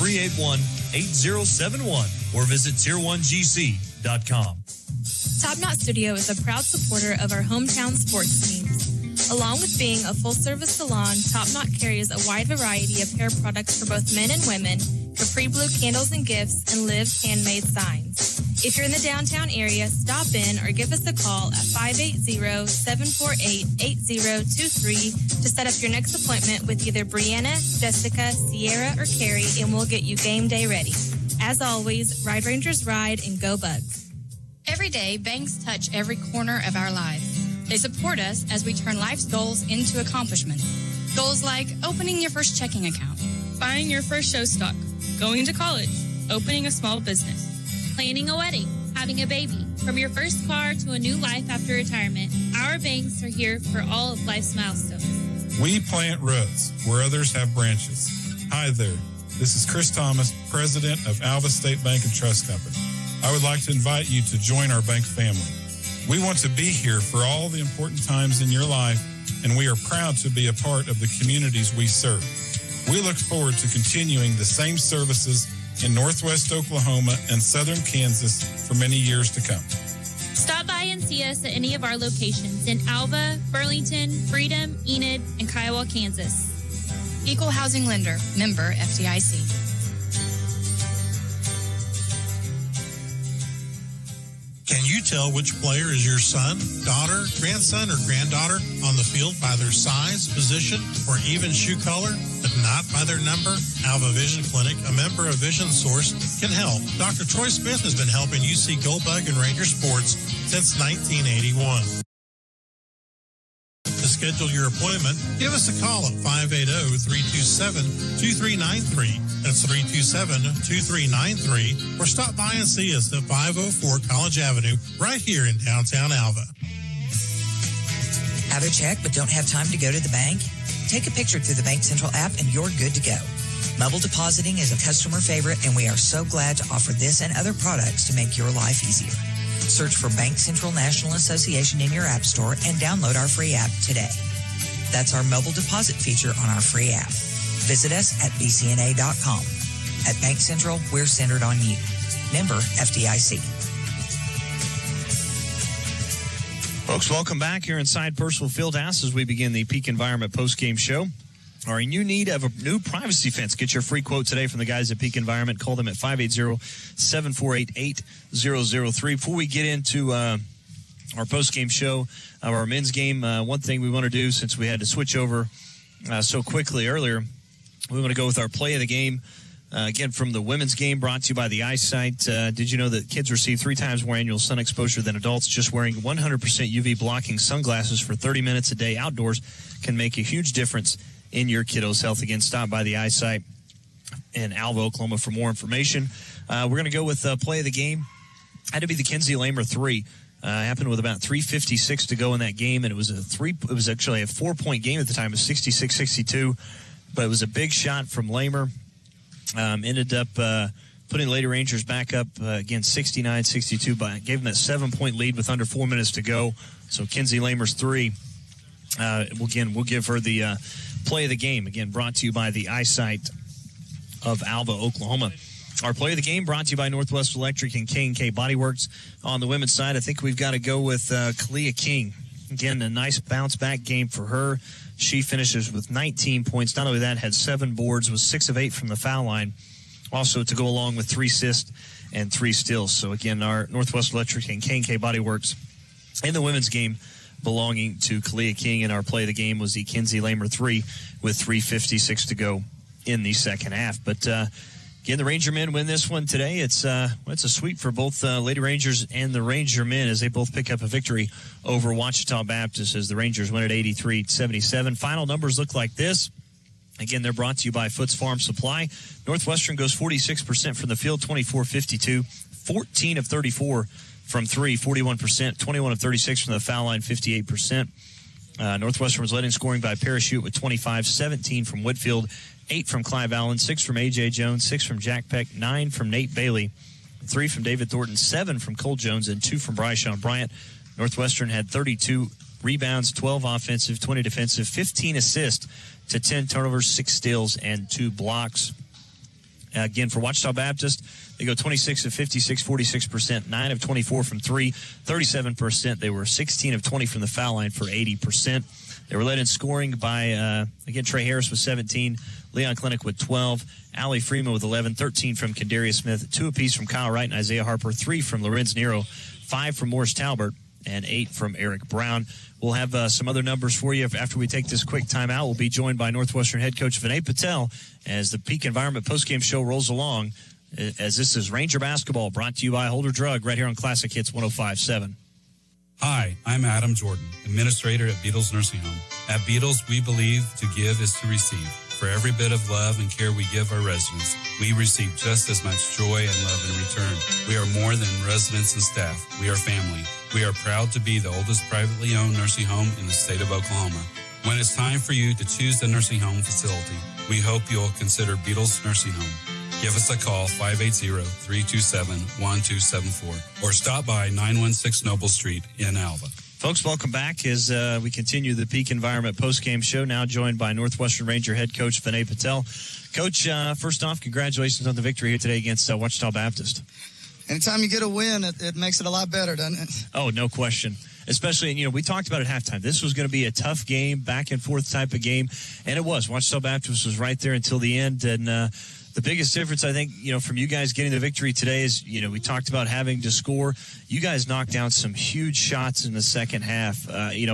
405-381-8071 or visit tier1gc.com. Top Knot Studio is a proud supporter of our hometown sports teams. Along with being a full-service salon, Top Knot carries a wide variety of hair products for both men and women, Capri Blue candles and gifts, and Live handmade signs. If you're in the downtown area, stop in or give us a call at 580-748-8023 to set up your next appointment with either Brianna, Jessica, Sierra, or Carrie, and we'll get you game day ready. As always, Ride Rangers ride and go Bugs. Every day, banks touch every corner of our lives. They support us as we turn life's goals into accomplishments. Goals like opening your first checking account, buying your first show stock, going to college, opening a small business, planning a wedding, having a baby. From your first car to a new life after retirement, our banks are here for all of life's milestones. We plant roots where others have branches. Hi there. This is Chris Thomas, president of Alva State Bank and Trust Company. I would like to invite you to join our bank family. We want to be here for all the important times in your life, and we are proud to be a part of the communities we serve. We look forward to continuing the same services in Northwest Oklahoma and Southern Kansas for many years to come. Stop by and see us at any of our locations in Alva, Burlington, Freedom, Enid, and Kiowa, Kansas. Equal Housing Lender, member FDIC. Can you tell which player is your son, daughter, grandson, or granddaughter on the field by their size, position, or even shoe color, but not by their number? Alva Vision Clinic, a member of Vision Source, can help. Dr. Troy Smith has been helping you see Go Bug and Ranger sports since 1981. To schedule your appointment, give us a call at 580-327-2393. That's 327-2393. Or stop by and see us at 504 College Avenue, right here in downtown Alva. Have a check but don't have time to go to the bank? Take a picture through the Bank Central app and you're good to go. Mobile depositing is a customer favorite, and we are so glad to offer this and other products to make your life easier. Search for Bank Central National Association in your app store and download our free app today. That's our mobile deposit feature on our free app. Visit us at bcna.com. At Bank Central, we're centered on you. Member FDIC. Folks, welcome back here inside Purcell Fieldhouse as we begin the Peak Environment postgame show. Are in you need of a new privacy fence? Get your free quote today from the guys at Peak Environment. Call them at 580-748-8003. Before we get into our postgame show of our men's game, one thing we want to do, since we had to switch over so quickly earlier, we want to go with our play of the game. Again, from the women's game, brought to you by the Eyesight. Did you know that kids receive 3 times more annual sun exposure than adults? Just wearing 100% UV blocking sunglasses for 30 minutes a day outdoors can make a huge difference in your kiddo's health. Again, stop by the Eyesight in Alva, Oklahoma for more information. We're going to go with play of the game. Had to be the Kinsey Lamer 3. Happened with about 3:56 to go in that game, and it was actually a 4-point game at the time. It was 66-62, but it was a big shot from Lamer. Ended up putting Lady Rangers back up again 69-62, but gave them that 7-point lead with under 4 minutes to go. So Kinsey Lamer's 3. We'll give her the play of the game. Again, brought to you by the Eyesight of Alva, Oklahoma. Our play of the game brought to you by Northwest Electric and K&K Body Works. On the women's side, I think we've got to go with Kalia King. Again, a nice bounce-back game for her. She finishes with 19 points. Not only that, had 7 boards, was 6 of 8 from the foul line. Also to go along with 3 assists and 3 steals. So, again, our Northwest Electric and K&K Body Works in the women's game belonging to Kalia King. And our play of the game was the Kinsey Lamer 3 with 3:56 to go in the second half. But, again, the Ranger men win this one today. It's a sweep for both Lady Rangers and the Ranger men as they both pick up a victory over Ouachita Baptist as the Rangers win at 83-77. Final numbers look like this. Again, they're brought to you by Foots Farm Supply. Northwestern goes 46% from the field, 24-52. 14 of 34 from three, 41%, 21 of 36 from the foul line, 58%. Northwestern was led in scoring by Parachute with 25, 17 from Whitfield, 8 from Clive Allen, 6 from A.J. Jones, 6 from Jack Peck, 9 from Nate Bailey, 3 from David Thornton, 7 from Cole Jones, and 2 from Bryshawn Bryant. Northwestern had 32 rebounds, 12 offensive, 20 defensive, 15 assists to 10 turnovers, 6 steals, and 2 blocks. Again, for Ouachita Baptist, they go 26 of 56, 46%, 9 of 24 from 3, 37%. They were 16 of 20 from the foul line for 80%. They were led in scoring by, again, Trey Harris with 17, Leon Clinic with 12, Allie Freeman with 11, 13 from Kendarius Smith, 2 apiece from Kyle Wright and Isaiah Harper, 3 from Lorenz Nero, 5 from Morris Talbert, and 8 from Eric Brown. We'll have some other numbers for you after we take this quick timeout. We'll be joined by Northwestern head coach Vinay Patel as the Peak Environment postgame show rolls along, as this is Ranger Basketball, brought to you by Holder Drug, right here on Classic Hits 105.7. Hi, I'm Adam Jordan, administrator at Beatles Nursing Home. At Beatles, we believe to give is to receive. For every bit of love and care we give our residents, we receive just as much joy and love in return. We are more than residents and staff. We are family. We are proud to be the oldest privately owned nursing home in the state of Oklahoma. When it's time for you to choose a nursing home facility, we hope you'll consider Beatles Nursing Home. Give us a call, 580-327-1274, or stop by 916 Noble Street in Alva. Folks, welcome back as we continue the Peak Environment postgame show, now joined by Northwestern Ranger head coach Vinay Patel. Coach, first off, congratulations on the victory here today against Ouachita Baptist. Anytime you get a win, it makes it a lot better, doesn't it? Oh, no question. Especially, we talked about at halftime. This was going to be a tough game, back and forth type of game, and it was. Ouachita Baptist was right there until the end, and the biggest difference, I think, from you guys getting the victory today is, we talked about having to score. You guys knocked down some huge shots in the second half.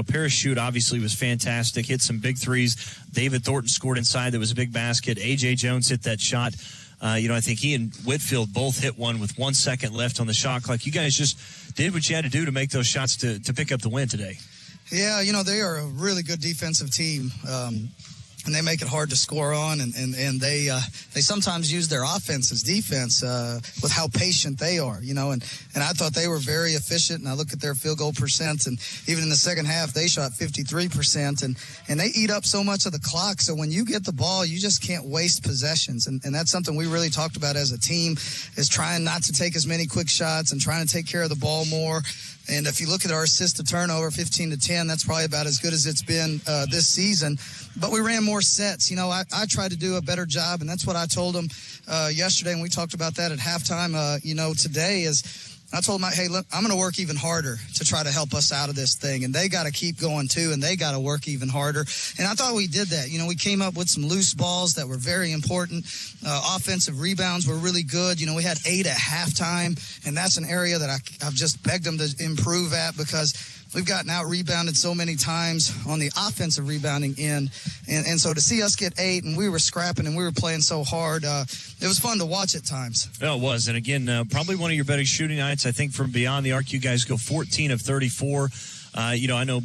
Parachute obviously was fantastic, hit some big threes. David Thornton scored inside. That was a big basket. A.J. Jones hit that shot. I think he and Whitfield both hit one with 1 second left on the shot clock. You guys just did what you had to do to make those shots to pick up the win today. Yeah, they are a really good defensive team. And they make it hard to score on, and they sometimes use their offense as defense with how patient they are, and I thought they were very efficient, and I look at their field goal percent, and even in the second half, they shot 53%, and they eat up so much of the clock, so when you get the ball, you just can't waste possessions, and that's something we really talked about as a team, is trying not to take as many quick shots and trying to take care of the ball more. And if you look at our assist to turnover, 15-10, that's probably about as good as it's been this season. But we ran more sets. I tried to do a better job, and that's what I told them yesterday, and we talked about that at halftime. Today is I told them, hey, look, I'm going to work even harder to try to help us out of this thing, and they got to keep going too, and they got to work even harder. And I thought we did that. We came up with some loose balls that were very important. Offensive rebounds were really good. We had 8 at halftime, and that's an area that I've just begged them to improve at, because we've gotten out-rebounded so many times on the offensive rebounding end. And so to see us get 8, and we were scrapping and we were playing so hard, it was fun to watch at times. Oh, it was. And again, probably one of your better shooting nights. I think from beyond the arc, you guys go 14 of 34. I know,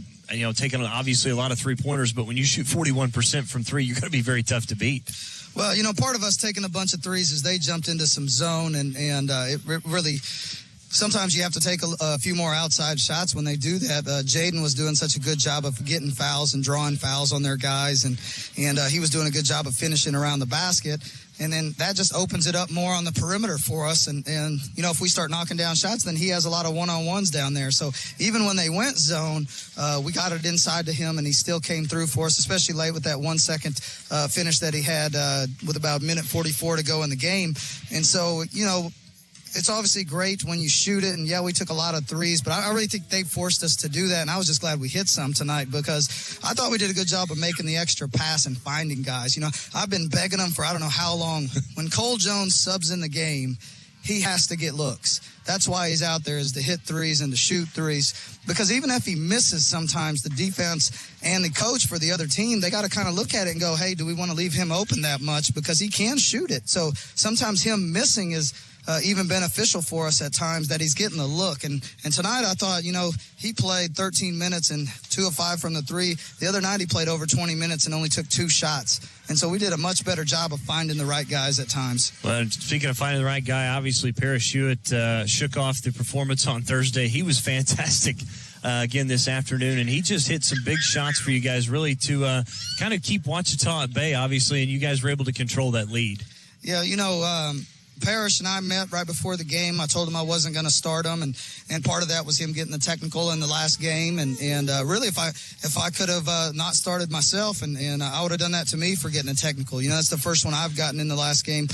taking obviously a lot of three-pointers, but when you shoot 41% from 3, you're going to be very tough to beat. Well, part of us taking a bunch of threes is they jumped into some zone, and it really – sometimes you have to take a few more outside shots when they do that. Jaden was doing such a good job of getting fouls and drawing fouls on their guys, and he was doing a good job of finishing around the basket. And then that just opens it up more on the perimeter for us. And if we start knocking down shots, then he has a lot of one-on-ones down there. So even when they went zone, we got it inside to him, and he still came through for us, especially late with that 1 second finish that he had with about 1:44 to go in the game. And so, it's obviously great when you shoot it, and yeah, we took a lot of threes, but I really think they forced us to do that, and I was just glad we hit some tonight, because I thought we did a good job of making the extra pass and finding guys. I've been begging them for I don't know how long. When Cole Jones subs in the game, he has to get looks. That's why he's out there, is to hit threes and to shoot threes, because even if he misses sometimes, the defense and the coach for the other team, they got to kind of look at it and go, hey, do we want to leave him open that much, because he can shoot it. So sometimes him missing is even beneficial for us at times that he's getting the look. And tonight I thought, he played 13 minutes and 2 of 5 from the 3. The other night he played over 20 minutes and only took 2 shots. And so we did a much better job of finding the right guys at times. Well, speaking of finding the right guy, obviously Parrish Hewitt shook off the performance on Thursday. He was fantastic again this afternoon, and he just hit some big shots for you guys really to kind of keep Ouachita at bay, obviously, and you guys were able to control that lead. Yeah, Parrish and I met right before the game. I told him I wasn't going to start him, and part of that was him getting the technical in the last game. And really, if I could have not started myself, and I would have done that to me for getting a technical. That's the first one I've gotten in the last game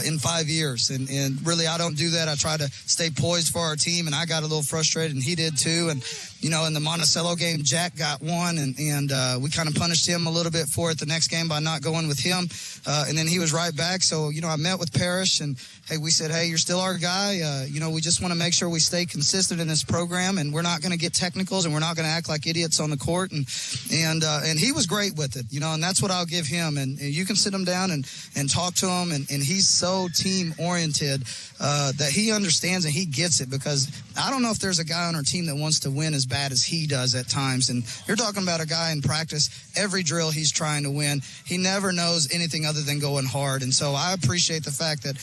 in 5 years. And really, I don't do that. I try to stay poised for our team, and I got a little frustrated, and he did too. And in the Monticello game, Jack got one, and we kind of punished him a little bit for it the next game by not going with him. And then he was right back. So, I met with Parrish, and hey, we said, hey, you're still our guy. We just want to make sure we stay consistent in this program, and we're not going to get technicals, and we're not going to act like idiots on the court. And he was great with it, and that's what I'll give him. And you can sit him down and talk to him, and he's so team-oriented that he understands and he gets it, because I don't know if there's a guy on our team that wants to win as bad as he does at times. And you're talking about a guy in practice, every drill he's trying to win. He never knows anything other than going hard. And so I appreciate the fact that,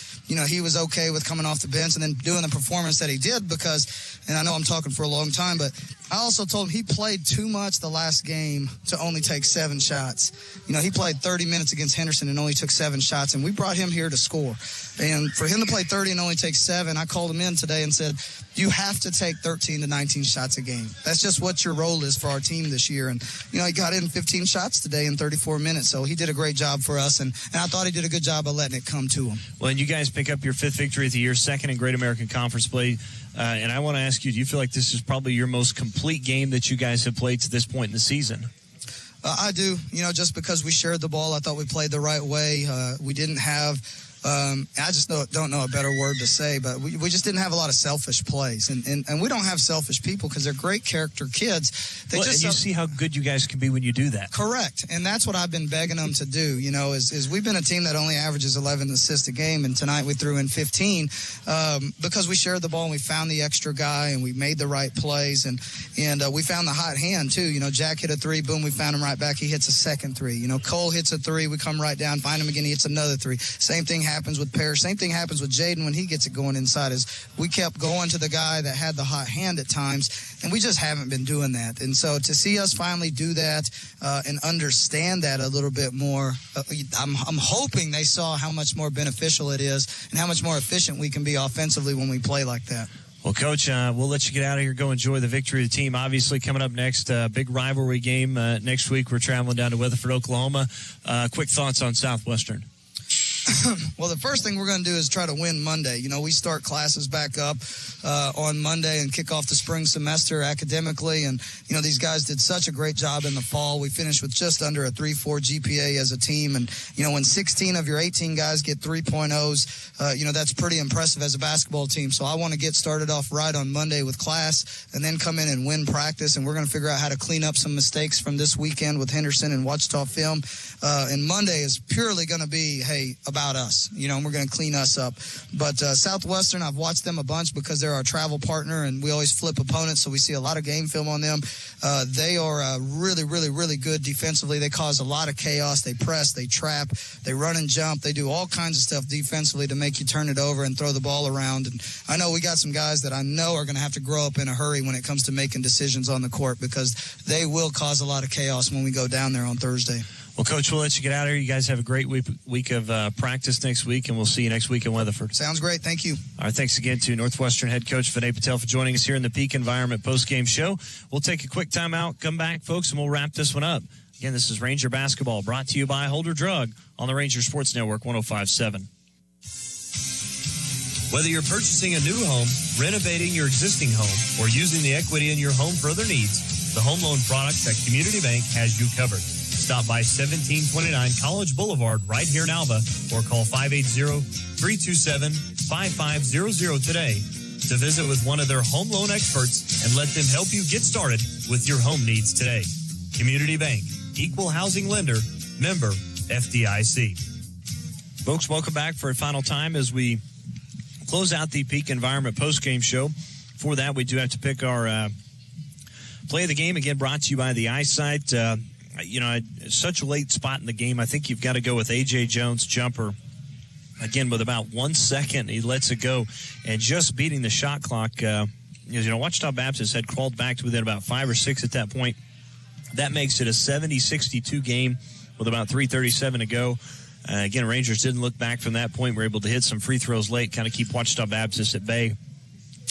he was okay with coming off the bench and then doing the performance that he did, because, and I know I'm talking for a long time, but I also told him he played too much the last game to only take 7 shots. He played 30 minutes against Henderson and only took 7 shots, and we brought him here to score. And for him to play 30 and only take 7, I called him in today and said, you have to take 13 to 19 shots a game. That's just what your role is for our team this year. And, he got in 15 shots today in 34 minutes, so he did a great job for us, and I thought he did a good job of letting it come to him. Well, and you guys pick up your 5th victory of the year, 2nd in Great American Conference play. And I want to ask you, do you feel like this is probably your most complete game that you guys have played to this point in the season? I do. Just because we shared the ball, I thought we played the right way. We didn't have I just don't know a better word to say, but we just didn't have a lot of selfish plays. And we don't have selfish people because they're great character kids. And you see how good you guys can be when you do that. Correct. And that's what I've been begging them to do, is we've been a team that only averages 11 assists a game, and tonight we threw in 15 because we shared the ball and we found the extra guy and we made the right plays, and we found the hot hand too. Jack hit a 3, boom, we found him right back. He hits a second 3. Cole hits a 3, we come right down, find him again, he hits another 3. Same thing happens with Parrish. Same thing happens with Jaden when he gets it going inside. Is we kept going to the guy that had the hot hand at times, and we just haven't been doing that. And so to see us finally do that and understand that a little bit more, I'm hoping they saw how much more beneficial it is and how much more efficient we can be offensively when we play like that. Well, Coach, we'll let you get out of here. Go enjoy the victory of the team. Obviously, coming up next, big rivalry game next week. We're traveling down to Weatherford, Oklahoma. Quick thoughts on Southwestern. Well, the first thing we're going to do is try to win Monday. We start classes back up on Monday and kick off the spring semester academically. And, these guys did such a great job in the fall. We finished with just under a 3.4 GPA as a team. And, when 16 of your 18 guys get 3.0s, that's pretty impressive as a basketball team. So I want to get started off right on Monday with class and then come in and win practice. And we're going to figure out how to clean up some mistakes from this weekend with Henderson and Ouachita film. And Monday is purely going to be, hey, about us, and we're going to clean us up. But Southwestern, I've watched them a bunch because they're our travel partner, and we always flip opponents, so we see a lot of game film on them. They are really, really, really good defensively. They cause a lot of chaos. They press, they trap, they run and jump. They do all kinds of stuff defensively to make you turn it over and throw the ball around. And I know we got some guys that I know are going to have to grow up in a hurry when it comes to making decisions on the court, because they will cause a lot of chaos when we go down there on Thursday. Well, Coach, we'll let you get out of here. You guys have a great week of practice next week, and we'll see you next week in Weatherford. Sounds great. Thank you. All right, thanks again to Northwestern head coach Vinay Patel for joining us here in the Peak Environment postgame show. We'll take a quick timeout, come back, folks, and we'll wrap this one up. Again, this is Ranger Basketball, brought to you by Holder Drug on the Ranger Sports Network 105.7. Whether you're purchasing a new home, renovating your existing home, or using the equity in your home for other needs, the home loan products at Community Bank has you covered. Stop by 1729 College Boulevard right here in Alva, or call 580-327-5500 today to visit with one of their home loan experts and let them help you get started with your home needs today. Community Bank, equal housing lender, member FDIC. Folks, welcome back for a final time as we close out the Peak Environment postgame show. For that, we do have to pick our play of the game. Again, brought to you by the Eyesight. Such a late spot in the game. I think you've got to go with A.J. Jones' jumper. Again, with about 1 second, he lets it go. And just beating the shot clock, Ouachita Baptist had crawled back to within about 5 or 6 at that point. That makes it a 70-62 game with about 3:37 to go. Again, Rangers didn't look back from that point. We're able to hit some free throws late, kind of keep Ouachita Baptist at bay.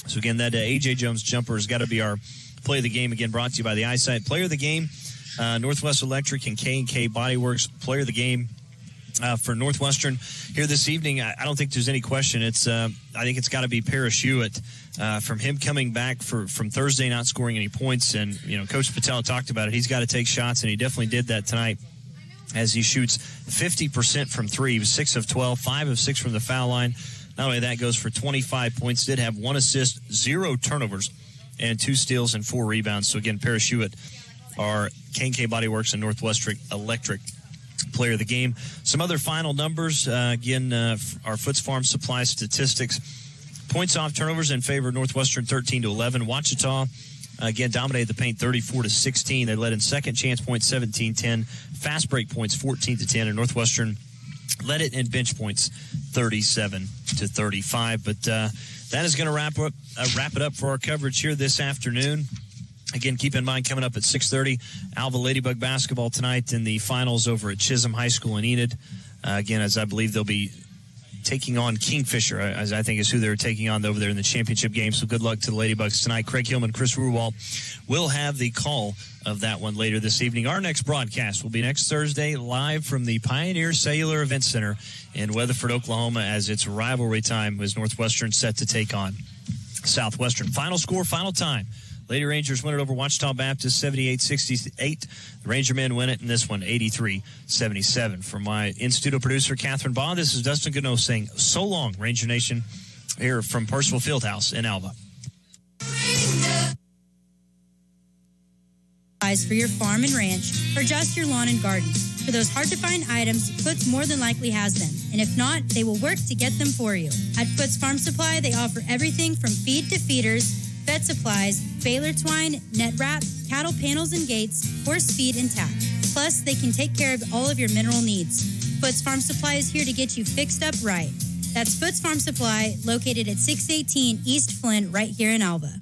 So, again, that A.J. Jones jumper has got to be our play of the game. Again, brought to you by the Eyesight. Player of the game, Northwest Electric and K&K Body Works. Player of the game for Northwestern here this evening. I don't think there's any question. I think it's got to be Parrish Hewitt. From him coming back from Thursday not scoring any points, and Coach Patel talked about it. He's got to take shots, and he definitely did that tonight as he shoots 50% from three. He was 6 of 12, 5 of 6 from the foul line. Not only that, goes for 25 points, did have 1 assist, 0 turnovers, and 2 steals and 4 rebounds. So, again, Parrish Hewitt, our K&K Body Works and Northwestern Electric player of the game. Some other final numbers, our Foots Farm Supply statistics. Points off turnovers in favor of Northwestern 13-11. Ouachita, again, dominated the paint 34-16. They led in second chance points 17-10. Fast break points 14-10. And Northwestern led it in bench points 37-35. But that is going to wrap it up for our coverage here this afternoon. Again, keep in mind, coming up at 6:30, Alva Ladybug basketball tonight in the finals over at Chisholm High School in Enid. Again, as I believe they'll be taking on Kingfisher, as I think is who they're taking on over there in the championship game. So good luck to the Ladybugs tonight. Craig Hillman, Chris Ruhrwald will have the call of that one later this evening. Our next broadcast will be next Thursday, live from the Pioneer Cellular Event Center in Weatherford, Oklahoma, as it's rivalry time as Northwestern set to take on Southwestern. Final score, final time. Lady Rangers win it over Ouachita Baptist 78-68. The Ranger men win it in this one 83-77. For my in-studio producer, Catherine Baugh, this is Dustin Goodnow saying so long, Ranger Nation, here from Purcell Fieldhouse in Alva. For your farm and ranch, or just your lawn and garden. For those hard-to-find items, Foots more than likely has them. And if not, they will work to get them for you. At Foots Farm Supply, they offer everything from feed to feeders, vet supplies, baler twine, net wrap, cattle panels and gates, horse feed, and tack. Plus, they can take care of all of your mineral needs. Foots Farm Supply is here to get you fixed up right. That's Foots Farm Supply, located at 618 East Flint, right here in Alva.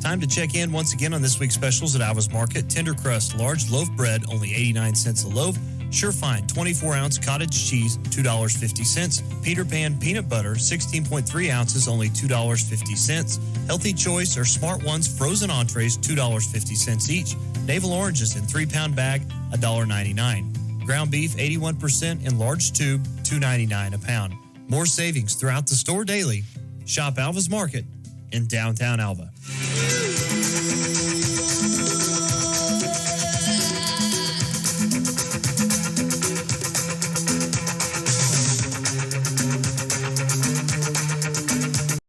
Time to check in once again on this week's specials at Alva's Market. Tender crust, large loaf bread, only 89 cents a loaf. Surefine, 24-ounce cottage cheese, $2.50. Peter Pan peanut butter, 16.3 ounces, only $2.50. Healthy Choice or Smart Ones frozen entrees, $2.50 each. Navel oranges in 3-pound bag, $1.99. Ground beef, 81% in large tube, $2.99 a pound. More savings throughout the store daily. Shop Alva's Market in downtown Alva.